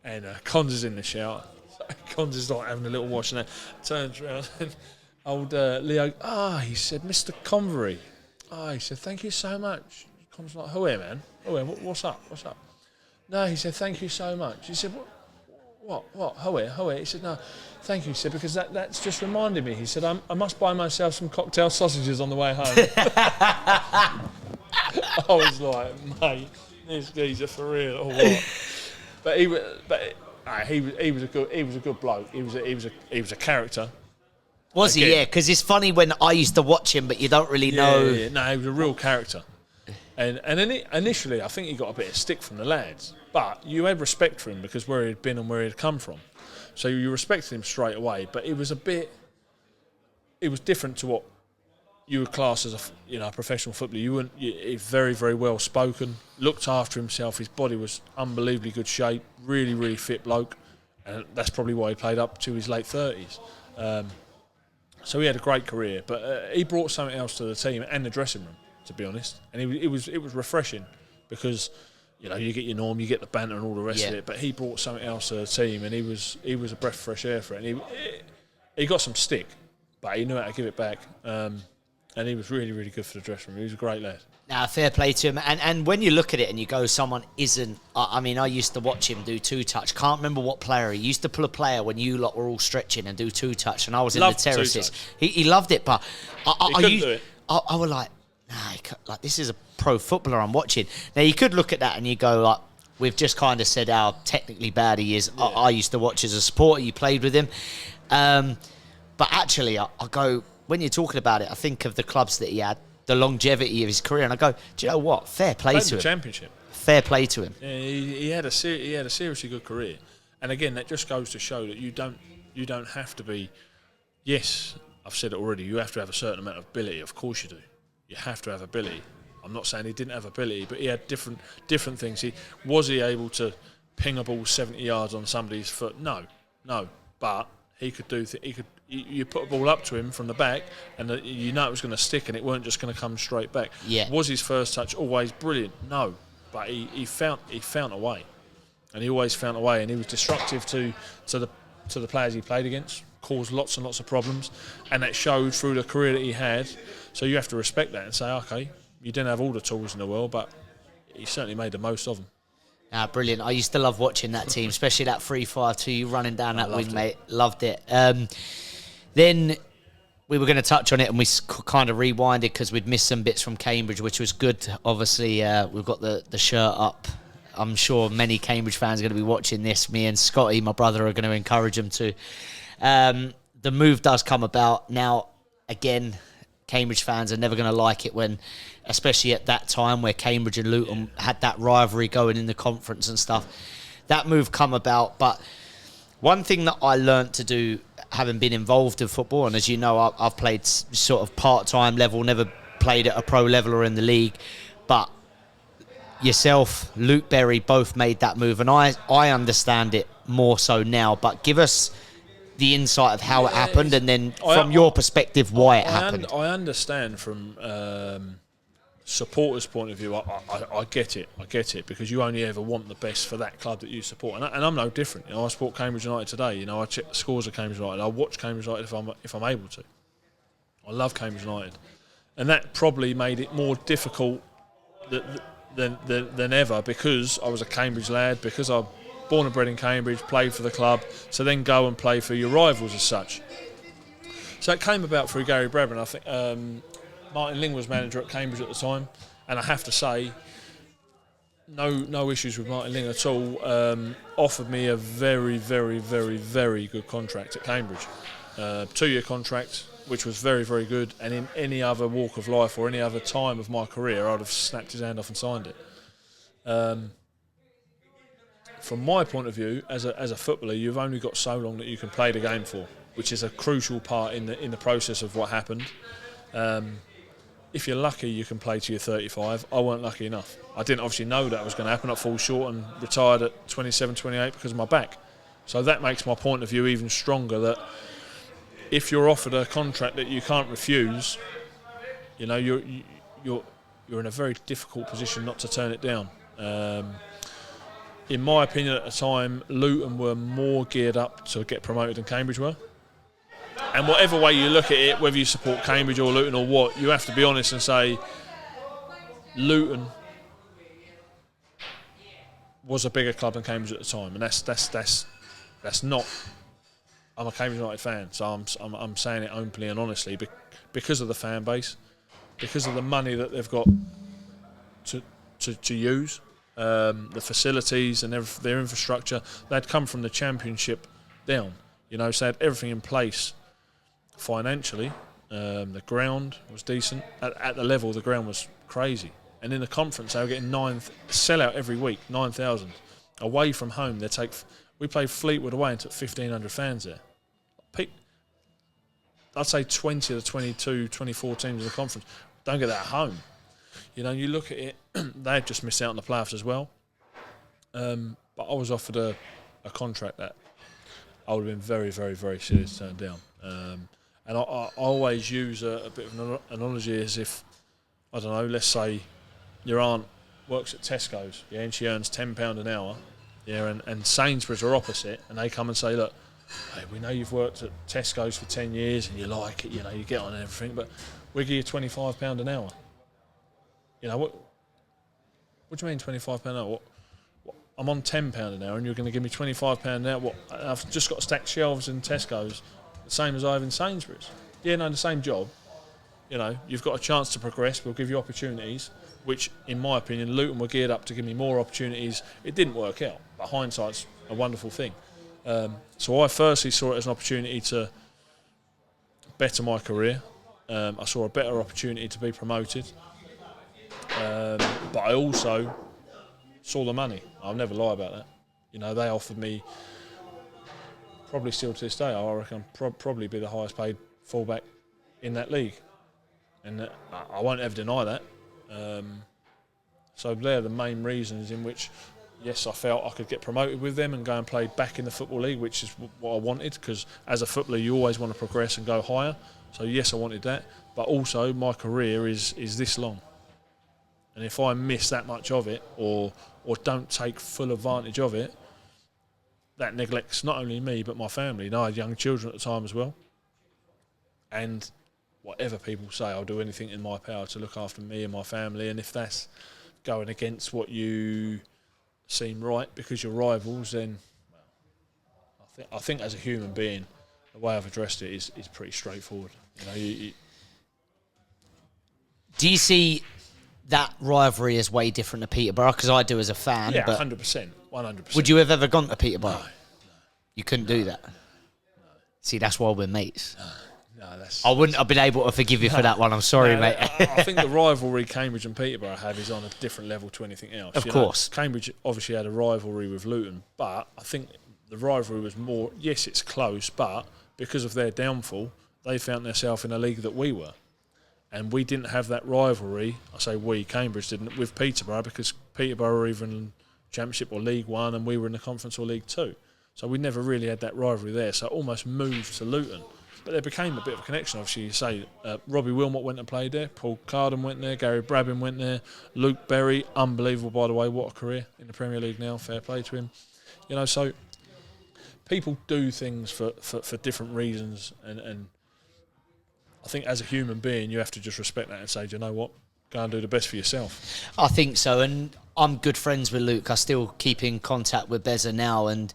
and Cons is in the shower. So Cons is like having a little wash, and then turns around and old Leo, he said, Mr. Convery. He said, thank you so much. Cons like, who here, man? Who here? What's up? No, he said, thank you so much. He said, what? Who here? He said, no, thank you. He said, because that's just reminded me. He said, I must buy myself some cocktail sausages on the way home. I was like, mate, this geezer for real or what? But he was a good bloke. He was a character. Was he? Yeah, because it's funny when I used to watch him, but you don't really know. Yeah. No, he was a real character. And initially, I think he got a bit of stick from the lads, but you had respect for him because where he'd been and where he'd come from, so you respected him straight away. But it was different to what you would class as a professional footballer. He's very, very well spoken, looked after himself. His body was unbelievably good shape, really, really fit bloke, and that's probably why he played up to his late 30s. So he had a great career, but he brought something else to the team and the dressing room, to be honest. And it was refreshing because you get your norm, you get the banter and all the rest of it. But he brought something else to the team, and he was a breath of fresh air for it. And he got some stick, but he knew how to give it back. And he was really, really good for the dressing room. He was a great lad. Now, fair play to him. And when you look at it and you go, someone isn't... I mean, I used to watch him do two-touch. Can't remember what player. He used to pull a player when you lot were all stretching and do two-touch, and I was Loved in the terraces. two-touch. He loved it, but... He couldn't do it. I was like, nah, this is a pro footballer I'm watching. Now, you could look at that and you go, like, we've just kind of said how technically bad he is. Yeah. I used to watch as a supporter. You played with him. But actually, I go... When you're talking about it, I think of the clubs that he had, the longevity of his career, and I go, do you know what? Fair play to him. Championship. Fair play to him. Yeah, he had a seriously good career, and again, that just goes to show that you don't have to be. Yes, I've said it already. You have to have a certain amount of ability. Of course you do. You have to have ability. I'm not saying he didn't have ability, but he had different things. Was he able to ping a ball 70 yards on somebody's foot? No, but he could do. You put a ball up to him from the back, and you know it was going to stick, and it weren't just going to come straight back. Yeah. Was his first touch always brilliant? No, but he found a way, and he always found a way, and he was destructive to the players he played against, caused lots and lots of problems, and that showed through the career that he had. So you have to respect that and say, okay, you didn't have all the tools in the world, but he certainly made the most of them. Brilliant. I used to love watching that team, especially that 3-5-2, you running down that wing, mate. Loved it. Then we were going to touch on it, and we kind of rewinded because we'd missed some bits from Cambridge, which was good. Obviously, we've got the shirt up. I'm sure many Cambridge fans are going to be watching this. Me and Scotty, my brother, are going to encourage them to. The move does come about. Now, again, Cambridge fans are never going to like it when, especially at that time where Cambridge and Luton had that rivalry going in the conference and stuff. That move come about, but one thing that I learnt to do, having been involved in football, and as you know, I've played sort of part-time level, never played at a pro level or in the league, but yourself, Luke Berry, both made that move, and I understand it more so now, but give us the insight of how it happened, and then from your perspective, why it happened. I understand from supporters' point of view. I get it, because you only ever want the best for that club that you support, and I'm no different. You know, I support Cambridge United today. You know, I check the scores of Cambridge United. I watch Cambridge United if I'm able to. I love Cambridge United, and that probably made it more difficult than ever, because I was a Cambridge lad, because I'm born and bred in Cambridge, played for the club, so then go and play for your rivals as such. So it came about through Gary Brabin. I think Martin Ling was manager at Cambridge at the time, and I have to say, no issues with Martin Ling at all. Offered me a very, very, very, very good contract at Cambridge. 2-year contract, which was very, very good, and in any other walk of life or any other time of my career, I'd have snapped his hand off and signed it. From my point of view, as a footballer, you've only got so long that you can play the game for, which is a crucial part in the process of what happened. If you're lucky, you can play to your 35. I weren't lucky enough. I didn't obviously know that was going to happen. I fall short and retired at 27, 28 because of my back. So that makes my point of view even stronger, that if you're offered a contract that you can't refuse, you know, you're in a very difficult position not to turn it down. In my opinion at the time, Luton were more geared up to get promoted than Cambridge were. And whatever way you look at it, whether you support Cambridge or Luton or what, you have to be honest and say Luton was a bigger club than Cambridge at the time, and that's not. I'm a Cambridge United fan, so I'm saying it openly and honestly, because of the fan base, because of the money that they've got to use, the facilities and their infrastructure. They'd come from the Championship down, you know, so they had everything in place financially. The ground was decent. At the level, the ground was crazy. And in the conference, they were getting sellout every week, 9,000. Away from home, we played Fleetwood away and took 1,500 fans there. I'd say 20 of the 22, 24 teams in the conference don't get that at home. You know, you look at it, they've just missed out on the playoffs as well. But I was offered a contract that I would have been very, very, very serious to turn down. And I always use a bit of an analogy as if, I don't know, let's say your aunt works at Tesco's, yeah, and she earns £10 an hour, yeah, and Sainsbury's are opposite, and they come and say, look, hey, we know you've worked at Tesco's for 10 years and you like it, you know, you get on and everything, but we give you £25 an hour. You know, what do you mean £25 an hour? What, I'm on £10 an hour and you're going to give me £25 an hour? What, I've just got to stack shelves in Tesco's, the same as I have in Sainsbury's. Yeah, no, the same job. You know, you've got a chance to progress. We'll give you opportunities, which, in my opinion, Luton were geared up to give me more opportunities. It didn't work out, but hindsight's a wonderful thing. So I firstly saw it as an opportunity to better my career. I saw a better opportunity to be promoted. But I also saw the money. I'll never lie about that. You know, they offered me, probably still to this day, I reckon probably be the highest paid fullback in that league. And I won't ever deny that. So they're the main reasons in which, yes, I felt I could get promoted with them and go and play back in the Football League, which is what I wanted, because as a footballer you always want to progress and go higher. So yes, I wanted that. But also my career is this long. And if I miss that much of it or don't take full advantage of it, that neglects not only me but my family. And I had young children at the time as well. And whatever people say, I'll do anything in my power to look after me and my family. And if that's going against what you seem right because you're rivals, then I think as a human being, the way I've addressed it is pretty straightforward. You know, do you see that rivalry is way different to Peterborough? Because I do as a fan. Yeah, but 100%. 100%. Would you have ever gone to Peterborough? No. You couldn't do that? No. See, that's why we're mates. No, I wouldn't have been able to forgive you for that one. I'm sorry, mate. I think the rivalry Cambridge and Peterborough have is on a different level to anything else. Of course. Cambridge obviously had a rivalry with Luton, but I think the rivalry was more, yes, it's close, but because of their downfall, they found themselves in a league that we were. And we didn't have that rivalry, I say we, Cambridge didn't, with Peterborough, because Peterborough were either in Championship or League One and we were in the Conference or League Two. So we never really had that rivalry there. So it almost moved to Luton. But there became a bit of a connection. Obviously, you say Robbie Wilmot went and played there, Paul Carden went there, Gary Brabin went there, Luke Berry, unbelievable, by the way, what a career in the Premier League now, fair play to him. You know, so people do things for different reasons, and I think as a human being, you have to just respect that and say, do you know what, go and do the best for yourself. I think so, and I'm good friends with Luke. I still keep in contact with Beza now, and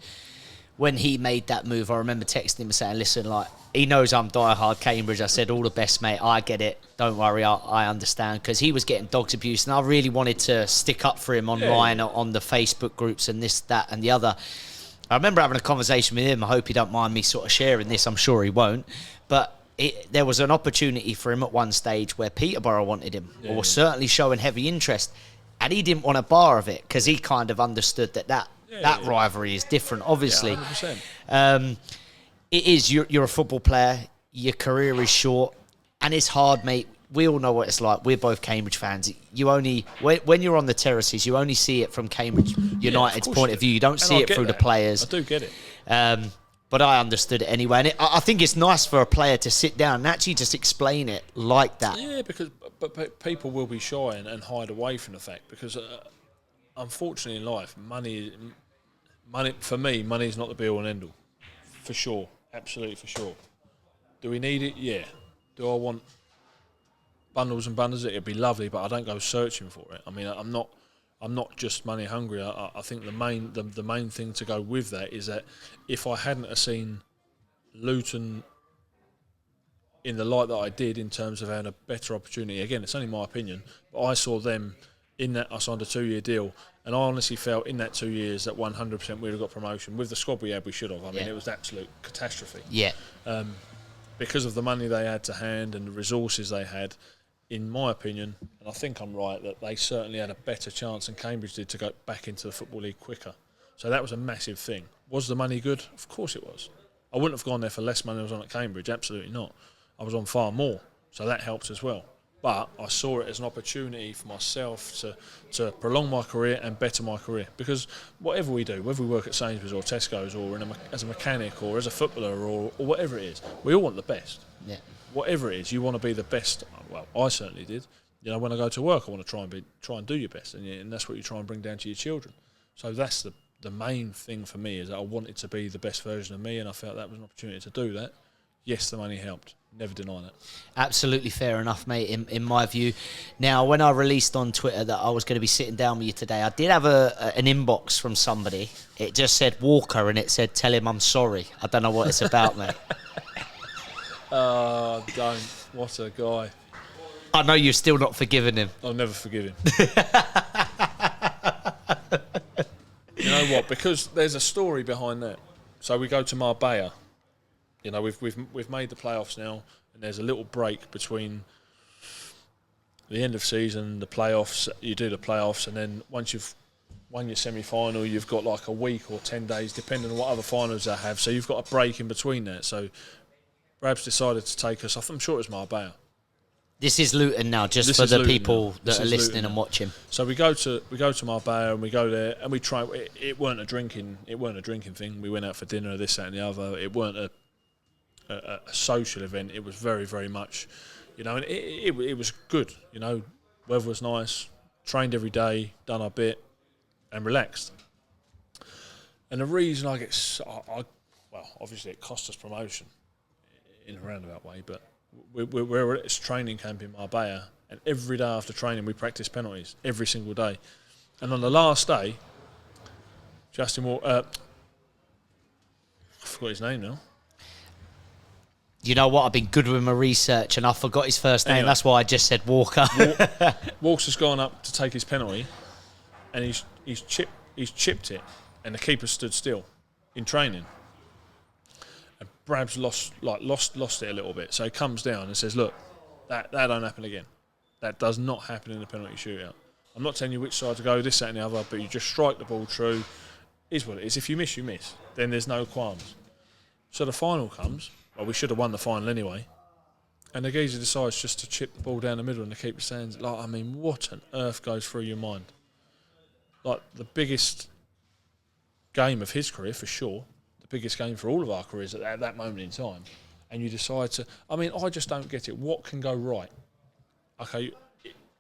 when he made that move, I remember texting him saying, listen, like, he knows I'm diehard Cambridge. I said, all the best, mate. I get it. Don't worry, I understand. Because he was getting dogs abuse, and I really wanted to stick up for him online, on the Facebook groups and this, that, and the other. I remember having a conversation with him. I hope he don't mind me sort of sharing this. I'm sure he won't. But there was an opportunity for him at one stage where Peterborough wanted him, or was certainly showing heavy interest, and he didn't want a bar of it because he kind of understood that rivalry is different, obviously. Yeah, 100%. It is, you're a football player, your career is short, and it's hard, mate. We all know what it's like. We're both Cambridge fans. You only, when you're on the terraces, you only see it from Cambridge United's point of view. You don't see it through the players. I do get it. But I understood it anyway. And I think it's nice for a player to sit down and actually just explain it like that. Yeah, because but people will be shy and hide away from the fact, because unfortunately in life, money for me, money is not the be all and end all. For sure. Absolutely, for sure. Do we need it? Yeah. Do I want bundles and bundles? It'd be lovely, but I don't go searching for it. I mean, I'm not just money hungry. I think the main thing to go with that is that if I hadn't have seen Luton in the light that I did in terms of having a better opportunity, again, it's only my opinion, but I saw them in that. I signed a 2-year deal, and I honestly felt in that 2 years that 100% we'd have got promotion. With the squad we had, we should have. I mean, it was an absolute catastrophe. Yeah. Because of the money they had to hand and the resources they had, in my opinion, and I think I'm right, that they certainly had a better chance than Cambridge did to go back into the Football League quicker. So that was a massive thing. Was the money good? Of course it was. I wouldn't have gone there for less money than I was on at Cambridge, absolutely not. I was on far more, so that helps as well. But I saw it as an opportunity for myself to prolong my career and better my career. Because whatever we do, whether we work at Sainsbury's or Tesco's or as a mechanic or as a footballer or whatever it is, we all want the best. Yeah. Whatever it is, you want to be the best. Well, I certainly did. You know, when I go to work, I want to try and do your best, and that's what you try and bring down to your children. So that's the main thing for me, is that I wanted to be the best version of me, and I felt that was an opportunity to do that. yes, the money helped. Never deny that. Absolutely fair enough, mate, in my view. Now, when I released on Twitter that I was going to be sitting down with you today, I did have an inbox from somebody. It just said Walker, and it said, tell him I'm sorry. I don't know what it's about, mate. Don't. What a guy. I know you've still not forgiven him. I'll never forgive him. You know what? Because there's a story behind that. So we go to Marbella. You know, we've made the playoffs now, and there's a little break between the end of season, the playoffs. You do the playoffs, and then once you've won your semi-final, you've got like a week or 10 days, depending on what other finals they have. So you've got a break in between that. So Brabs decided to take us off. I'm sure it was Marbella. This is Luton now, just for the people that are listening and watching. So we go to Marbella, and we go there, and we try. It weren't a drinking thing. We went out for dinner, this, that, and the other. It weren't a social event. It was very, very much, you know, and it was good. You know, weather was nice. Trained every day, done our bit, and relaxed. And the reason I get, well, obviously it cost us promotion in a roundabout way, but we're at this training camp in Marbella, and every day after training we practice penalties every single day. And on the last day, Justin Walker, I forgot his name now. You know what? I've been good with my research, and I forgot his first name. Anyway, that's why I just said Walker. Walker's gone up to take his penalty, and he's chipped it, and the keeper stood still in training. And Brabs lost it a little bit, so he comes down and says, "Look, that don't happen again. That does not happen in a penalty shootout. I'm not telling you which side to go, this, that, and the other, but you just strike the ball true. Is what it is. If you miss, you miss. Then there's no qualms." So the final comes. Well, we should have won the final anyway. And the geezer decides just to chip the ball down the middle, and the keeper stands. Like, I mean, what on earth goes through your mind? Like, the biggest game of his career, for sure. The biggest game for all of our careers at that moment in time. And you decide to... I mean, I just don't get it. What can go right? Okay,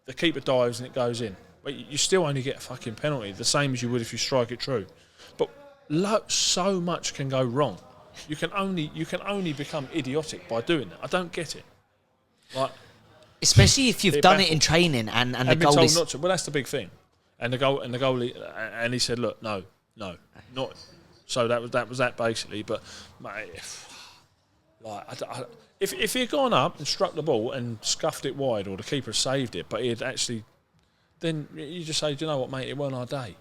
the keeper dives and it goes in. But you still only get a fucking penalty, the same as you would if you strike it true. But so much can go wrong. You can only become idiotic by doing that. I don't get it. Like, especially if you've done it in training and the goalie not to. Well, that's the big thing. And the goalie, and he said, "Look, no, not." So that was that basically. But mate, if he had gone up and struck the ball and scuffed it wide, or the keeper saved it, but he had actually, then you just say, "Do you know what, mate? It weren't our day."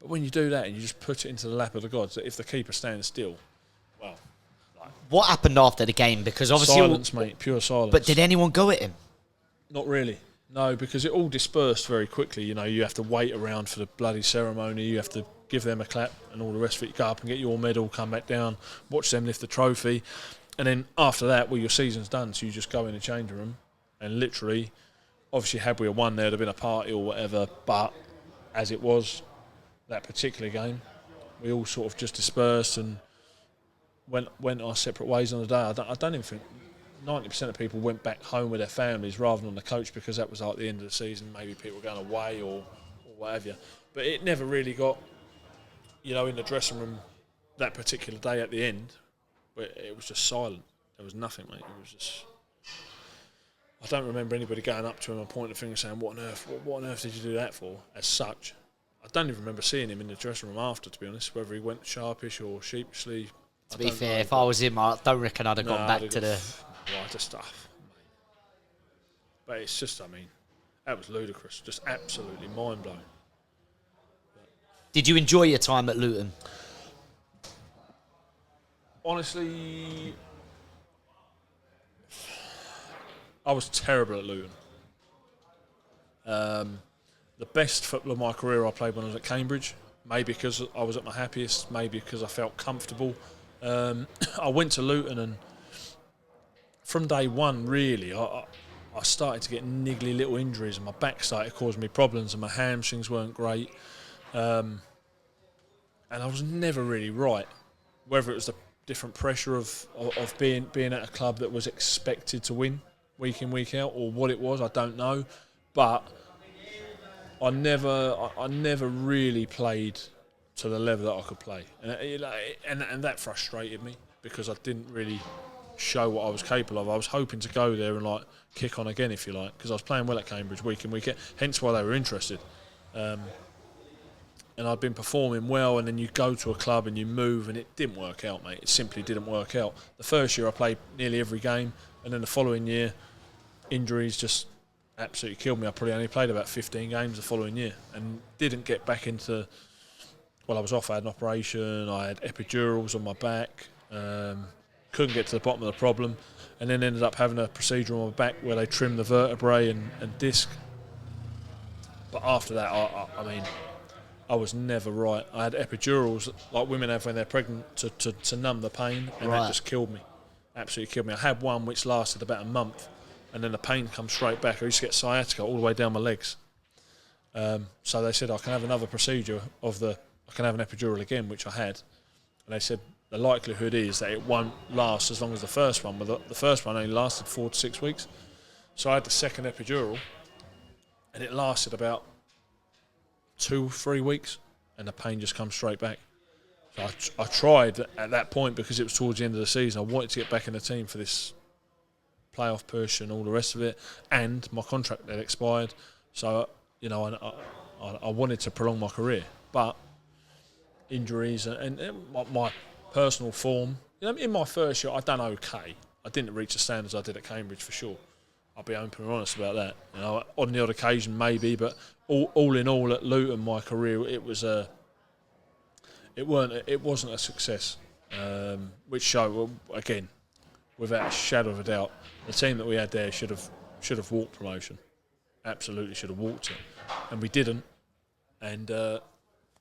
But when you do that and you just put it into the lap of the gods, that if the keeper stands still. Well, what happened after the game? Because obviously silence, mate, pure silence. But did anyone go at him? Not really. No, because it all dispersed very quickly. You know, you have to wait around for the bloody ceremony. You have to give them a clap and all the rest of it. You go up and get your medal, come back down, watch them lift the trophy, and then after that, well, your season's done. So you just go in the changing room, and literally, obviously, had we won, there'd have been a party or whatever. But as it was, that particular game, we all sort of just dispersed and went our separate ways on the day. I don't even think 90% of people went back home with their families rather than on the coach, because that was like the end of the season. Maybe people were going away or what have you. But it never really got, you know, in the dressing room that particular day at the end. But it was just silent. There was nothing, mate. It was just. I don't remember anybody going up to him and pointing a finger saying, "What on earth did you do that for?" As such, I don't even remember seeing him in the dressing room after. To be honest, whether he went sharpish or sheepishly. To be fair, if I was him, I don't reckon I'd have gone back to the... Right stuff, mate. But it's just, I mean, that was ludicrous. Just absolutely mind-blowing. Did you enjoy your time at Luton? Honestly, I was terrible at Luton. The best football of my career I played when I was at Cambridge. Maybe because I was at my happiest, maybe because I felt comfortable. I went to Luton, and from day one, really, I started to get niggly little injuries, and my back started causing me problems, and my hamstrings weren't great. And I was never really right. Whether it was the different pressure of being at a club that was expected to win week in, week out, or what it was, I don't know. But I never really played to the level that I could play, and that frustrated me, because I didn't really show what I was capable of. I was hoping to go there and like kick on again, if you like, because I was playing well at Cambridge week in, week out, hence why they were interested. And I'd been performing well, and then you go to a club and you move, and it didn't work out, mate. It simply didn't work out. The first year I played nearly every game, and then the following year, injuries just absolutely killed me. I probably only played about 15 games the following year, and didn't get back into. Well, I was off. I had an operation. I had epidurals on my back. Couldn't get to the bottom of the problem, and then ended up having a procedure on my back where they trimmed the vertebrae and disc. But after that, I mean, I was never right. I had epidurals like women have when they're pregnant to numb the pain, and that just killed me. Absolutely killed me. I had one which lasted about a month, and then the pain comes straight back. I used to get sciatica all the way down my legs. So they said I can have another procedure I can have an epidural again, which I had. And they said the likelihood is that it won't last as long as the first one. But the first one only lasted 4 to 6 weeks. So I had the second epidural, and it lasted about 2-3 weeks, and the pain just comes straight back. So I tried at that point, because it was towards the end of the season. I wanted to get back in the team for this playoff push and all the rest of it, and my contract had expired. So I wanted to prolong my career, but injuries and my personal form. In my first year, I done okay. I didn't reach the standards I did at Cambridge for sure. I'll be open and honest about that. On the odd occasion maybe, but all in all at Luton, my career it wasn't a success, which showed again, without a shadow of a doubt, the team that we had there should have walked promotion. Absolutely should have walked it, and we didn't. And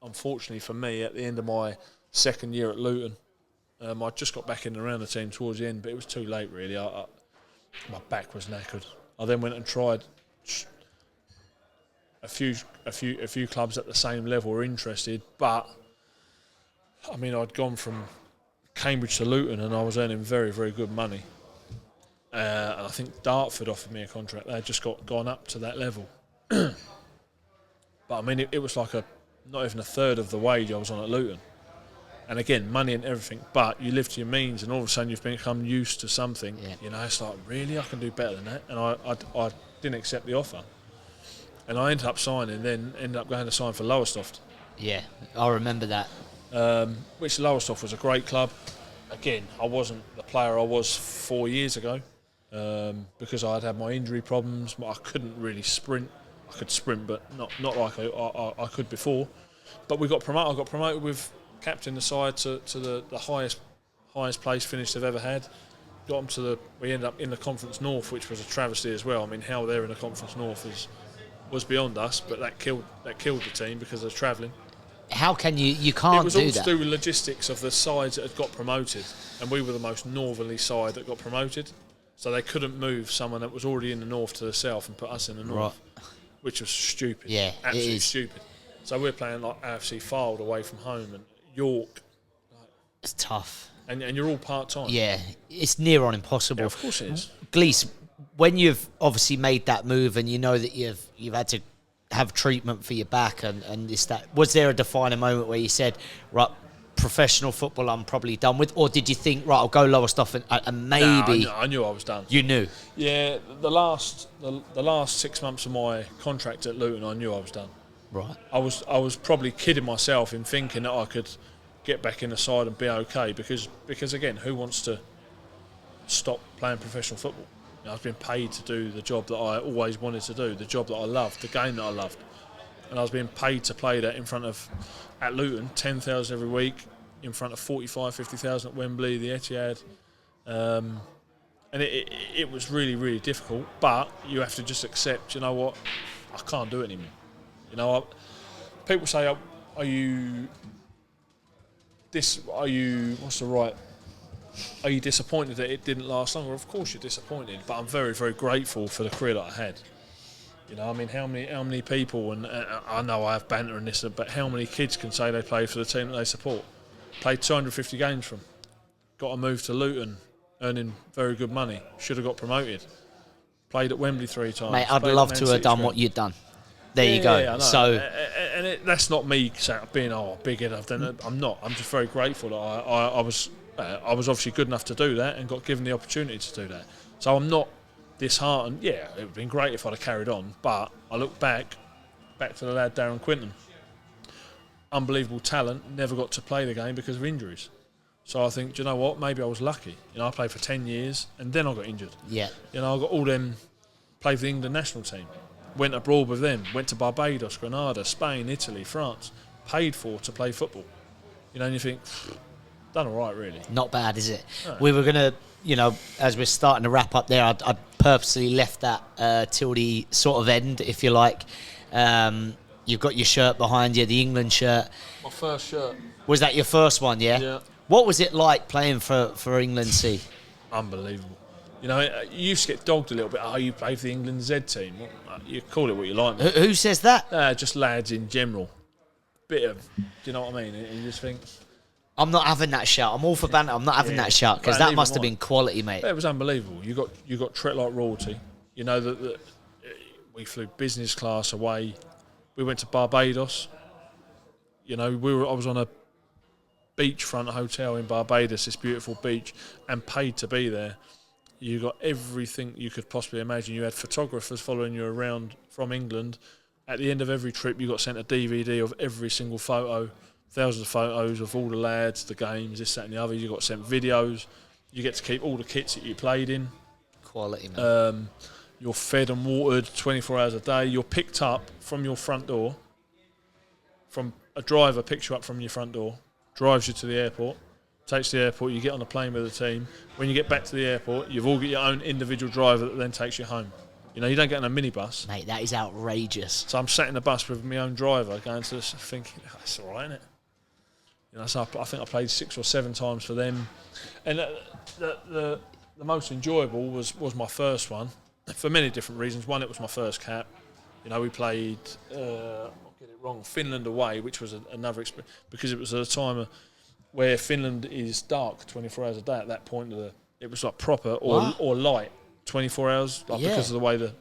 unfortunately for me, at the end of my second year at Luton, I just got back in and around the team towards the end, but it was too late really. My back was knackered. I then went and tried a few clubs at the same level were interested, but I mean I'd gone from Cambridge to Luton and I was earning very, very good money. And I think Dartford offered me a contract. They had just gone up to that level. But I mean it was like not even a third of the wage I was on at Luton. And again, money and everything, but you live to your means, and all of a sudden you've become used to something. Yeah. It's like, really, I can do better than that. And I didn't accept the offer. And I ended up going to sign for Lowestoft. Yeah, I remember that. Which Lowestoft was a great club. Again, I wasn't the player I was 4 years ago, because I had my injury problems. I couldn't really sprint. I could sprint, but not like I could before. But we got promoted. I got promoted with captain the side to the highest place finish they've ever had. Got them we ended up in the Conference North, which was a travesty as well. I mean, how they're in the Conference North was beyond us, but that killed the team because of travelling. How can you can't do that? It was all to do with logistics of the sides that had got promoted, and we were the most northerly side that got promoted, so they couldn't move someone that was already in the north to the south and put us in the north, which was stupid. Yeah, absolutely stupid. So we're playing like AFC Fylde away from home and York. It's tough. And you're all part-time. Yeah, it's near on impossible. Yeah, of course it is. Gleeson, when you've obviously made that move and you know that you've had to have treatment for your back and this, that, was there a defining moment where you said, right, professional football I'm probably done with? Or did you think, right, I'll go Lowestoft and maybe... No, I knew I was done. You knew? Yeah, the last 6 months of my contract at Luton, I knew I was done. Right. I was probably kidding myself in thinking that I could get back in the side and be okay because again, who wants to stop playing professional football? I've been paid to do the job that I always wanted to do, the job that I loved, the game that I loved, and I was being paid to play that in front of, at Luton, 10,000 every week, in front of 45, 50,000 at Wembley, the Etihad, and it was really, really difficult. But you have to just accept, you know what, I can't do it anymore. People say, are you disappointed that it didn't last longer? Of course you're disappointed, but I'm very, very grateful for the career that I had. I mean, how many people, and I know I have banter and this, but how many kids can say they played for the team that they support? Played 250 games from, got a move to Luton, earning very good money, should have got promoted. Played at Wembley 3 times. Mate, I'd love to have done what you'd done. There you go. Yeah, I know. So, that's not me being big head. I'm not. I'm just very grateful that I was obviously good enough to do that and got given the opportunity to do that. So I'm not disheartened. Yeah, it would have been great if I'd have carried on. But I look back to the lad Darren Quinton. Unbelievable talent, never got to play the game because of injuries. So I think, do you know what? Maybe I was lucky. I played for 10 years and then I got injured. Yeah. I got all them, played for the England national team, went abroad with them, went to Barbados, Grenada, Spain, Italy, France, paid for to play football. And you think, done all right, really. Not bad, is it? No. We were going to, as we're starting to wrap up there, I purposely left that till the sort of end, if you like. You've got your shirt behind you, the England shirt. My first shirt. Was that your first one, yeah? Yeah. What was it like playing for England C? Unbelievable. You used to get dogged a little bit. You play for the England Z team. You call it what you like. Who says that? Just lads in general. Bit of, do you know what I mean? And you just think... I'm not having that shout. I'm all for banter. I'm not having that shout because that must have been quality, mate. It was unbelievable. You got treated like royalty. That we flew business class away. We went to Barbados. I was on a beachfront hotel in Barbados, this beautiful beach, and paid to be there. You got everything you could possibly imagine. You had photographers following you around from England. At the end of every trip, you got sent a DVD of every single photo, thousands of photos of all the lads, the games, this, that, and the other. You got sent videos. You get to keep all the kits that you played in. Quality, man. You're fed and watered 24 hours a day. You're picked up from your front door. From a driver picks you up from your front door, drives you to the airport, takes you to the airport, you get on a plane with the team. When you get back to the airport, you've all got your own individual driver that then takes you home. You don't get on a minibus. Mate, that is outrageous. So I'm sat in the bus with my own driver going to this thinking, that's all right, isn't it? So I think I played 6 or 7 times for them. And the most enjoyable was my first one, for many different reasons. One, it was my first cap. We played... get it wrong, Finland away, which was another experience because it was at a time where Finland is dark 24 hours a day. At that point, it was like proper or light 24 hours because of the way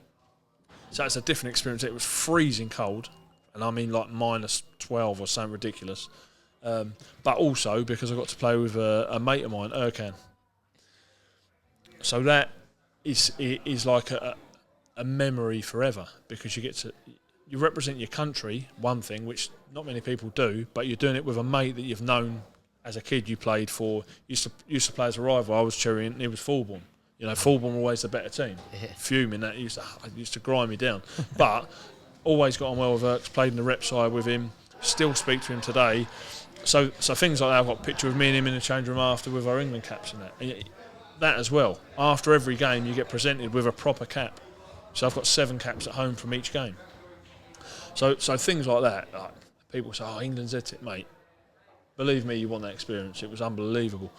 so it's a different experience. It was freezing cold, and I mean like minus 12 or something ridiculous. But also because I got to play with a mate of mine, Erkan. So that is like a memory forever because you represent your country, one thing, which not many people do, but you're doing it with a mate that you've known as a kid. You played for, used to play as a rival. I was Cherry and he was Fulbourn. Fulbourn were always the better team. Yeah. Fuming, that used to grind me down. But always got on well with Erks, played in the rep side with him, still speak to him today. So things like that, I've got a picture of me and him in the change room after with our England caps and that. And that as well. After every game, you get presented with a proper cap. So I've got 7 caps at home from each game. So things like that, people say, England's at it, mate. Believe me, you want that experience. It was unbelievable.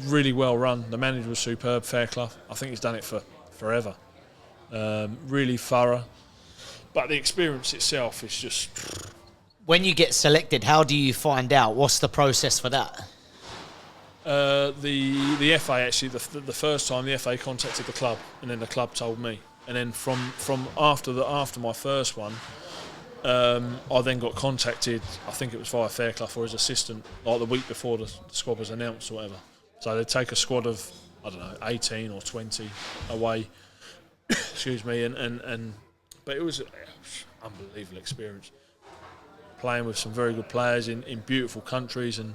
Really well run. The manager was superb, Fairclough. I think he's done it for forever. Really thorough. But the experience itself is just... When you get selected, how do you find out? What's the process for that? The FA actually, the first time the FA contacted the club, and then the club told me. And then from after my first one, I then got contacted, I think it was via Fairclough or his assistant, like the week before the squad was announced or whatever. So they'd take a squad of, 18 or 20 away, excuse me, but it was an unbelievable experience. Playing with some very good players in beautiful countries, and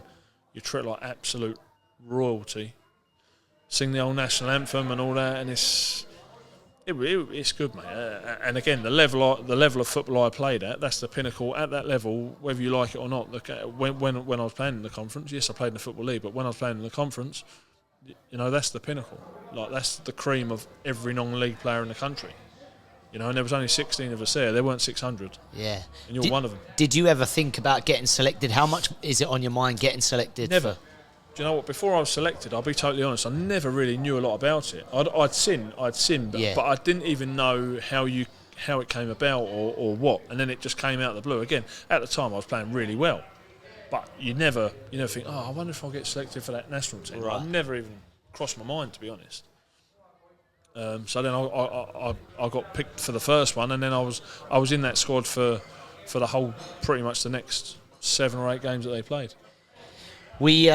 you're treated like absolute royalty. Sing the old national anthem and all that, and it's good, mate. And again, the level of football I played at, that's the pinnacle. At that level, whether you like it or not, when I was playing in the conference, yes, I played in the Football League, but when I was playing in the conference, that's the pinnacle. Like, that's the cream of every non-league player in the country. And there was only 16 of us there. There weren't 600. Yeah. And you're one of them. Did you ever think about getting selected? How much is it on your mind getting selected? Never. Do you know what? Before I was selected, I'll be totally honest, I never really knew a lot about it. I'd seen, but I didn't even know how it came about or what. And then it just came out of the blue. Again, at the time, I was playing really well. But you never think, I wonder if I'll get selected for that national team. Right. I never even crossed my mind, to be honest. So then I got picked for the first one, and then I was in that squad for for the whole, pretty much the next 7 or 8 games that they played. We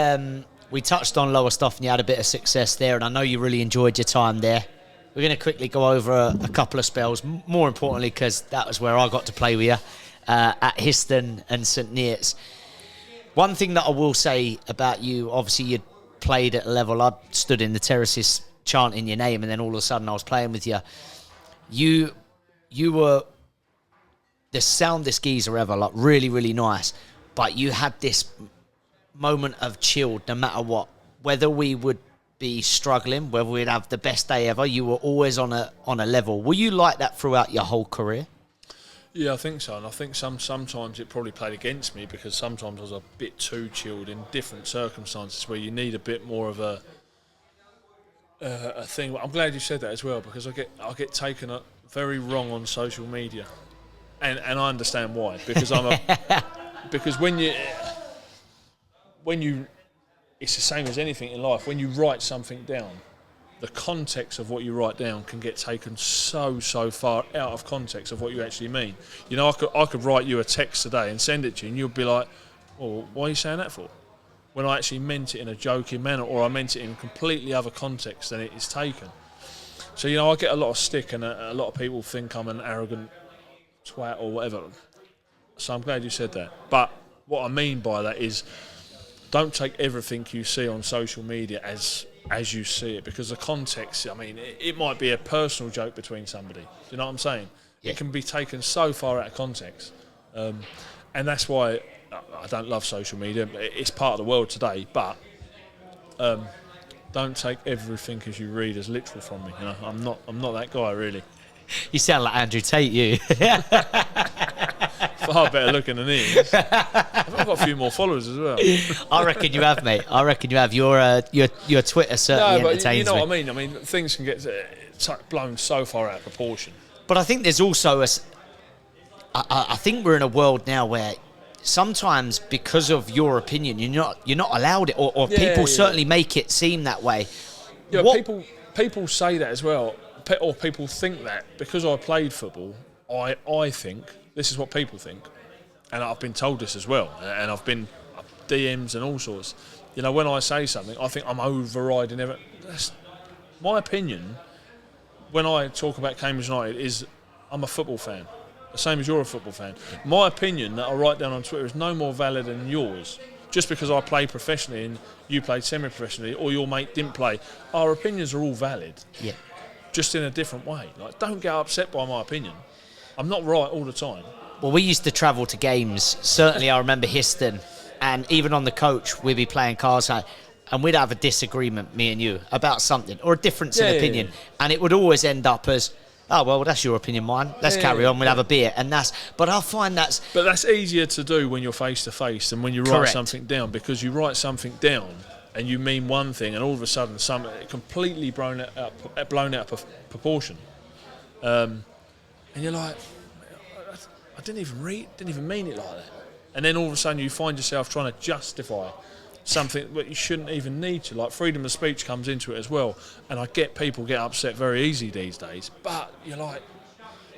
touched on Lowestoft and you had a bit of success there, and I know you really enjoyed your time there. We're going to quickly go over a couple of spells, more importantly because that was where I got to play with you, at Histon and St Neots. One thing that I will say about you, obviously you played at a level, I stood in the terraces chanting your name, and then all of a sudden I was playing with you. You were the soundest geezer ever, like really, really nice, but you had this moment of chilled no matter what. Whether we would be struggling, whether we'd have the best day ever, you were always on a level. Were you like that throughout your whole career? Yeah, I think so, and I think sometimes it probably played against me because sometimes I was a bit too chilled in different circumstances where you need a bit more of a thing. I'm glad you said that as well, because I get taken very wrong on social media, and I understand why, because because when you it's the same as anything in life. When you write something down, the context of what you write down can get taken so far out of context of what you actually mean. You know, I could write you a text today and send it to you, and you'll be like, "Well, why are you saying that for?" When I actually meant it in a joking manner, or I meant it in a completely other context than it is taken. So, you know, I get a lot of stick, and a lot of people think I'm an arrogant twat or whatever. So I'm glad you said that. But what I mean by that is, don't take everything you see on social media as you see it, because the context, I mean, it might be a personal joke between somebody. Do you know what I'm saying? Yeah. It can be taken so far out of context. And that's why I don't love social media. It's part of the world today, but don't take everything as you read as literal from me. You know, I'm not that guy, really. You sound like Andrew Tate, you. Far better looking than he is. I've got a few more followers as well. I reckon you have, mate. I reckon you have. Your Twitter certainly entertains me. You know what I mean? I mean, things can get blown so far out of proportion. But I think there's also I think we're in a world now where sometimes because of your opinion, you're not allowed it, or people certainly make it seem that way. Yeah, people say that as well, or people think that because I played football. I think this is what people think, and I've been told this as well, and I've been DMs and all sorts. You know, when I say something, I think I'm overriding everything. That's my opinion. When I talk about Cambridge United, is I'm a football fan, the same as you're a football fan. My opinion that I write down on Twitter is no more valid than yours. Just because I play professionally and you played semi-professionally, or your mate didn't play, our opinions are all valid. Yeah. Just in a different way. Like, don't get upset by my opinion. I'm not right all the time. Well, we used to travel to games. Certainly, I remember Histon, and even on the coach, we'd be playing cards, and we'd have a disagreement, me and you, about something, or a difference in opinion, and it would always end up as, oh, well, that's your opinion, mine. Let's carry on. We'll have a beer, and but I find that's... But that's easier to do when you're face-to-face than when you write something down, because you write something down and you mean one thing, and all of a sudden, something completely blown out of proportion. And you're like, I didn't even mean it like that. And then all of a sudden you find yourself trying to justify something that you shouldn't even need to. Like, freedom of speech comes into it as well. And I get people get upset very easy these days. But you're like,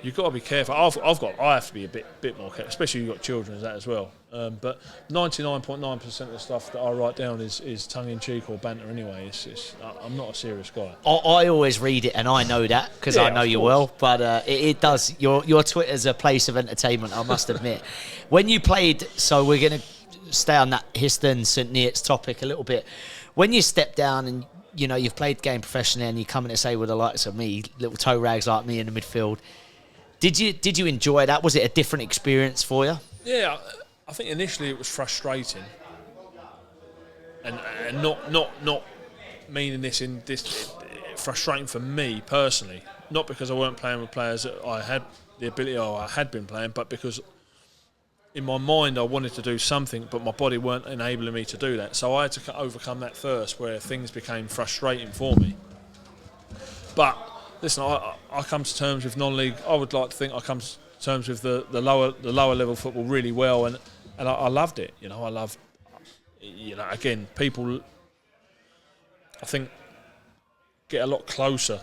you've got to be careful. I have to be a bit more careful, especially you've got children as that as well. But 99.9% of the stuff that I write down is tongue-in-cheek or banter anyway. I'm not a serious guy. I always read it, and I know that because I know you well. But it does. Your Twitter's a place of entertainment, I must admit. When you played, so we're going to stay on that Histon St Neots topic a little bit. When you step down and you've played the game professionally, and you come in to say with the likes of me, little toe rags like me in the midfield, did you enjoy that? Was it a different experience for you? Yeah, I think initially it was frustrating, and not meaning this in this frustrating for me personally, not because I weren't playing with players that I had the ability or I had been playing, but because in my mind I wanted to do something, but my body weren't enabling me to do that. So I had to overcome that first, where things became frustrating for me. But listen, I come to terms with non-league. I would like to think I come to terms with the lower level football really well, and I loved it. I love, again, people, I think, get a lot closer.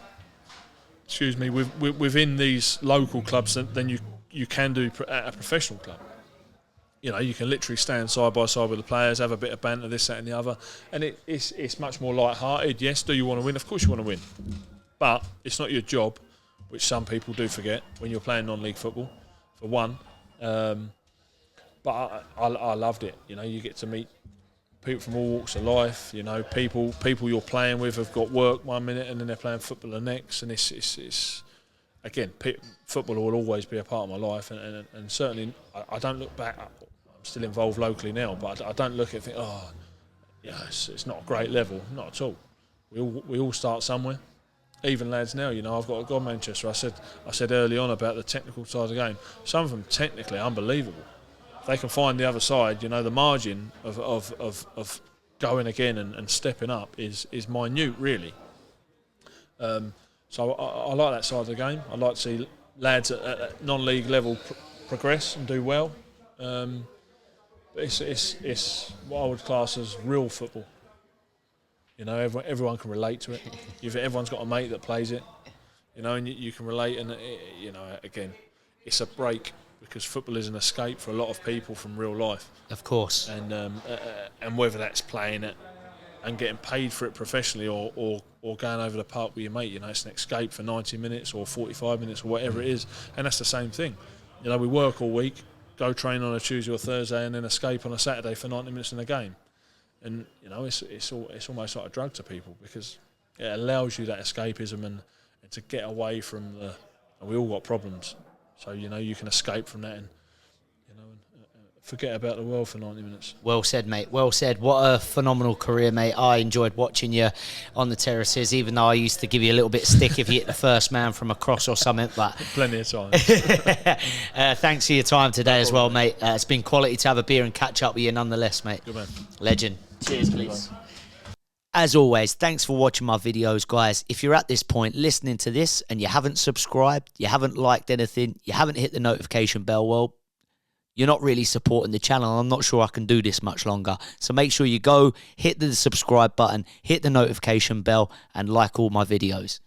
Excuse me, within these local clubs than you you can do at a professional club. You know, you can literally stand side by side with the players, have a bit of banter, this, that and the other, and it's much more light-hearted. Yes, do you want to win? Of course you want to win. But it's not your job, which some people do forget when you're playing non-league football, for one. But I loved it. You know, you get to meet people from all walks of life. You know, people you're playing with have got work one minute and then they're playing football the next. And it's again, football will always be a part of my life. And certainly, I don't look back. I'm still involved locally now, but I don't look at it and think, oh, yeah, it's not a great level. Not at all. We all start somewhere. Even lads now, you know, I've got a God Manchester. I said early on about the technical side of the game. Some of them technically unbelievable. If they can find the other side, you know, the margin of going again and stepping up is minute, really. So I like that side of the game. I like to see lads at non-league level progress and do well. But it's what I would class as real football. You know, everyone can relate to it. Everyone's got a mate that plays it, you know, and you can relate. And, you know, again, it's a break because football is an escape for a lot of people from real life. Of course. And whether that's playing it and getting paid for it professionally or going over the park with your mate, you know, it's an escape for 90 minutes or 45 minutes or whatever it is. And that's the same thing. You know, we work all week, go train on a Tuesday or Thursday and then escape on a Saturday for 90 minutes in a game. And, you know, it's almost like a drug to people because it allows you that escapism and to get away from and we all got problems. So, you know, you can escape from that and, you know, forget about the world for 90 minutes. Well said, mate. Well said. What a phenomenal career, mate. I enjoyed watching you on the terraces, even though I used to give you a little bit of stick if you hit the first man from a cross or something. But plenty of time. Thanks for your time today as well, mate. It's been quality to have a beer and catch up with you nonetheless, mate. Good man. Legend. Cheers, please. As always, thanks for watching my videos, guys. If you're at this point listening to this and you haven't subscribed, you haven't liked anything, you haven't hit the notification bell, well, you're not really supporting the channel. I'm not sure I can do this much longer. So make sure you go, hit the subscribe button, hit the notification bell, and like all my videos.